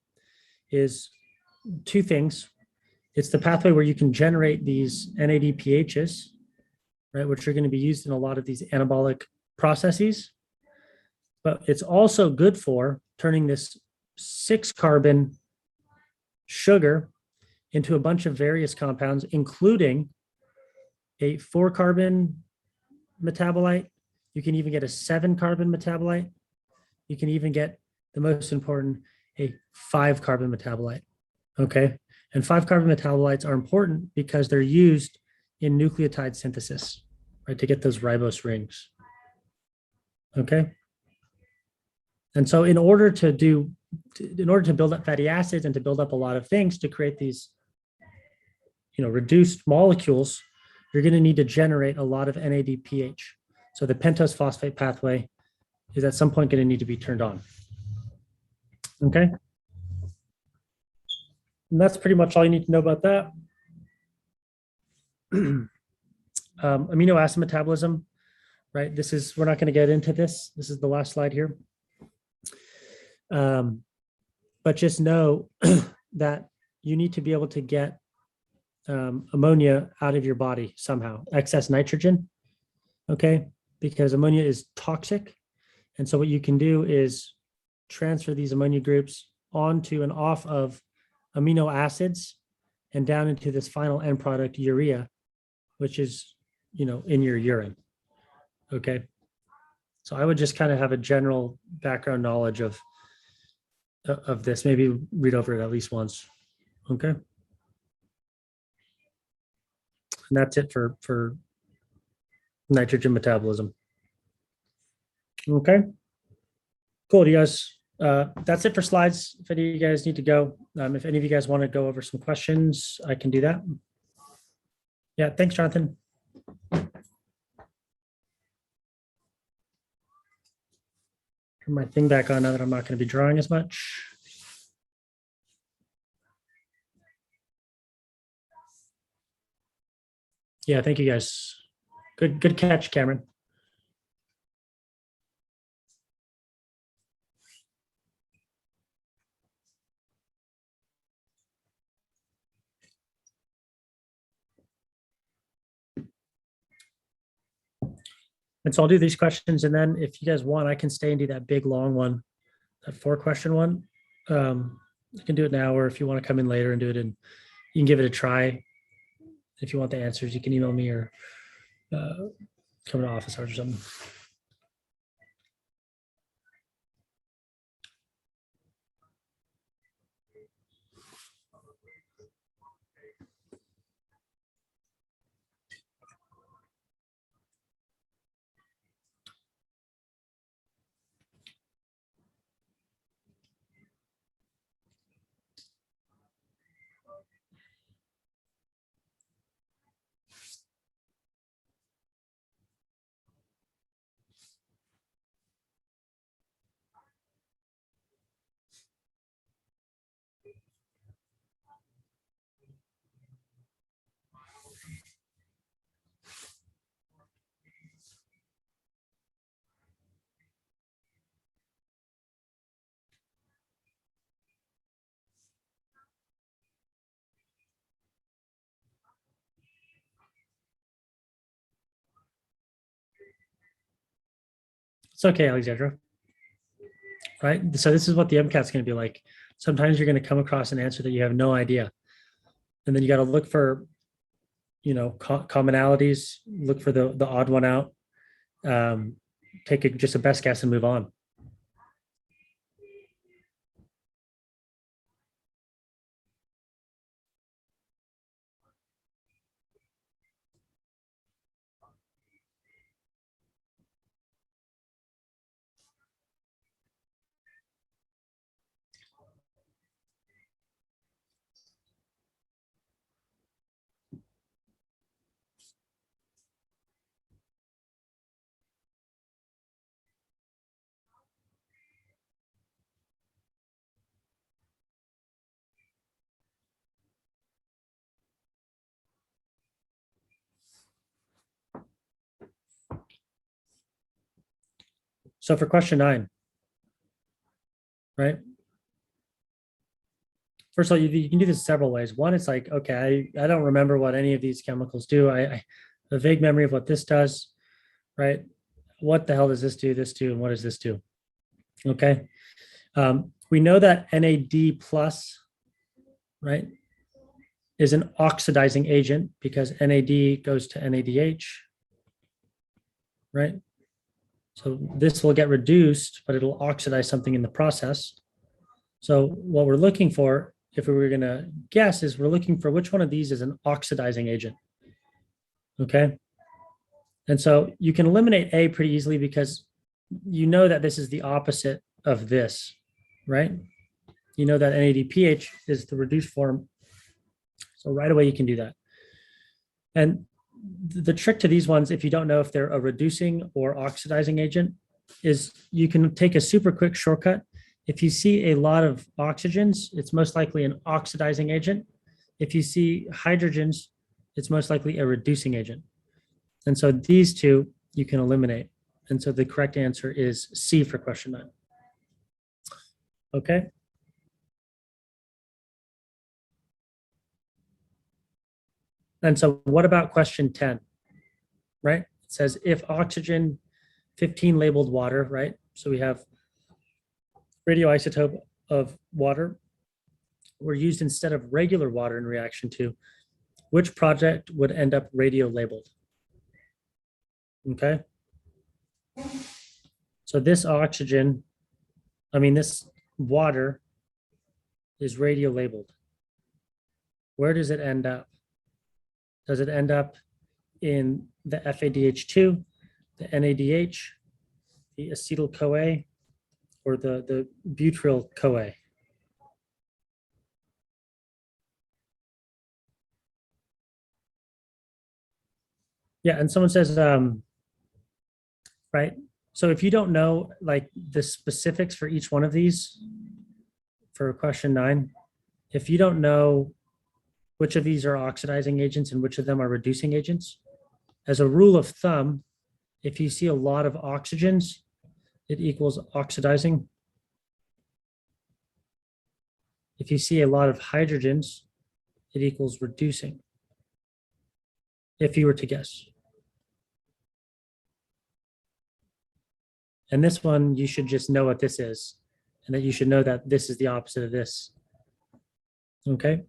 is 2 things. It's the pathway where you can generate these NAD pHs, right, which are going to be used in a lot of these anabolic processes. But it's also good for turning this 6 carbon sugar into a bunch of various compounds, including a 4 carbon metabolite. You can even get a 7 carbon metabolite. You can even get, the most important, a 5 carbon metabolite. Okay. And 5 carbon metabolites are important because they're used in nucleotide synthesis, right, to get those ribose rings. Okay. And so in order to build up fatty acids and to build up a lot of things to create these, reduced molecules, you're going to need to generate a lot of NAD pH. So the pentose phosphate pathway is at some point going to need to be turned on. Okay. And that's pretty much all you need to know about that. Amino acid metabolism, right? We're not going to get into this. This is the last slide here. But just know that you need to be able to get ammonia out of your body somehow, excess nitrogen, okay? Because ammonia is toxic. And so what you can do is transfer these ammonia groups onto and off of amino acids and down into this final end product, urea, which is, in your urine, okay? So I would just kind of have a general background knowledge of this, maybe read over it at least once, okay? And that's it for nitrogen metabolism. Okay, cool. Do you guys, that's it for slides. If any of you guys need to go, if any of you guys want to go over some questions, I can do that. Yeah, thanks, Jonathan. Turn my thing back on now that I'm not going to be drawing as much. Yeah, thank you guys. Good catch, Cameron. And so I'll do these questions, and then if you guys want, I can stay and do that big long one, that 4-question one. You can do it now, or if you want to come in later and do it, and you can give it a try. If you want the answers, you can email me or come to office hours or something. It's okay, Alexandra. Right? So this is what the MCAT's going to be like. Sometimes you're going to come across an answer that you have no idea. And then you got to look for, commonalities, look for the odd one out, take just a best guess and move on. So for question 9, right? First of all, you can do this several ways. One, it's like, okay, I don't remember what any of these chemicals do. I have a vague memory of what this does, right? What the hell does this do, and what does this do? Okay. We know that NAD plus, right, is an oxidizing agent because NAD goes to NADH, right? So this will get reduced, but it'll oxidize something in the process. So what we're looking for, if we were going to guess, is we're looking for which one of these is an oxidizing agent. Okay. And so you can eliminate A pretty easily because you know that this is the opposite of this, right? You know that NADPH is the reduced form. So right away you can do that. And the trick to these ones, if you don't know if they're a reducing or oxidizing agent, is you can take a super quick shortcut. If you see a lot of oxygens, it's most likely an oxidizing agent. If you see hydrogens, it's most likely a reducing agent. And so these two you can eliminate. And so the correct answer is C for question 9. Okay. And so what about question 10, right? It says if oxygen 15 labeled water, right? So we have radioisotope of water were used instead of regular water in reaction to, which project would end up radio labeled? Okay. So this this water is radio labeled. Where does it end up? Does it end up in the FADH2, the NADH, the acetyl-CoA, or the butyl-CoA? Yeah, and someone says, right? So if you don't know like the specifics for each one of these, for question 9, if you don't know which of these are oxidizing agents and which of them are reducing agents, as a rule of thumb, if you see a lot of oxygens, it equals oxidizing. If you see a lot of hydrogens, it equals reducing, if you were to guess. And this one, you should just know what this is, and that you should know that this is the opposite of this. Okay.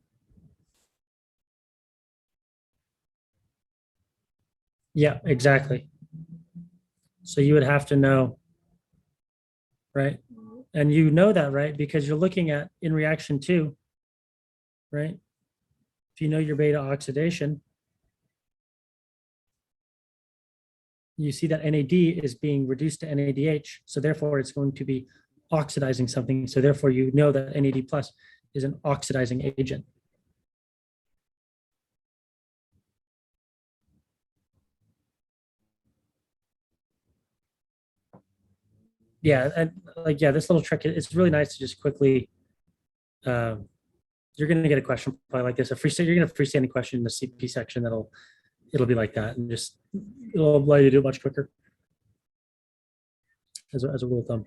Yeah, exactly. So you would have to know, right? And you know that, right? Because you're looking at in reaction to, right? If you know your beta oxidation, you see that NAD is being reduced to NADH. So therefore it's going to be oxidizing something. So therefore you know that NAD plus is an oxidizing agent. Yeah, and like, yeah, this little trick, it's really nice to just quickly, you're going to get a question probably like this. You're going to freestanding question in the CP section it'll be like that, and just it'll allow you to do it much quicker as a rule of thumb.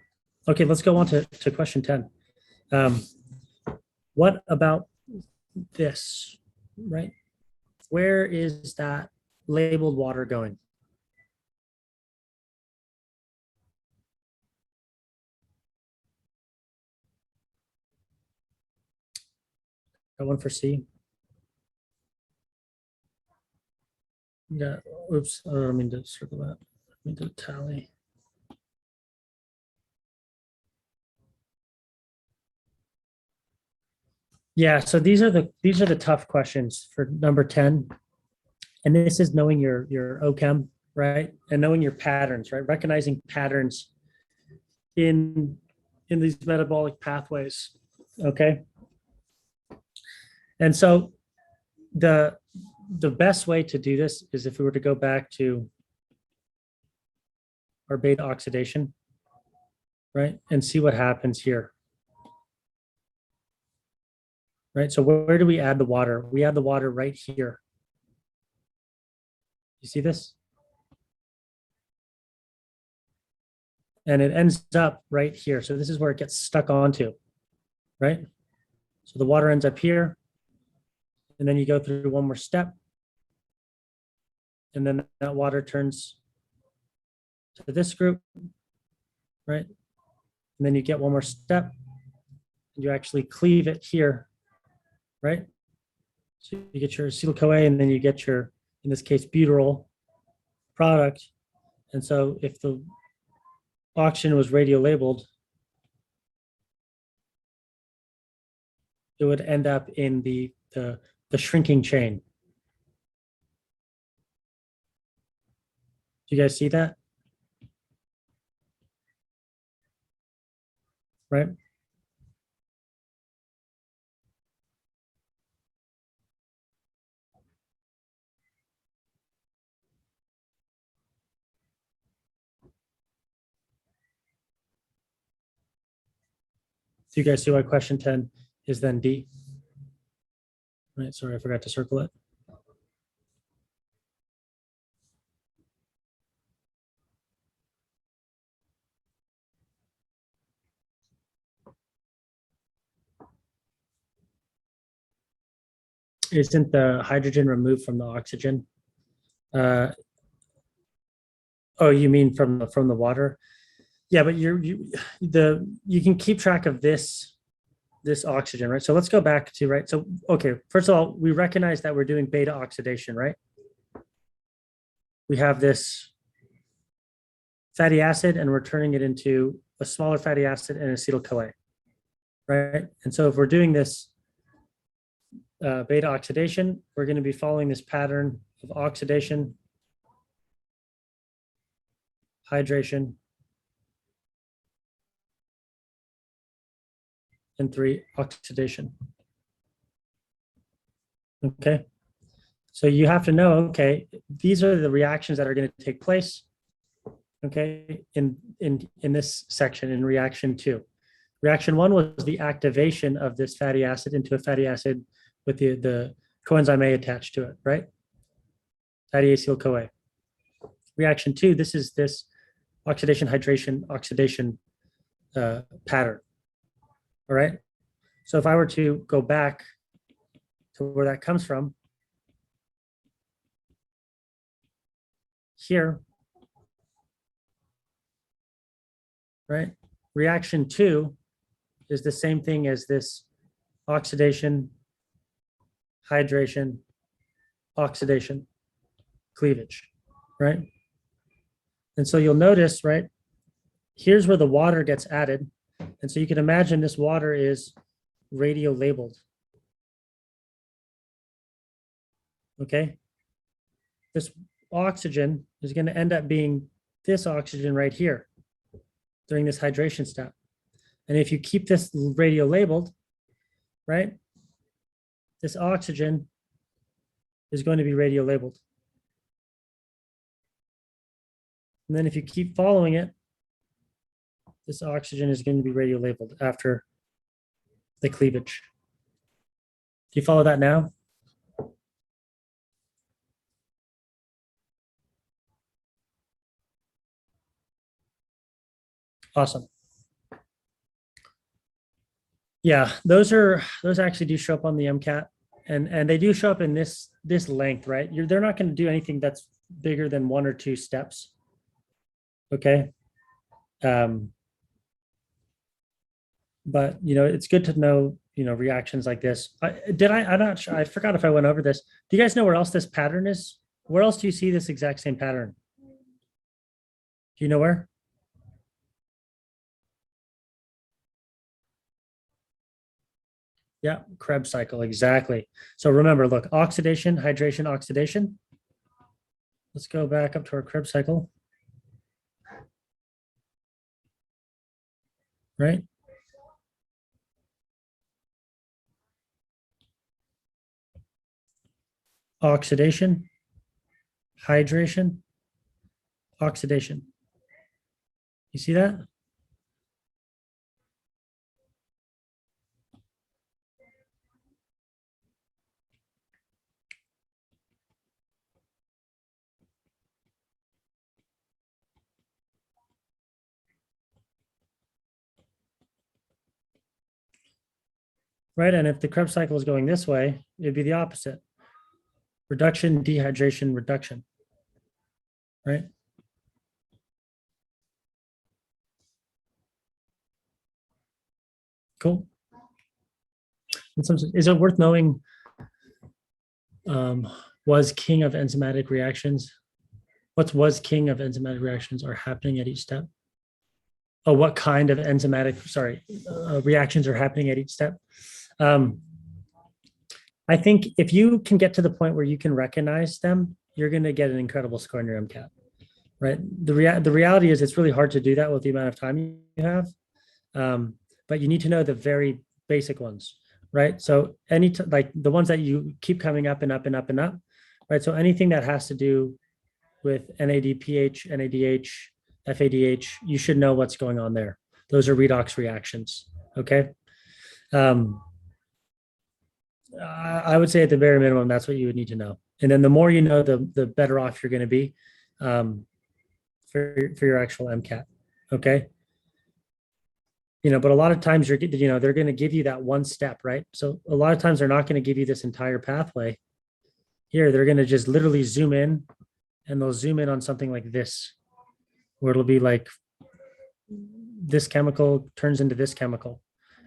Okay, let's go on to question 10. What about this, right? Where is that labeled water going? That one for C. Yeah, oops, I don't mean to circle that. I mean to tally. Yeah, so these are the tough questions for number 10. And this is knowing your OChem, right? And knowing your patterns, right? Recognizing patterns in these metabolic pathways. Okay. And so the best way to do this is if we were to go back to our beta oxidation, right? And see what happens here. Right. So where do we add the water? We add the water right here. You see this? And it ends up right here. So this is where it gets stuck onto, right? So the water ends up here. And then you go through one more step. And then that water turns to this group, right? And then you get one more step. And you actually cleave it here, right? So you get your acetyl-CoA and then you get your, in this case, butyryl product. And so if the oxygen was radio-labeled, it would end up in the shrinking chain. Do you guys see that? Right? So you guys see why question 10 is then D? Right, sorry, I forgot to circle it. Isn't the hydrogen removed from the oxygen? Oh, you mean from the water? Yeah, but you can keep track of this oxygen, right? So let's go back to, right? So, okay, first of all, we recognize that we're doing beta oxidation, right? We have this fatty acid and we're turning it into a smaller fatty acid and acetyl-CoA, right? And so if we're doing this beta oxidation, we're going to be following this pattern of oxidation, hydration, and 3, oxidation. Okay. So you have to know, okay, these are the reactions that are going to take place, okay, in this section in reaction 2. Reaction 1 was the activation of this fatty acid into a fatty acid with the coenzyme A attached to it, right? Fatty acetyl-CoA. Reaction 2, this is this oxidation, hydration, oxidation pattern. All right. So if I were to go back to where that comes from, here, right? Reaction 2 is the same thing as this oxidation, hydration, oxidation, cleavage, right? And so you'll notice, right? Here's where the water gets added. And so you can imagine this water is radio labeled. Okay. This oxygen is going to end up being this oxygen right here during this hydration step. And if you keep this radio labeled, right, this oxygen is going to be radio labeled. And then if you keep following it, this oxygen is going to be radio labeled after the cleavage. Do you follow that now? Awesome. Yeah, those actually do show up on the MCAT, and they do show up in this length, right? They're not going to do anything that's bigger than 1 or 2 steps. Okay. But it's good to know, reactions like this. I'm not sure. I forgot if I went over this. Do you guys know where else this pattern is? Where else do you see this exact same pattern? Do you know where? Yeah, Krebs cycle, exactly. So remember, look, oxidation, hydration, oxidation. Let's go back up to our Krebs cycle. Right? Oxidation, hydration, oxidation. You see that? Right, and if the Krebs cycle is going this way, it'd be the opposite. Reduction, dehydration, reduction. Right? Cool. And so is it worth knowing was king of enzymatic reactions? What was king of enzymatic reactions are happening at each step? Oh, what kind of enzymatic, reactions are happening at each step? I think if you can get to the point where you can recognize them, you're going to get an incredible score in your MCAT, right? The reality is it's really hard to do that with the amount of time you have, but you need to know the very basic ones, right? So like the ones that you keep coming up and up and up and up, right? So anything that has to do with NADPH, NADH, FADH, you should know what's going on there. Those are redox reactions, okay? I would say at the very minimum, that's what you would need to know. And then the more you know, the better off you're going to be for your actual MCAT, okay? But a lot of times they're going to give you that one step, right? So a lot of times they're not going to give you this entire pathway. Here, they're going to just literally zoom in, and they'll zoom in on something like this, where it'll be like this chemical turns into this chemical.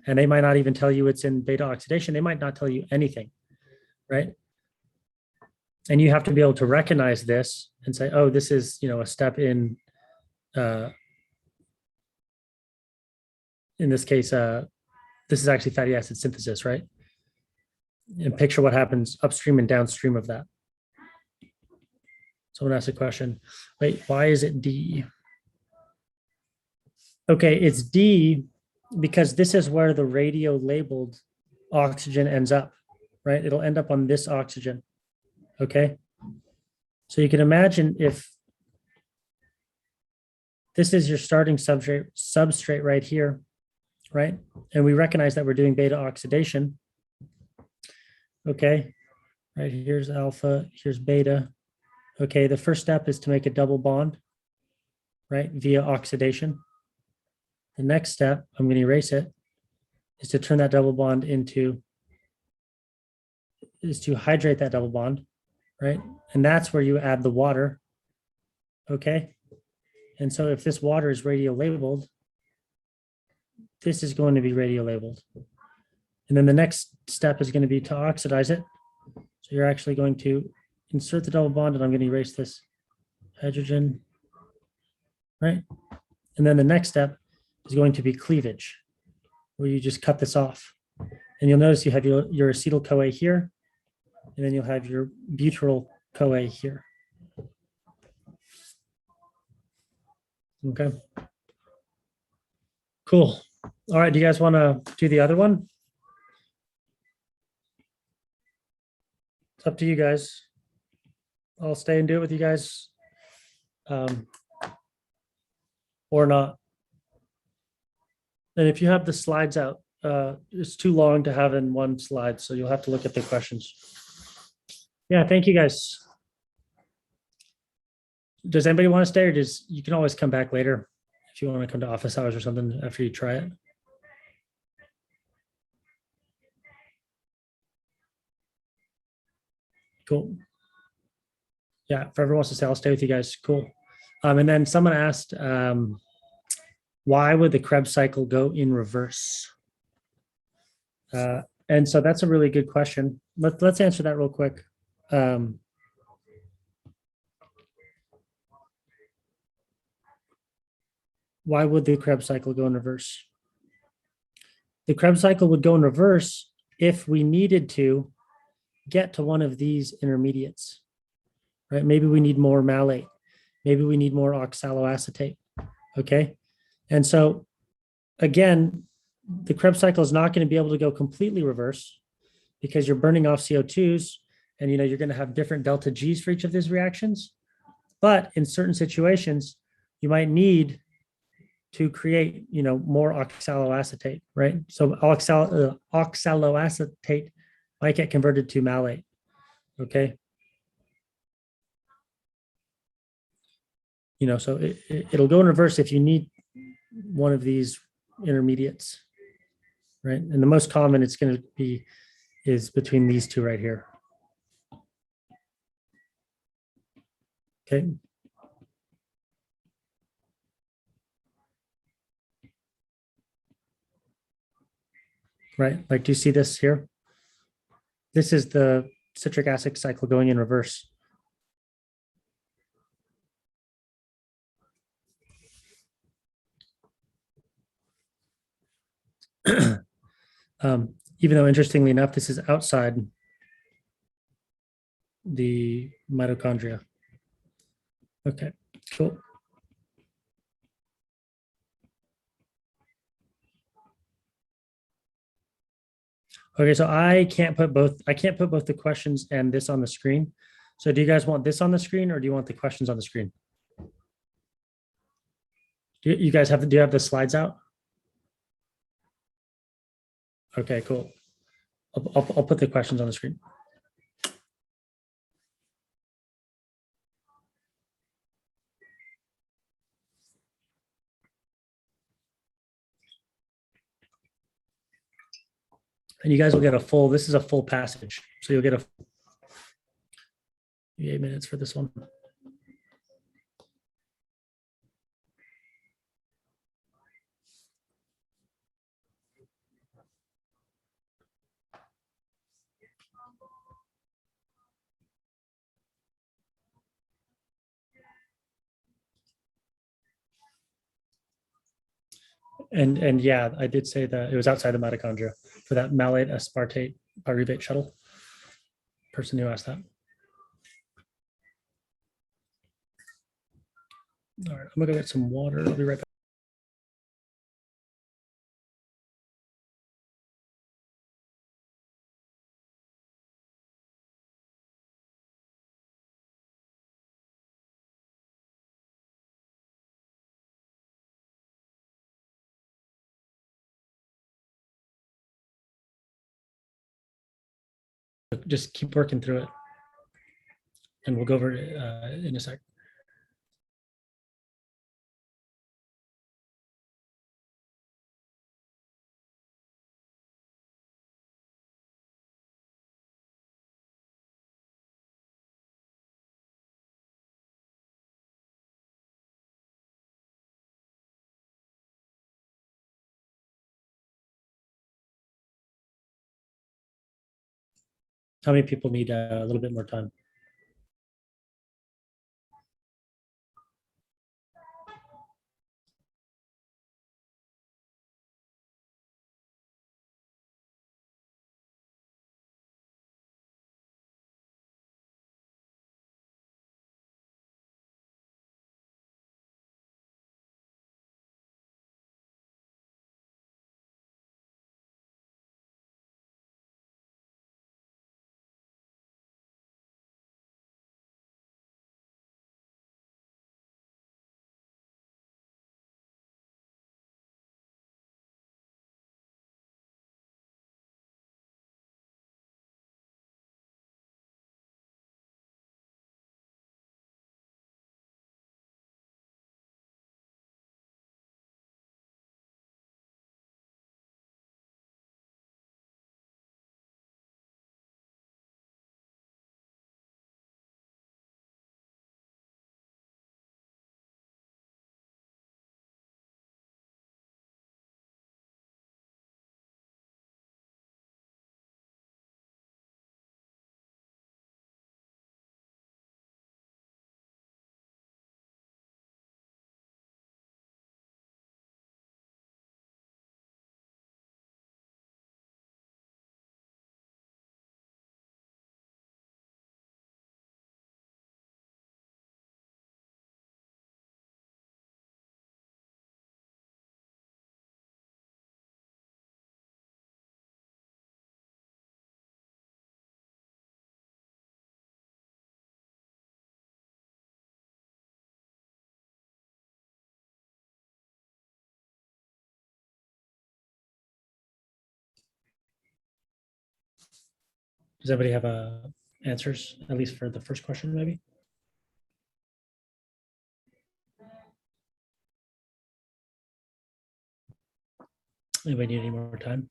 And they might not even tell you it's in beta oxidation. They might not tell you anything, right? And you have to be able to recognize this and say, oh, this is, a step in this case, this is actually fatty acid synthesis, right? And picture what happens upstream and downstream of that. Someone asked a question, wait, why is it D? Okay, it's D because this is where the radio labeled oxygen ends up, right? It'll end up on this oxygen, okay? So you can imagine if this is your starting substrate right here, right? And we recognize that we're doing beta oxidation, okay? Right, here's alpha, here's beta. Okay, the first step is to make a double bond, right, via oxidation. The next step, I'm going to erase it, is to turn that double bond is to hydrate that double bond, right? And that's where you add the water, okay? And so if this water is radio labeled, this is going to be radio labeled. And then the next step is going to be to oxidize it. So you're actually going to insert the double bond, and I'm going to erase this hydrogen, right? And then the next step is going to be cleavage, where you just cut this off. And you'll notice you have your acetyl-CoA here, and then you'll have your butyryl-CoA here. Okay. Cool. All right, do you guys want to do the other one? It's up to you guys. I'll stay and do it with you guys, or not. And if you have the slides out, it's too long to have in one slide, so you'll have to look at the questions. Yeah, thank you guys. Does anybody want to stay, or you can always come back later if you want to come to office hours or something after you try it. Cool. Yeah, if everyone wants to stay, I'll stay with you guys. Cool. And then someone asked, why would the Krebs cycle go in reverse? And so that's a really good question. Let's answer that real quick. Why would the Krebs cycle go in reverse? The Krebs cycle would go in reverse if we needed to get to one of these intermediates, right? Maybe we need more malate. Maybe we need more oxaloacetate, okay? And so again, the Krebs cycle is not going to be able to go completely reverse because you're burning off CO2s and you're going to have different delta Gs for each of these reactions. But in certain situations, you might need to create, more oxaloacetate, right? So oxaloacetate might get converted to malate, okay? So it'll go in reverse if you need one of these intermediates, right? And the most common it's going to be is between these two right here. Okay. Right, like, do you see this here? This is the citric acid cycle going in reverse. Even though, interestingly enough, this is outside the mitochondria. Okay, cool. Okay, so I can't put both the questions and this on the screen. So do you guys want this on the screen or do you want the questions on the screen? Do you guys do you have the slides out? Okay, cool. I'll put the questions on the screen. And you guys will get this is a full passage. So you'll get 8 minutes for this one. And yeah, I did say that it was outside the mitochondria for that malate aspartate pyruvate shuttle. Person who asked that. All right, I'm gonna go get some water. I'll be right back. Just keep working through it, and we'll go over it in a sec. How many people need a little bit more time? Does anybody have answers, at least for the first question, maybe? Anybody need any more time?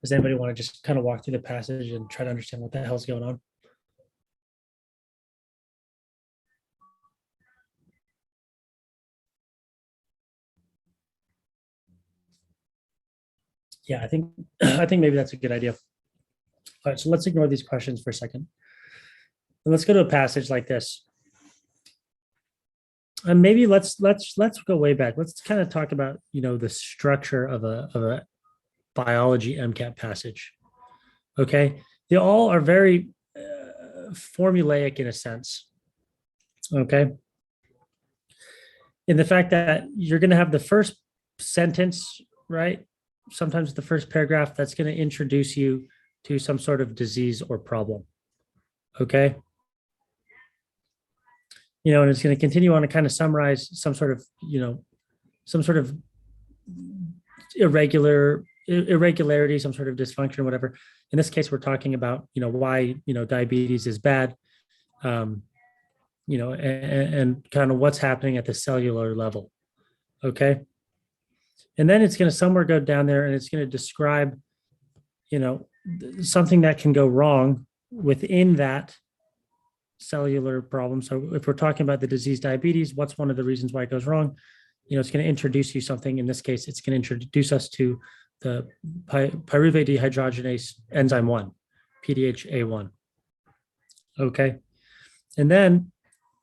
Does anybody want to just kind of walk through the passage and try to understand what the hell's going on? Yeah, I think maybe that's a good idea. All right, so let's ignore these questions for a second. And let's go to a passage like this. And maybe let's go way back. Let's kind of talk about, the structure of a biology MCAT passage. Okay, they all are very formulaic in a sense. Okay, in the fact that you're going to have the first sentence, right? Sometimes the first paragraph that's going to introduce you to some sort of disease or problem. Okay. And it's going to continue on to kind of summarize some sort of irregularity, some sort of dysfunction or whatever. In this case, we're talking about, why, diabetes is bad, and kind of what's happening at the cellular level. Okay. And then it's going to somewhere go down there and it's going to describe, something that can go wrong within that cellular problem. So if we're talking about the disease diabetes, what's one of the reasons why it goes wrong? It's going to introduce you something. In this case, it's going to introduce us to the pyruvate dehydrogenase enzyme 1, PDHA1. Okay. And then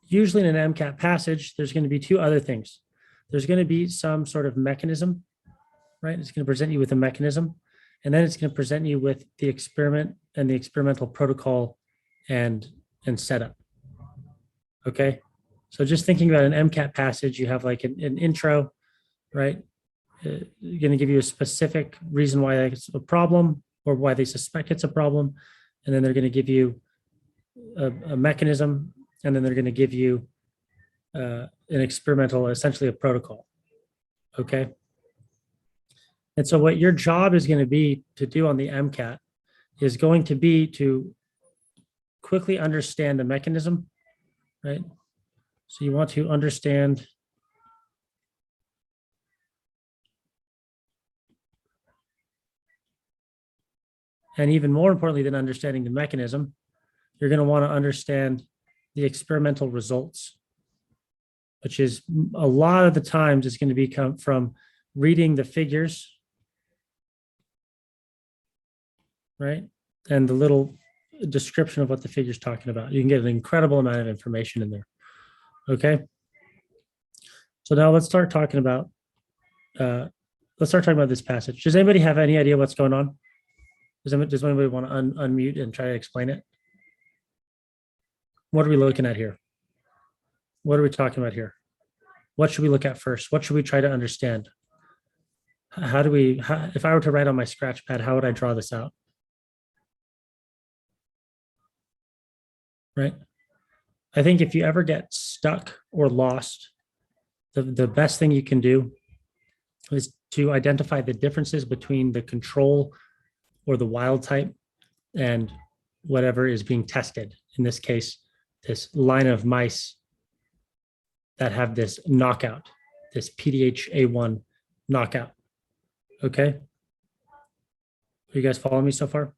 usually in an MCAT passage, there's going to be two other things. There's going to be some sort of mechanism, right? It's going to present you with a mechanism, and then it's going to present you with the experiment and the experimental protocol and setup. Okay. So just thinking about an MCAT passage, you have like an intro, right? Going to give you a specific reason why it's a problem or why they suspect it's a problem. And then they're going to give you a mechanism, and then they're going to give you an experimental, essentially a protocol. Okay. And so what your job is going to be to do on the MCAT is going to be to quickly understand the mechanism, right? So you want to understand and even more importantly than understanding the mechanism, you're going to want to understand the experimental results, which is a lot of the times it's going to become from reading the figures, right? And the little description of what the figure's talking about. You can get an incredible amount of information in there. Okay. So now let's start talking about this passage. Does anybody have any idea what's going on? Does anybody want to unmute and try to explain it? What are we looking at here? What are we talking about here? What should we look at first? What should we try to understand? If I were to write on my scratch pad, how would I draw this out? Right? I think if you ever get stuck or lost, the best thing you can do is to identify the differences between the control or the wild type and whatever is being tested. In this case, this line of mice that have this knockout, this PDHA1 knockout. Okay. Are you guys following me so far?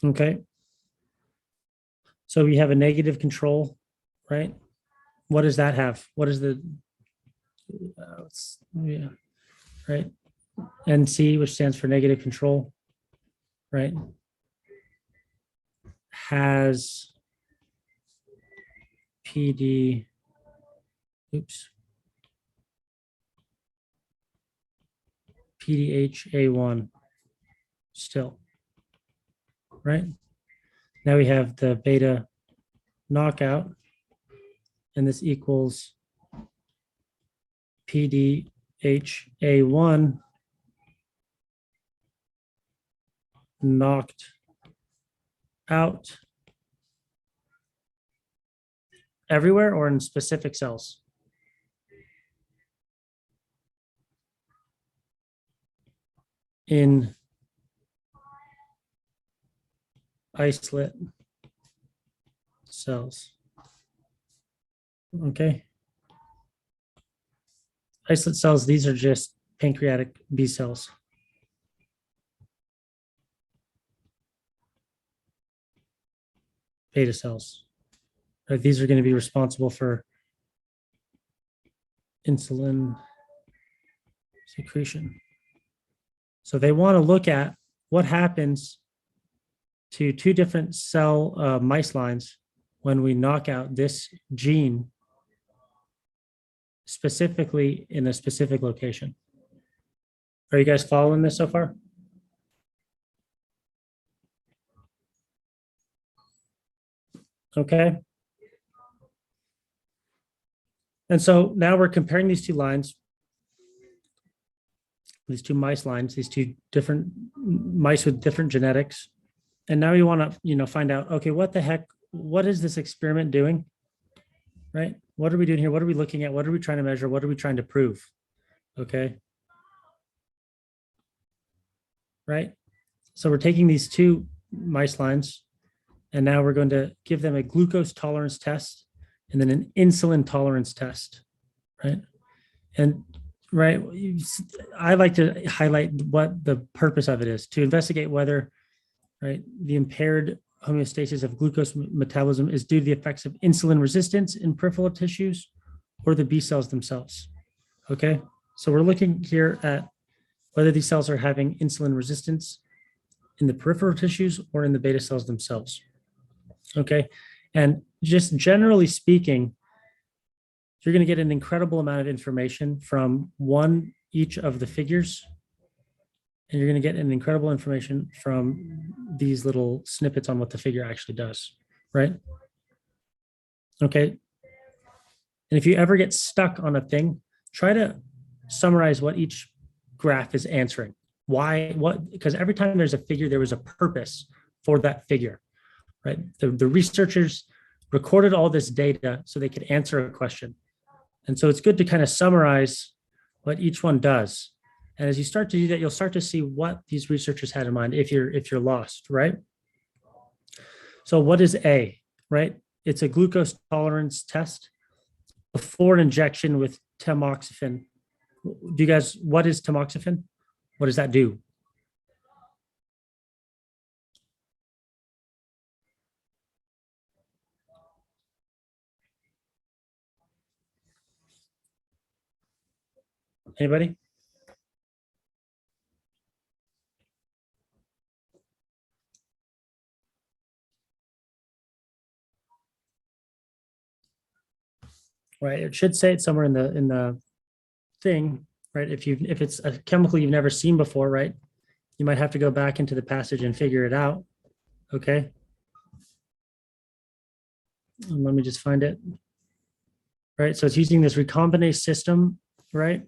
Okay. So we have a negative control, right? What does that have? What is the, right? NC, which stands for negative control, right? Has PDHA1 still, right? Now we have the beta knockout, and this equals PDHA1 knocked out. everywhere or in specific cells? In isolate cells. Okay. Isolate cells, these are just pancreatic B cells. Beta cells. Right, these are going to be responsible for insulin secretion. So they want to look at what happens to two different cell mice lines when we knock out this gene specifically in a specific location. Are you guys following this so far? Okay. And so now we're comparing these two lines, these two mice lines, these two different mice with different genetics. And now we want to, find out, okay, what the heck, what is this experiment doing? Right? What are we doing here? What are we looking at? What are we trying to measure? What are we trying to prove? Okay. Right? So we're taking these two mice lines, and now we're going to give them a glucose tolerance test and then an insulin tolerance test, right? And right, I like to highlight what the purpose of it is, to investigate whether, right, the impaired homeostasis of glucose metabolism is due to the effects of insulin resistance in peripheral tissues or the B cells themselves. Okay, so we're looking here at whether these cells are having insulin resistance in the peripheral tissues or in the beta cells themselves. Okay, and just generally speaking, you're going to get an incredible amount of information from each of the figures, and you're going to get an incredible information from these little snippets on what the figure actually does, right? Okay, and if you ever get stuck on a thing, try to summarize what each graph is answering. Why, what, because every time there's a figure, there was a purpose for that figure, right? The researchers recorded all this data so they could answer a question. And so it's good to kind of summarize what each one does. And as you start to do that, you'll start to see what these researchers had in mind if you're lost, right? So what is A, right? It's a glucose tolerance test before injection with tamoxifen. Do you guys, what is tamoxifen? What does that do? Anybody? Right, it should say it somewhere in the thing, right? If it's a chemical you've never seen before, right? You might have to go back into the passage and figure it out. Okay. And let me just find it. Right, so it's using this recombinase system, right?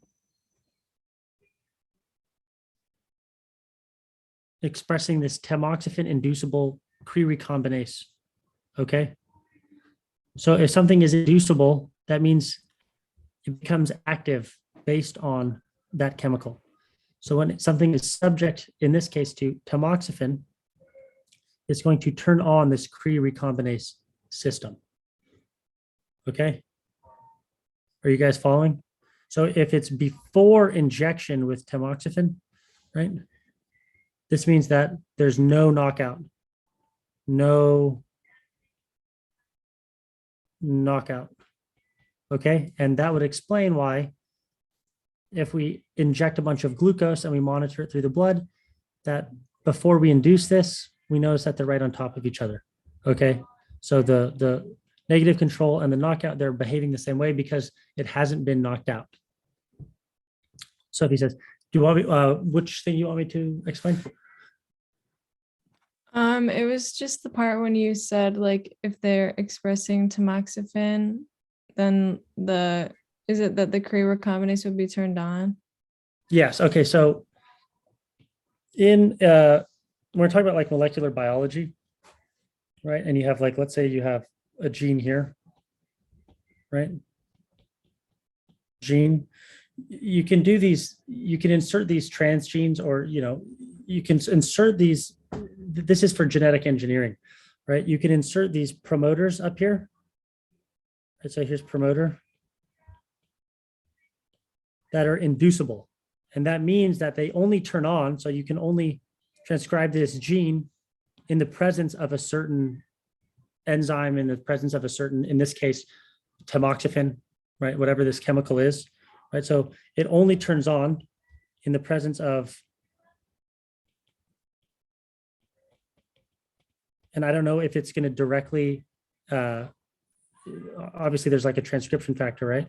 Expressing this tamoxifen inducible pre-recombinase. Okay. So if something is inducible, that means it becomes active based on that chemical. So when something is subject, in this case, to tamoxifen, it's going to turn on this pre-recombinase system. Okay. Are you guys following? So if it's before injection with tamoxifen, right? This means that there's no knockout, no knockout. Okay, and that would explain why if we inject a bunch of glucose and we monitor it through the blood, that before we induce this, we notice that they're right on top of each other. Okay, so the negative control and the knockout, they're behaving the same way because it hasn't been knocked out. So if he says, do you want me, which thing you want me to explain?
It was just the part when you said, like, if they're expressing tamoxifen, then is it that the Cre recombinase would be turned on?
Yes. Okay. So when we're talking about like molecular biology, right? And you have like, let's say you have a gene here, right? Gene. You can do these, you can insert these trans genes, or, you can insert these. This is for genetic engineering, right? You can insert these promoters up here. Right, so here's promoter that are inducible. And that means that they only turn on, so you can only transcribe this gene in the presence of a certain enzyme, in the presence of a certain, in this case, tamoxifen, right? Whatever this chemical is, right? So it only turns on in the presence of, and I don't know if it's going to directly, obviously there's like a transcription factor, right?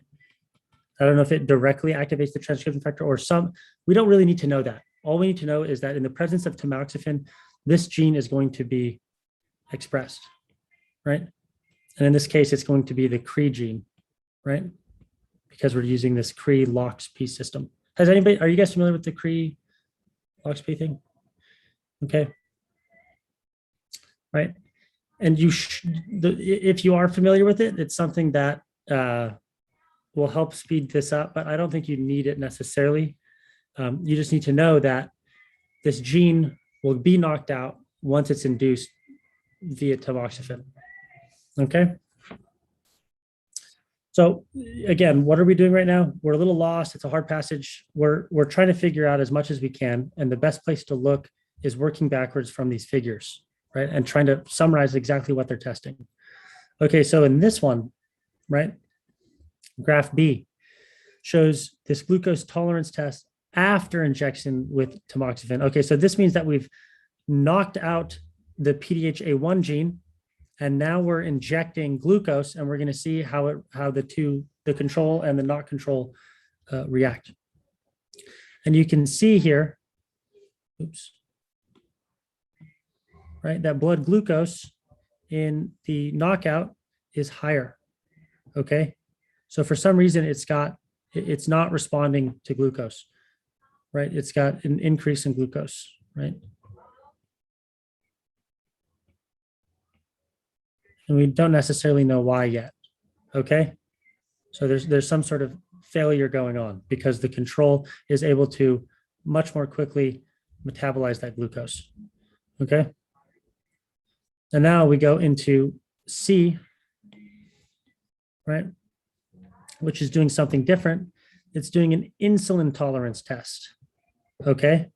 I don't know if it directly activates the transcription factor or some, we don't really need to know that. All we need to know is that in the presence of tamoxifen, this gene is going to be expressed, right? And in this case, it's going to be the Cre gene, right? Because we're using this Cre LOXP system. Has anybody, are you guys familiar with the Cre LOXP thing? Okay. Right. And if you are familiar with it, it's something that will help speed this up, but I don't think you need it necessarily. You just need to know that this gene will be knocked out once it's induced via tamoxifen. Okay. So again, what are we doing right now? We're a little lost. It's a hard passage. We're trying to figure out as much as we can. And the best place to look is working backwards from these figures, right? And trying to summarize exactly what they're testing. Okay, so in this one, right, graph B shows this glucose tolerance test after injection with tamoxifen. Okay, so this means that we've knocked out the PDHA1 gene, and now we're injecting glucose, and we're going to see how the control and the not control react. And you can see here, oops, right, that blood glucose in the knockout is higher. Okay, so for some reason it's not responding to glucose, right? It's got an increase in glucose, right? And we don't necessarily know why yet. Okay, so there's some sort of failure going on because the control is able to much more quickly metabolize that glucose. Okay, and now we go into C, right, which is doing something different. It's doing an insulin tolerance test. Okay,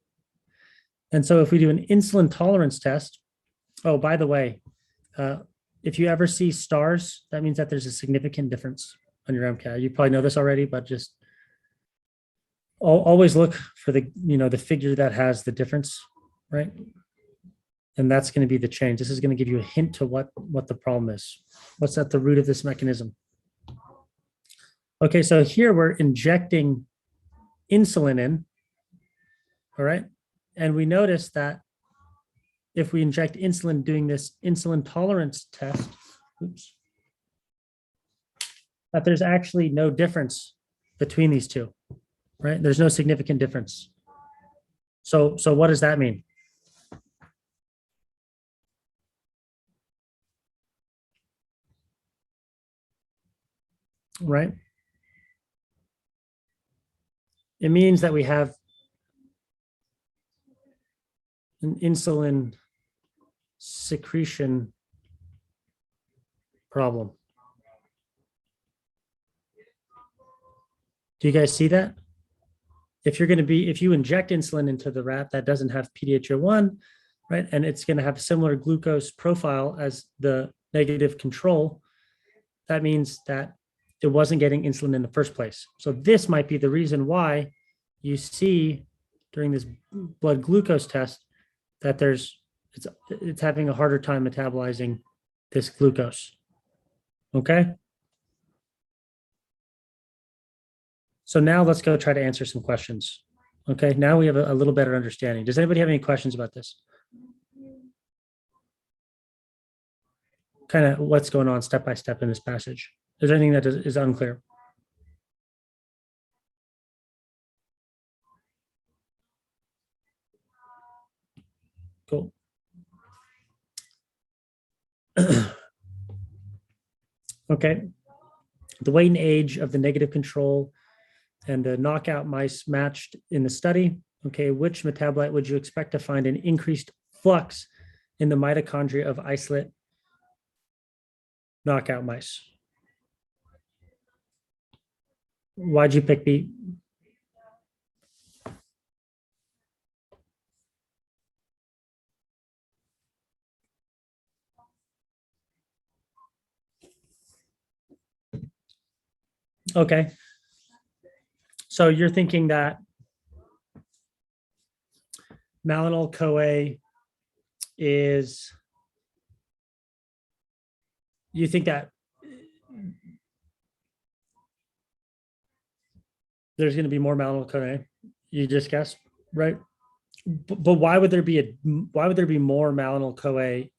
and so if we do an insulin tolerance test, oh, by the way, if you ever see stars, that means that there's a significant difference on your MCAT. You probably know this already, but just always look for the figure that has the difference, right? And that's going to be the change. This is going to give you a hint to what the problem is. What's at the root of this mechanism? Okay, so here we're injecting insulin in, all right? And we notice that if we inject insulin doing this insulin tolerance test, oops, that there's actually no difference between these two, right? There's no significant difference. So what does that mean? Right? It means that we have an insulin secretion problem. Do you guys see that? If you inject insulin into the rat that doesn't have PDHA1, right, and it's going to have a similar glucose profile as the negative control, that means that it wasn't getting insulin in the first place. So this might be the reason why you see during this blood glucose test that it's having a harder time metabolizing this glucose. Okay. So now let's go try to answer some questions. Okay, now we have a little better understanding. Does anybody have any questions about this? Kind of what's going on step by step in this passage? Is there anything that is unclear? Cool. Okay. The weight and age of the negative control and the knockout mice matched in the study. Okay, which metabolite would you expect to find an increased flux in the mitochondria of isolate knockout mice? Why'd you pick B? Okay. So you're thinking that malonyl CoA is, you think that there's going to be more malonyl CoA? You just guessed, right? But why would there be more malonyl CoA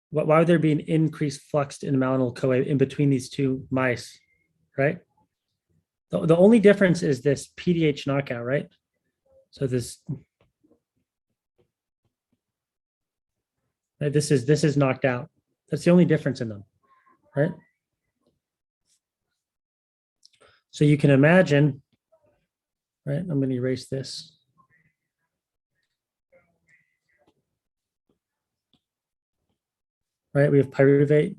why would there be an increased flux in malonyl CoA in between these two mice, right? The only difference is this PDH knockout, right? So this is knocked out. That's the only difference in them, right? So you can imagine, right? I'm going to erase this. Right, we have pyruvate.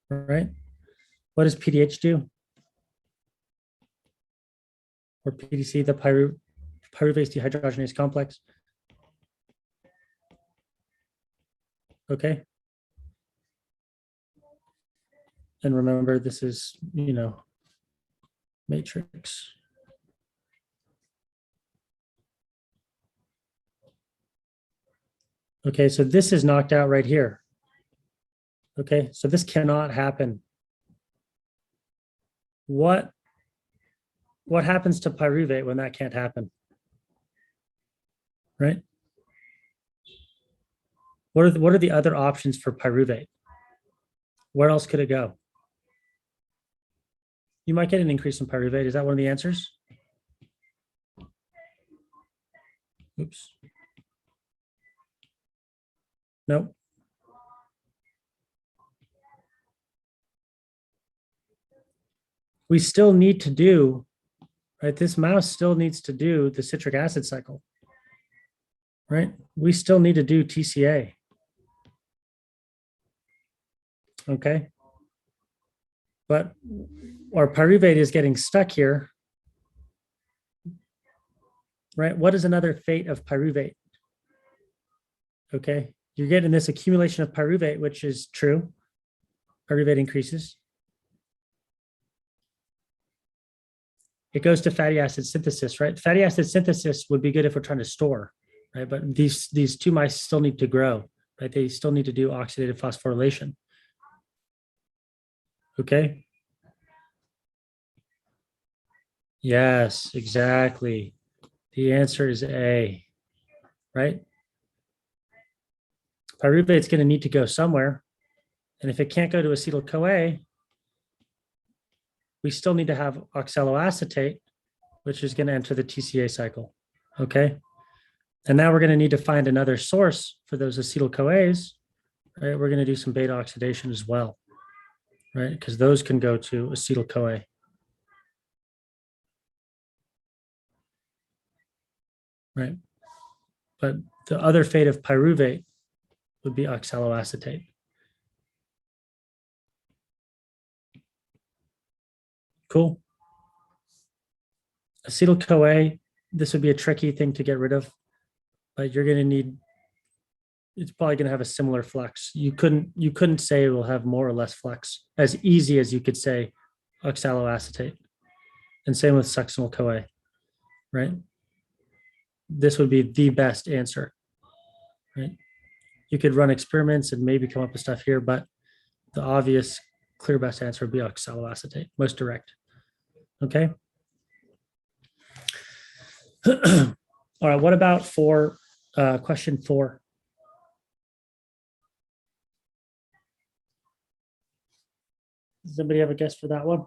Right, what does PDH do? Or PDC, the pyruvase dehydrogenase complex. Okay. And remember, this is, matrix. Okay, so this is knocked out right here. Okay, so this cannot happen. What happens to pyruvate when that can't happen? Right? What are the other options for pyruvate? Where else could it go? You might get an increase in pyruvate. Is that one of the answers? Oops. Nope. We still need to do, right? This mouse still needs to do the citric acid cycle, right? We still need to do TCA. Okay. But our pyruvate is getting stuck here, right? What is another fate of pyruvate? Okay. You're getting this accumulation of pyruvate, which is true. Pyruvate increases. It goes to fatty acid synthesis, right? Fatty acid synthesis would be good if we're trying to store, right? But these two mice still need to grow, right? They still need to do oxidative phosphorylation. Okay. Yes, exactly. The answer is A, right? Pyruvate's going to need to go somewhere. And if it can't go to acetyl-CoA, we still need to have oxaloacetate, which is going to enter the TCA cycle. Okay. And now we're going to need to find another source for those acetyl-CoAs, right? We're going to do some beta oxidation as well, right? Because those can go to acetyl-CoA. Right. But the other fate of pyruvate would be oxaloacetate. Cool. Acetyl-CoA, this would be a tricky thing to get rid of, but you're going to need, it's probably going to have a similar flux. You couldn't say it will have more or less flux as easy as you could say oxaloacetate. And same with succinyl-CoA, right? This would be the best answer, right? You could run experiments and maybe come up with stuff here, but the obvious clear best answer would be oxaloacetate, most direct. Okay. All right, what about for question 4? Does anybody have a guess for that one?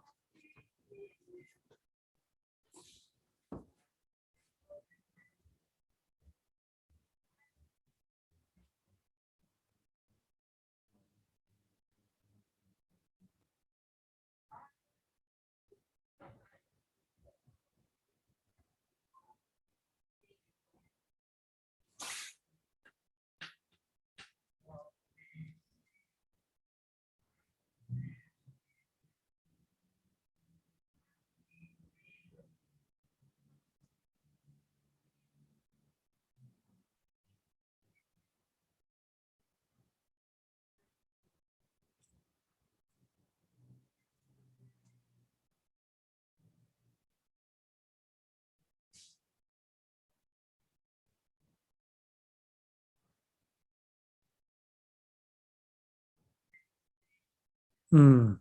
Hmm.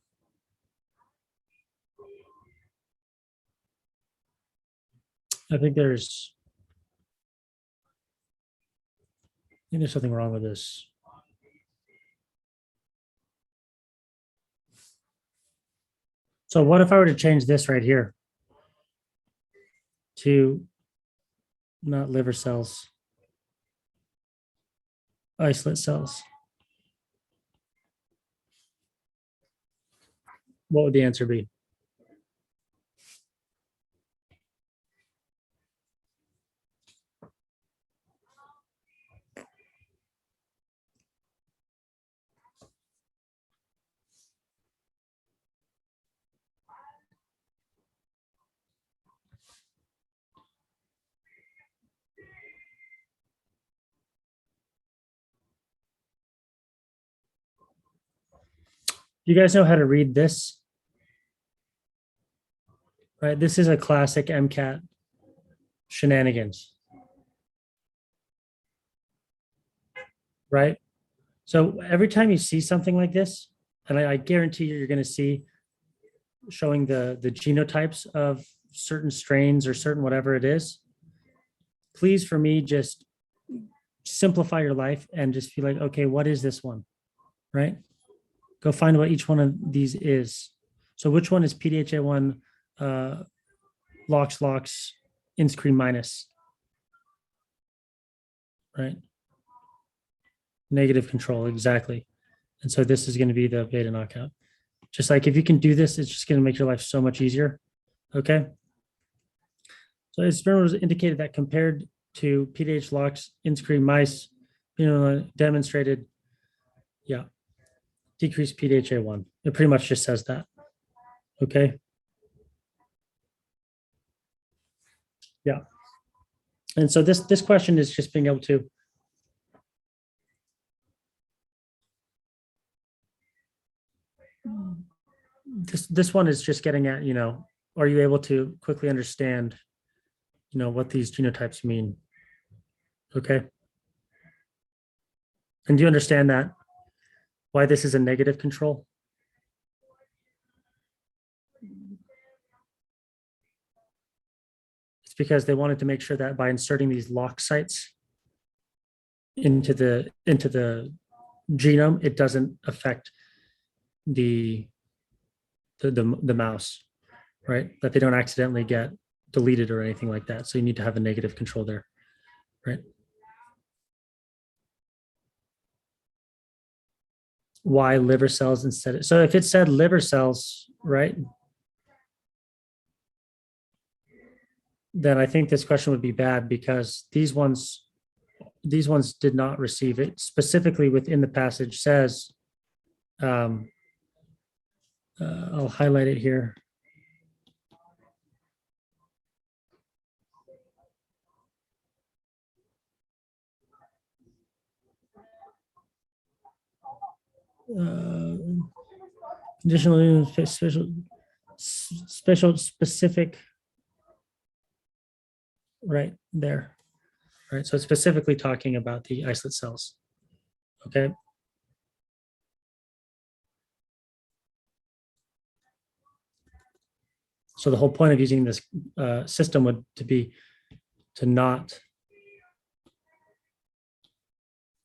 I think there's something wrong with this. So what if I were to change this right here to not liver cells, isolate cells? What would the answer be? You guys know how to read this? Right, this is a classic MCAT shenanigans. Right? So every time you see something like this, and I guarantee you're going to see showing the genotypes of certain strains or certain whatever it is, please, for me, just simplify your life and just be like, okay, what is this one? Right? Go find what each one of these is. So which one is PDHA1 LOX inscreen minus? Right? Negative control, exactly. And so this is going to be the beta knockout. Just like if you can do this, it's just going to make your life so much easier. Okay. So experiments indicated that compared to PDH LOX inscreen mice, demonstrated, yeah, decreased PDHA1. It pretty much just says that. Okay. Yeah. And so this question is just being able to this one is just getting at, are you able to quickly understand, what these genotypes mean? Okay. And do you understand that why this is a negative control? It's because they wanted to make sure that by inserting these lock sites into the genome, it doesn't affect the mouse, right? That they don't accidentally get deleted or anything like that. So you need to have a negative control there, right? Why liver cells instead of, so if it said liver cells, right, then I think this question would be bad because these ones did not receive it. Specifically within the passage says, I'll highlight it here. Additional specific right there. Right. So it's specifically talking about the isolate cells. Okay. So the whole point of using this system would be to not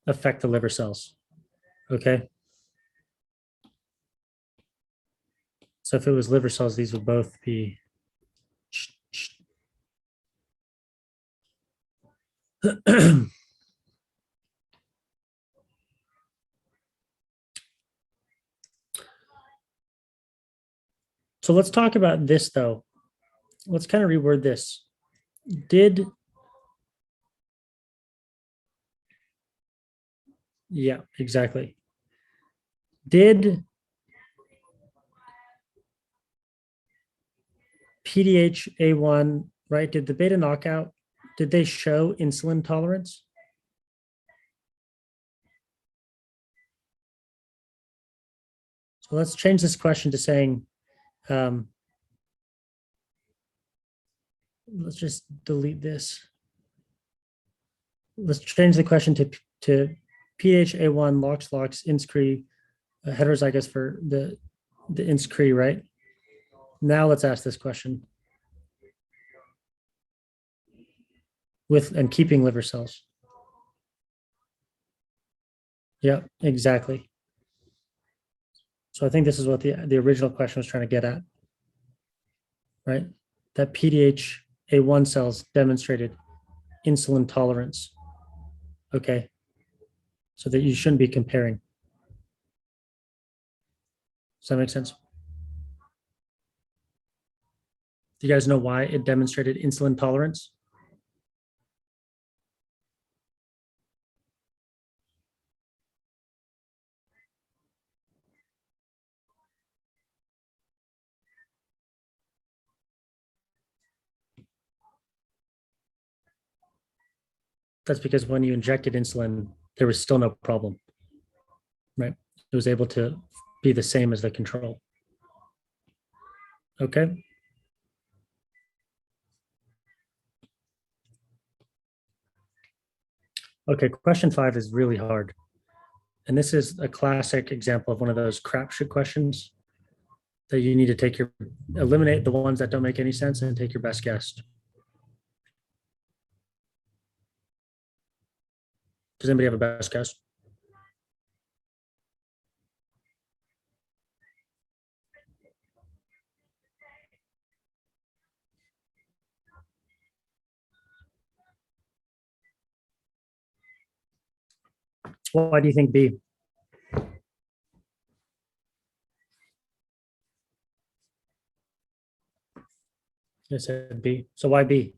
affect the liver cells. Okay. So if it was liver cells, these would both be so let's talk about this though. Let's kind of reword this. Yeah, exactly. Did PDHA1, right? Did the beta knockout, did they show insulin tolerance? So let's change this question to saying, let's just delete this. Let's change the question to PDHA1 LOX inscree heterozygous for the the ins Cree, right? Now let's ask this question. With and keeping liver cells. Yeah, exactly. So I think this is what the original question was trying to get at, right? That PDH-A1 cells demonstrated insulin tolerance. Okay. So that you shouldn't be comparing. Does that make sense? Do you guys know why it demonstrated insulin tolerance? That's because when you injected insulin, there was still no problem, right? It was able to be the same as the control. Okay. Okay, question 5 is really hard. And this is a classic example of one of those crapshoot questions that you need to eliminate the ones that don't make any sense and take your best guess. Does anybody have a best guess? Why do you think B? I said B. So why B?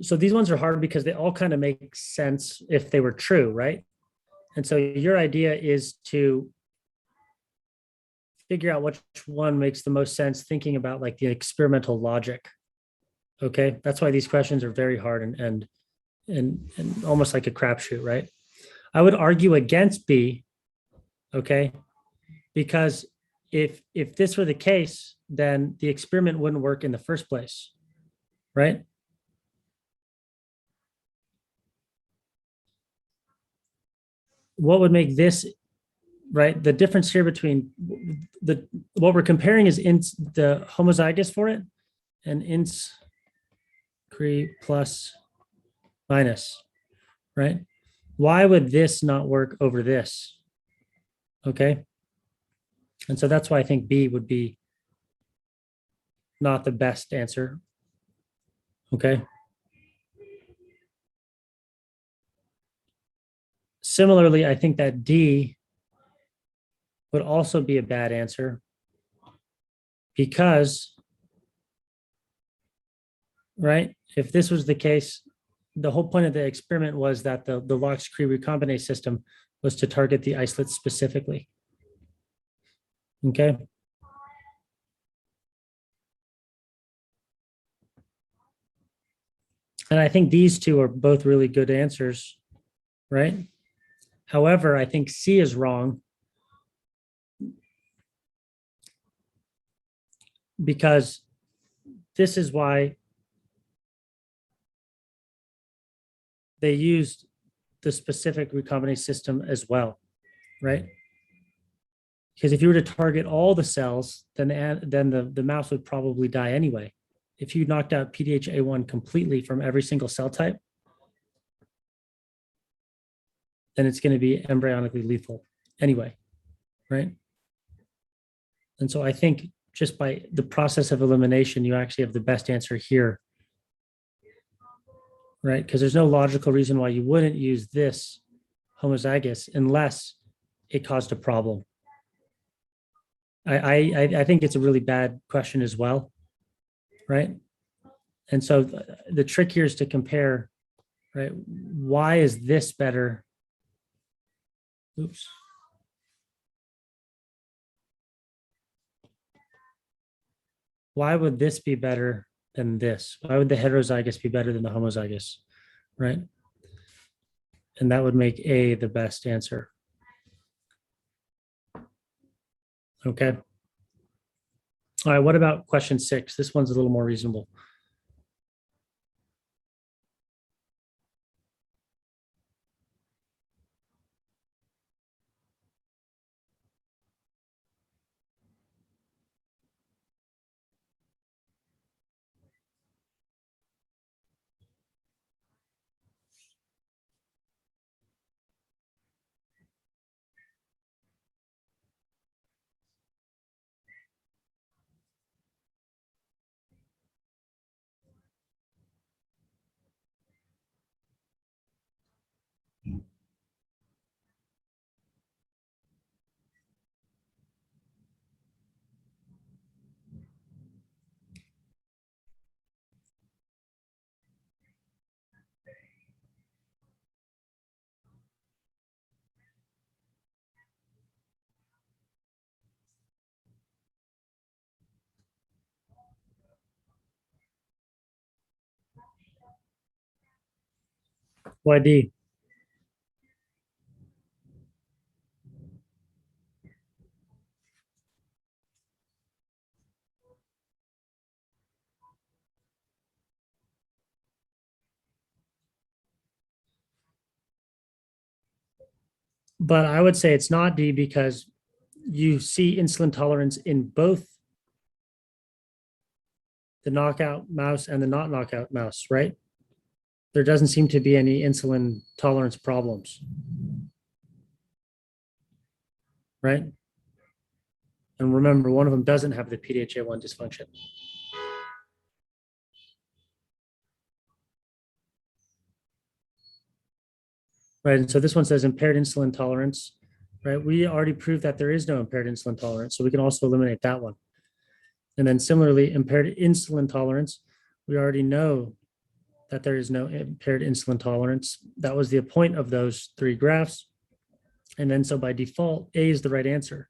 So these ones are hard because they all kind of make sense if they were true, right? And so your idea is to figure out which one makes the most sense, thinking about like the experimental logic. Okay, that's why these questions are very hard and almost like a crapshoot, right? I would argue against B, okay, because if this were the case, then the experiment wouldn't work in the first place, right? What would make this, right? The difference here between what we're comparing is the homozygous for it and ins Cree plus minus, right? Why would this not work over this? Okay. And so that's why I think B would be not the best answer. Okay. Similarly, I think that D would also be a bad answer because, right, if this was the case, the whole point of the experiment was that the LOX-Cree recombinase system was to target the isolates specifically. Okay. And I think these two are both really good answers, right? However, I think C is wrong because this is why they used the specific recombinase system as well, right? Because if you were to target all the cells, then the mouse would probably die anyway. If you knocked out PDH-A1 completely from every single cell type, then it's going to be embryonically lethal anyway, right? And so I think just by the process of elimination, you actually have the best answer here, right? Because there's no logical reason why you wouldn't use this homozygous unless it caused a problem. I think it's a really bad question as well, right? And so the trick here is to compare, right? Why is this better? Oops. Why would this be better than this? Why would the heterozygous be better than the homozygous, right? And that would make A the best answer. Okay. All right, what about question 6? This one's a little more reasonable. Why D? But I would say it's not D because you see insulin tolerance in both the knockout mouse and the not knockout mouse, right? There doesn't seem to be any insulin tolerance problems, right? And remember, one of them doesn't have the PDHA1 dysfunction. Right, and so this one says impaired insulin tolerance, right? We already proved that there is no impaired insulin tolerance, so we can also eliminate that one. And then similarly, impaired insulin tolerance, we already know that there is no impaired insulin tolerance. That was the point of those 3 graphs. And then so by default, A is the right answer,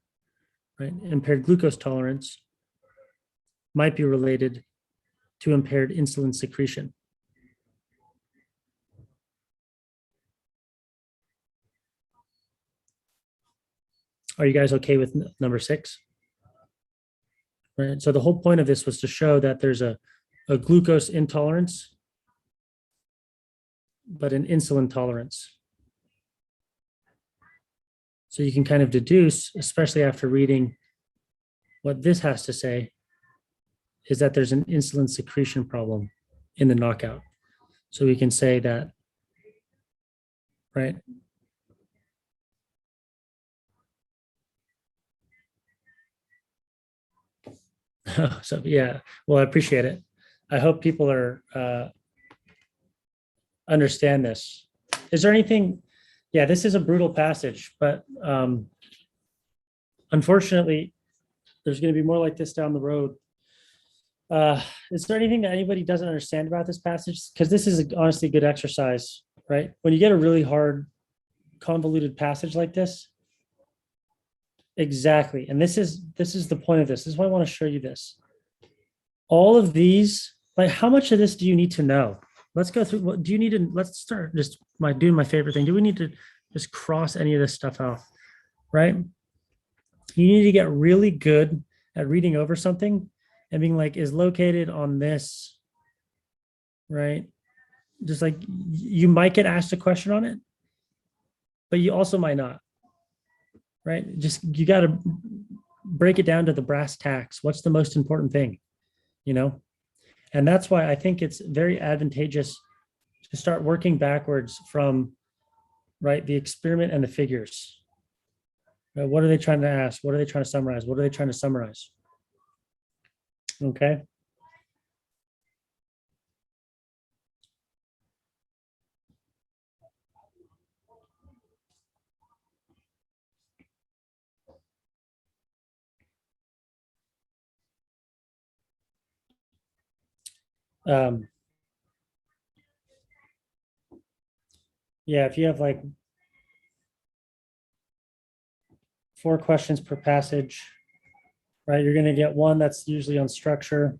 right? Impaired glucose tolerance might be related to impaired insulin secretion. Are you guys okay with number 6? Right. So the whole point of this was to show that there's a glucose intolerance, but an insulin tolerance. So you can kind of deduce, especially after reading what this has to say, is that there's an insulin secretion problem in the knockout. So we can say that, right? So yeah, well, I appreciate it. I hope people are understand this. Is there anything? Yeah, this is a brutal passage, but unfortunately, there's going to be more like this down the road. Is there anything that anybody doesn't understand about this passage? Because this is honestly a good exercise, right? When you get a really hard, convoluted passage like this, exactly. And this is the point of this. This is why I want to show you this. All of these, like, how much of this do you need to know? Let's go through. What do you need to? Let's start just doing my favorite thing. Do we need to just cross any of this stuff out? Right? You need to get really good at reading over something and being like, is located on this, right? Just like you might get asked a question on it, but you also might not, right? Just, you got to break it down to the brass tacks. What's the most important thing, you know? And that's why I think it's very advantageous to start working backwards from, right, the experiment and the figures. Right? What are they trying to ask? What are they trying to summarize? What are they trying to summarize? Okay. Yeah, if you have like 4 questions per passage, right, you're going to get one that's usually on structure.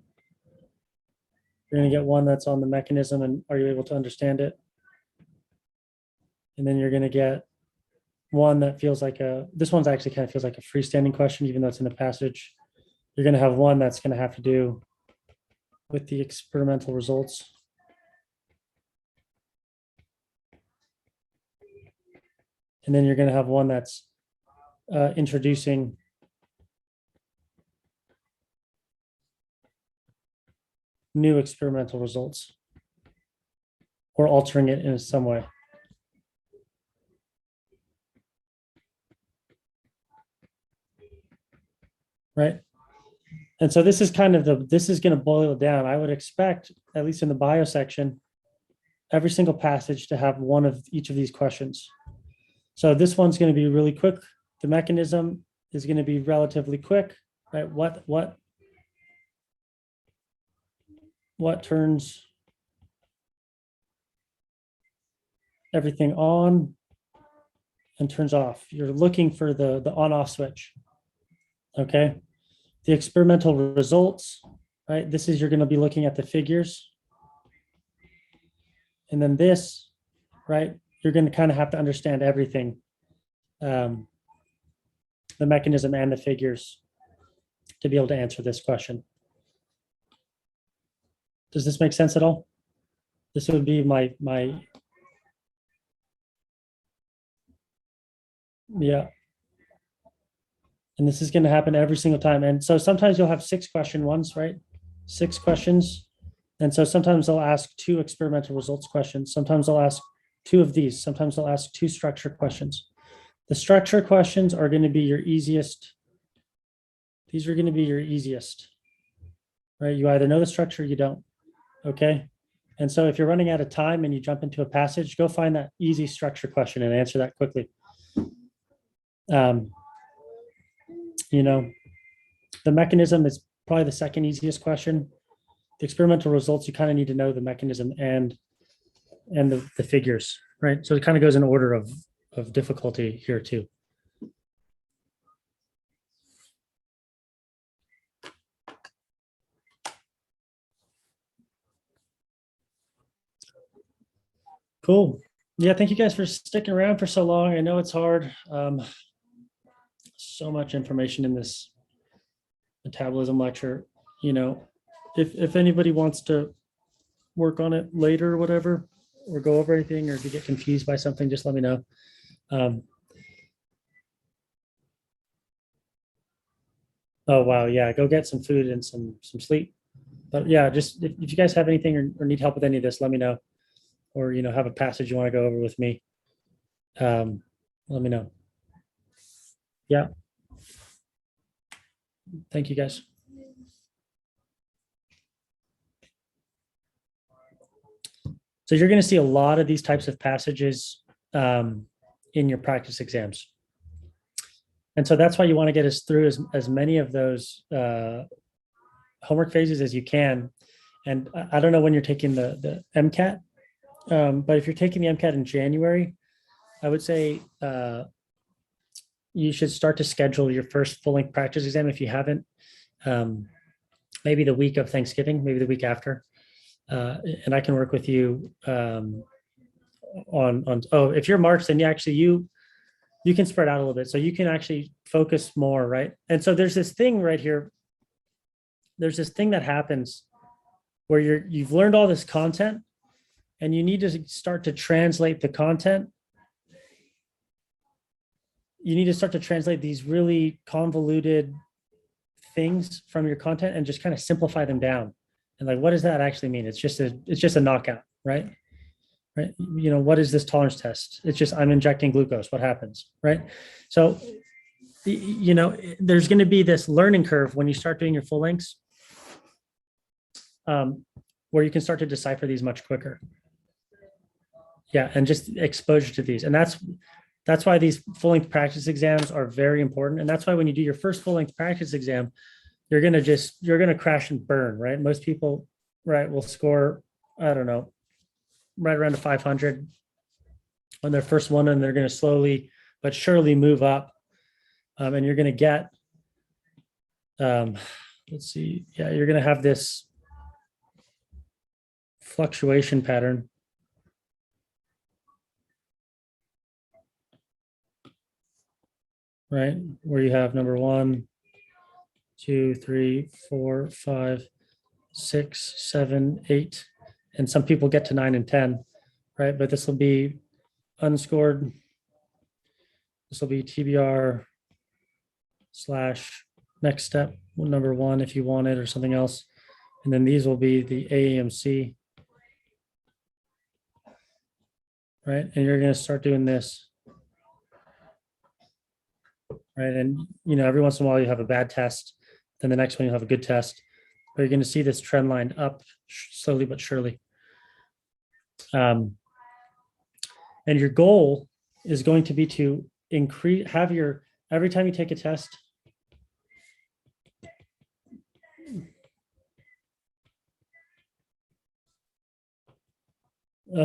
You're going to get one that's on the mechanism and are you able to understand it? And then you're going to get one that feels like this one's actually kind of feels like a freestanding question, even though it's in a passage. You're going to have one that's going to have to do with the experimental results. And then you're going to have one that's introducing new experimental results or altering it in some way. Right. And so this is kind of this is going to boil it down. I would expect, at least in the bio section, every single passage to have one of each of these questions. So this one's going to be really quick. The mechanism is going to be relatively quick, right? What turns everything on and turns off? You're looking for the on-off switch. Okay. The experimental results, right? This is, you're going to be looking at the figures. And then this, right? You're going to kind of have to understand everything, the mechanism and the figures, to be able to answer this question. Does this make sense at all? This would be my yeah. And this is going to happen every single time. And so sometimes you'll have 6-question ones, right? 6 questions. And so sometimes they'll ask 2 experimental results questions. Sometimes they'll ask 2 of these. Sometimes they'll ask 2 structure questions. The structure questions are going to be your easiest. These are going to be your easiest, right? You either know the structure or you don't. Okay. And so if you're running out of time and you jump into a passage, go find that easy structure question and answer that quickly. You know, the mechanism is probably the second easiest question. The experimental results, you kind of need to know the mechanism and the figures, right? So it kind of goes in order of difficulty here too. Cool. Yeah, thank you guys for sticking around for so long. I know it's hard. So much information in this metabolism lecture. You know, if anybody wants to work on it later or whatever, or go over anything, or if you get confused by something, just let me know. Oh wow, yeah, go get some food and some sleep. But yeah, just if you guys have anything or need help with any of this, let me know. Or you know, have a passage you want to go over with me. Let me know. Yeah. Thank you guys. So you're going to see a lot of these types of passages in your practice exams. And so that's why you want to get us through as many of those homework phases as you can. And I don't know when you're taking the MCAT, but if you're taking the MCAT in January, I would say you should start to schedule your first full-length practice exam if you haven't. Maybe the week of Thanksgiving, maybe the week after. And I can work with you on if you're March, then you can spread out a little bit, so you can actually focus more, right? And so there's this thing right here. There's this thing that happens where you've learned all this content and you need to start to translate the content. You need to start to translate these really convoluted things from your content and just kind of simplify them down. And like, what does that actually mean? It's just a knockout, right? Right. You know, what is this tolerance test? It's just, I'm injecting glucose. What happens? Right. So, you know, there's going to be this learning curve when you start doing your full lengths, where you can start to decipher these much quicker. Yeah. And just exposure to these. And that's why these full length practice exams are very important. And that's why when you do your first full length practice exam, you're going to crash and burn, right? Most people, right, will score, I don't know, right around a 500 on their first one, and they're going to slowly but surely move up. And you're going to get, let's see, yeah, you're going to have this fluctuation pattern. Right, where you have number 1, 2, 3, 4, 5, 6, 7, 8. And some people get to 9 and 10, right? But this will be unscored. This will be TBR / next step, number 1, if you want it, or something else. And then these will be the AAMC, right? And you're going to start doing this, right? And, every once in a while you have a bad test. Then the next one you'll have a good test. But you're going to see this trend line up slowly but surely. And your goal is going to be to increase, every time you take a test,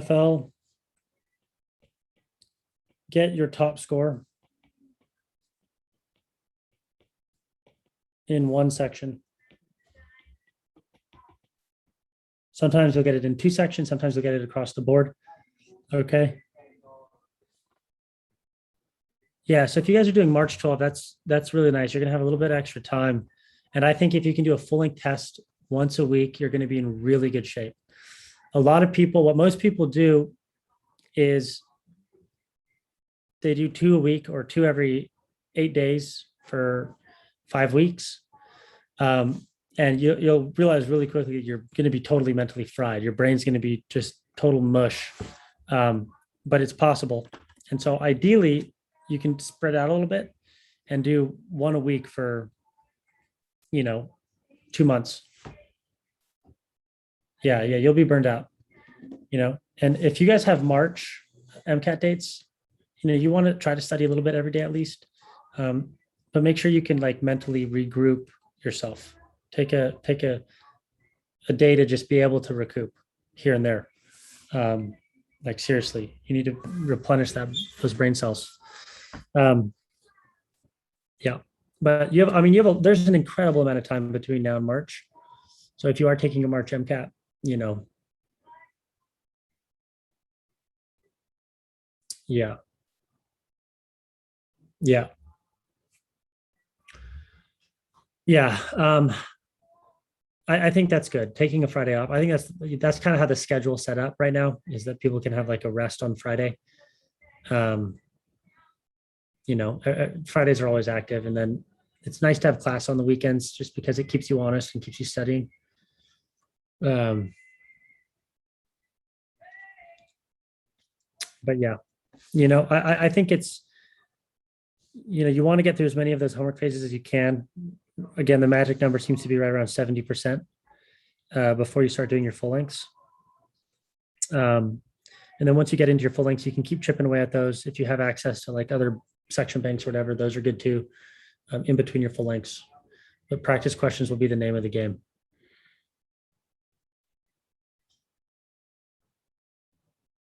FL, get your top score in one section. Sometimes you'll get it in 2 sections, sometimes you'll get it across the board. Okay. Yeah, so if you guys are doing March 12th, that's really nice. You're gonna have a little bit extra time. And I think if you can do a full length test once a week, you're gonna be in really good shape. A lot of people, what most people do is they do 2 a week or 2 every 8 days for 5 weeks. And you'll realize really quickly that you're going to be totally mentally fried. Your brain's going to be just total mush, but it's possible. And so ideally, you can spread out a little bit and do 1 a week for, 2 months. Yeah, you'll be burned out, And if you guys have March MCAT dates, you want to try to study a little bit every day at least, but make sure you can mentally regroup yourself. Take a day to just be able to recoup here and there. Seriously, you need to replenish those brain cells. Yeah, but there's an incredible amount of time between now and March. So if you are taking a March MCAT, yeah. I think that's good. Taking a Friday off. I think that's kind of how the schedule set up right now, is that people can have a rest on Friday. Fridays are always active, and then it's nice to have class on the weekends just because it keeps you honest and keeps you studying. But yeah, I think it's, you want to get through as many of those homework phases as you can. Again, the magic number seems to be right around 70% before you start doing your full lengths. And then once you get into your full lengths, you can keep chipping away at those. If you have access to other section banks or whatever, those are good too, in between your full lengths. But practice questions will be the name of the game.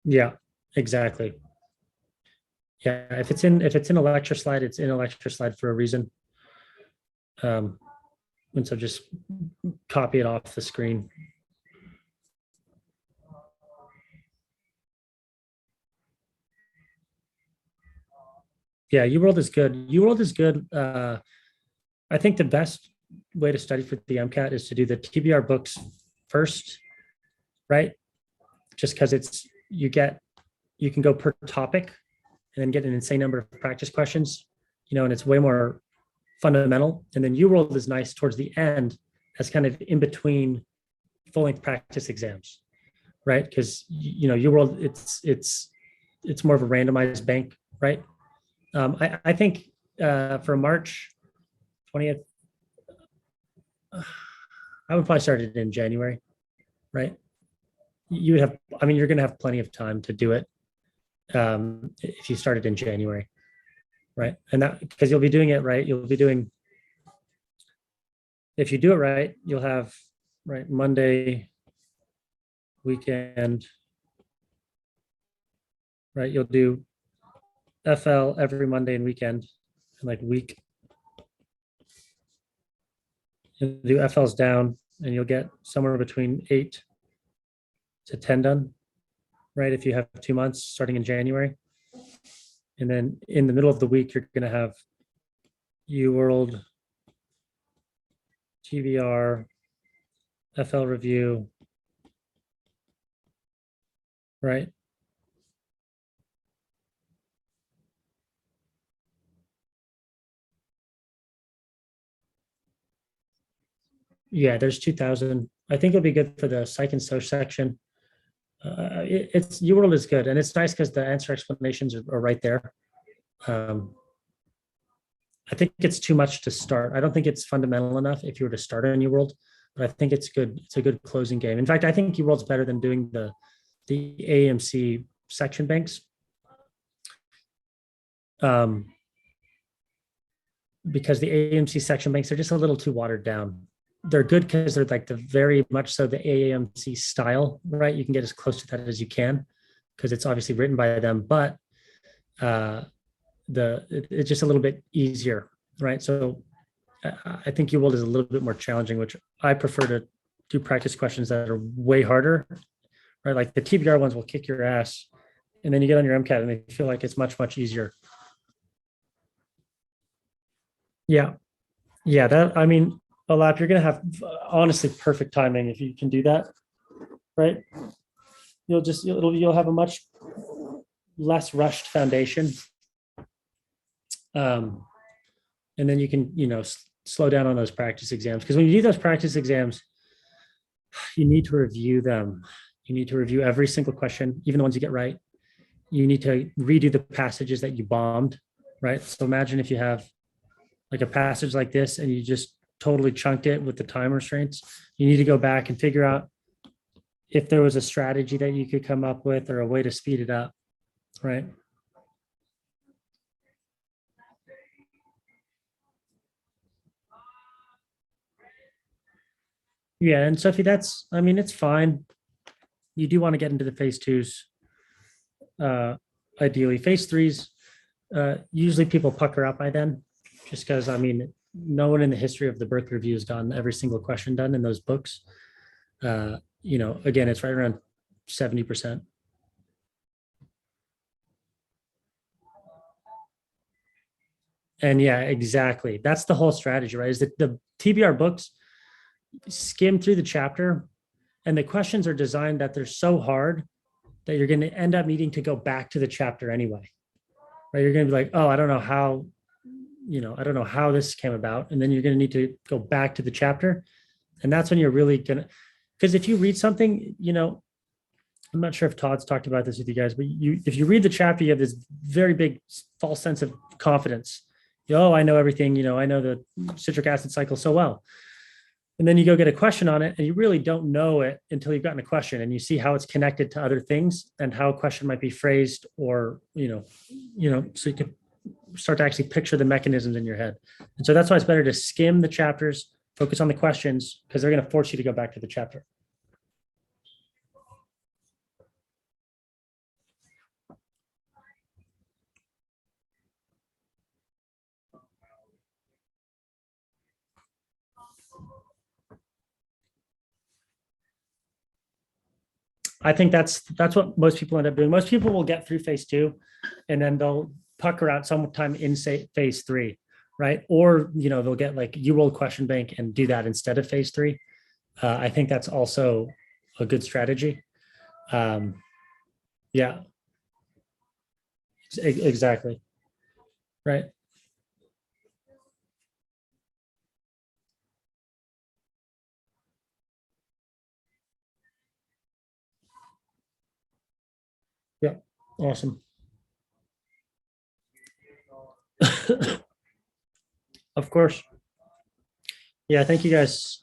Yeah, exactly. Yeah, if it's in a lecture slide, it's in a lecture slide for a reason. And so just copy it off the screen. Yeah, UWorld is good. UWorld is good. I think the best way to study for the MCAT is to do the TBR books first, right? Just because you can go per topic and then get an insane number of practice questions, and it's way more fundamental. And then UWorld is nice towards the end as kind of in between full length practice exams, right? Because UWorld, it's more of a randomized bank, right? I think for March 20th, I would probably start it in January, right? You're going to have plenty of time to do it if you started in January, right? And that, because you'll be doing it right, if you do it right, you'll have Monday, weekend, right? You'll do FL every Monday and weekend, and week. You'll do FLs down, and you'll get somewhere between 8 to 10 done, right? If you have 2 months starting in January. And then in the middle of the week, you're going to have UWorld, TBR, FL review, right? Yeah, there's 2000. I think it'll be good for the psych and social section. It's UWorld is good, and it's nice because the answer explanations are right there. I think it's too much to start. I don't think it's fundamental enough if you were to start on UWorld, but I think it's good. It's a good closing game. In fact, I think UWorld's better than doing the AMC section banks. Because the AMC section banks are just a little too watered down. They're good because they're like the very much so the AMC style, right? You can get as close to that as you can because it's obviously written by them, but it's just a little bit easier, right? So I think UWorld is a little bit more challenging, which I prefer to do practice questions that are way harder, right? Like the TBR ones will kick your ass, and then you get on your MCAT and they feel like it's much, much easier. Yeah. Yeah, that, I mean, Olap, you're going to have honestly perfect timing if you can do that, right? You'll have a much less rushed foundation. And then you can, slow down on those practice exams. Because when you do those practice exams, you need to review them. You need to review every single question, even the ones you get right. You need to redo the passages that you bombed, right? So imagine if you have like a passage like this and you just totally chunked it with the time restraints. You need to go back and figure out if there was a strategy that you could come up with or a way to speed it up, right? Yeah, and Sophie, it's fine. You do want to get into the phase twos. Ideally, phase threes, usually people pucker up by then, just because, no one in the history of the birth review has gotten every single question done in those books. Again, it's right around 70%. And yeah, exactly. That's the whole strategy, right? Is that the TBR books skim through the chapter and the questions are designed that they're so hard that you're going to end up needing to go back to the chapter anyway, right? You're going to be like, oh, I don't know how this came about. And then you're going to need to go back to the chapter. And that's when you're really going to, because if you read something, I'm not sure if Todd's talked about this with you guys, but if you read the chapter, you have this very big false sense of confidence. Oh, I know everything, I know the citric acid cycle so well. And then you go get a question on it and you really don't know it until you've gotten a question and you see how it's connected to other things and how a question might be phrased or, so you can start to actually picture the mechanisms in your head. And so that's why it's better to skim the chapters, focus on the questions, because they're going to force you to go back to the chapter. I think that's what most people end up doing. Most people will get through phase two and then they'll pucker out sometime in phase three, right? Or, they'll get like UWorld question bank and do that instead of phase three. I think that's also a good strategy. Yeah, exactly. Right. Yeah, awesome. Of course. Yeah, thank you guys.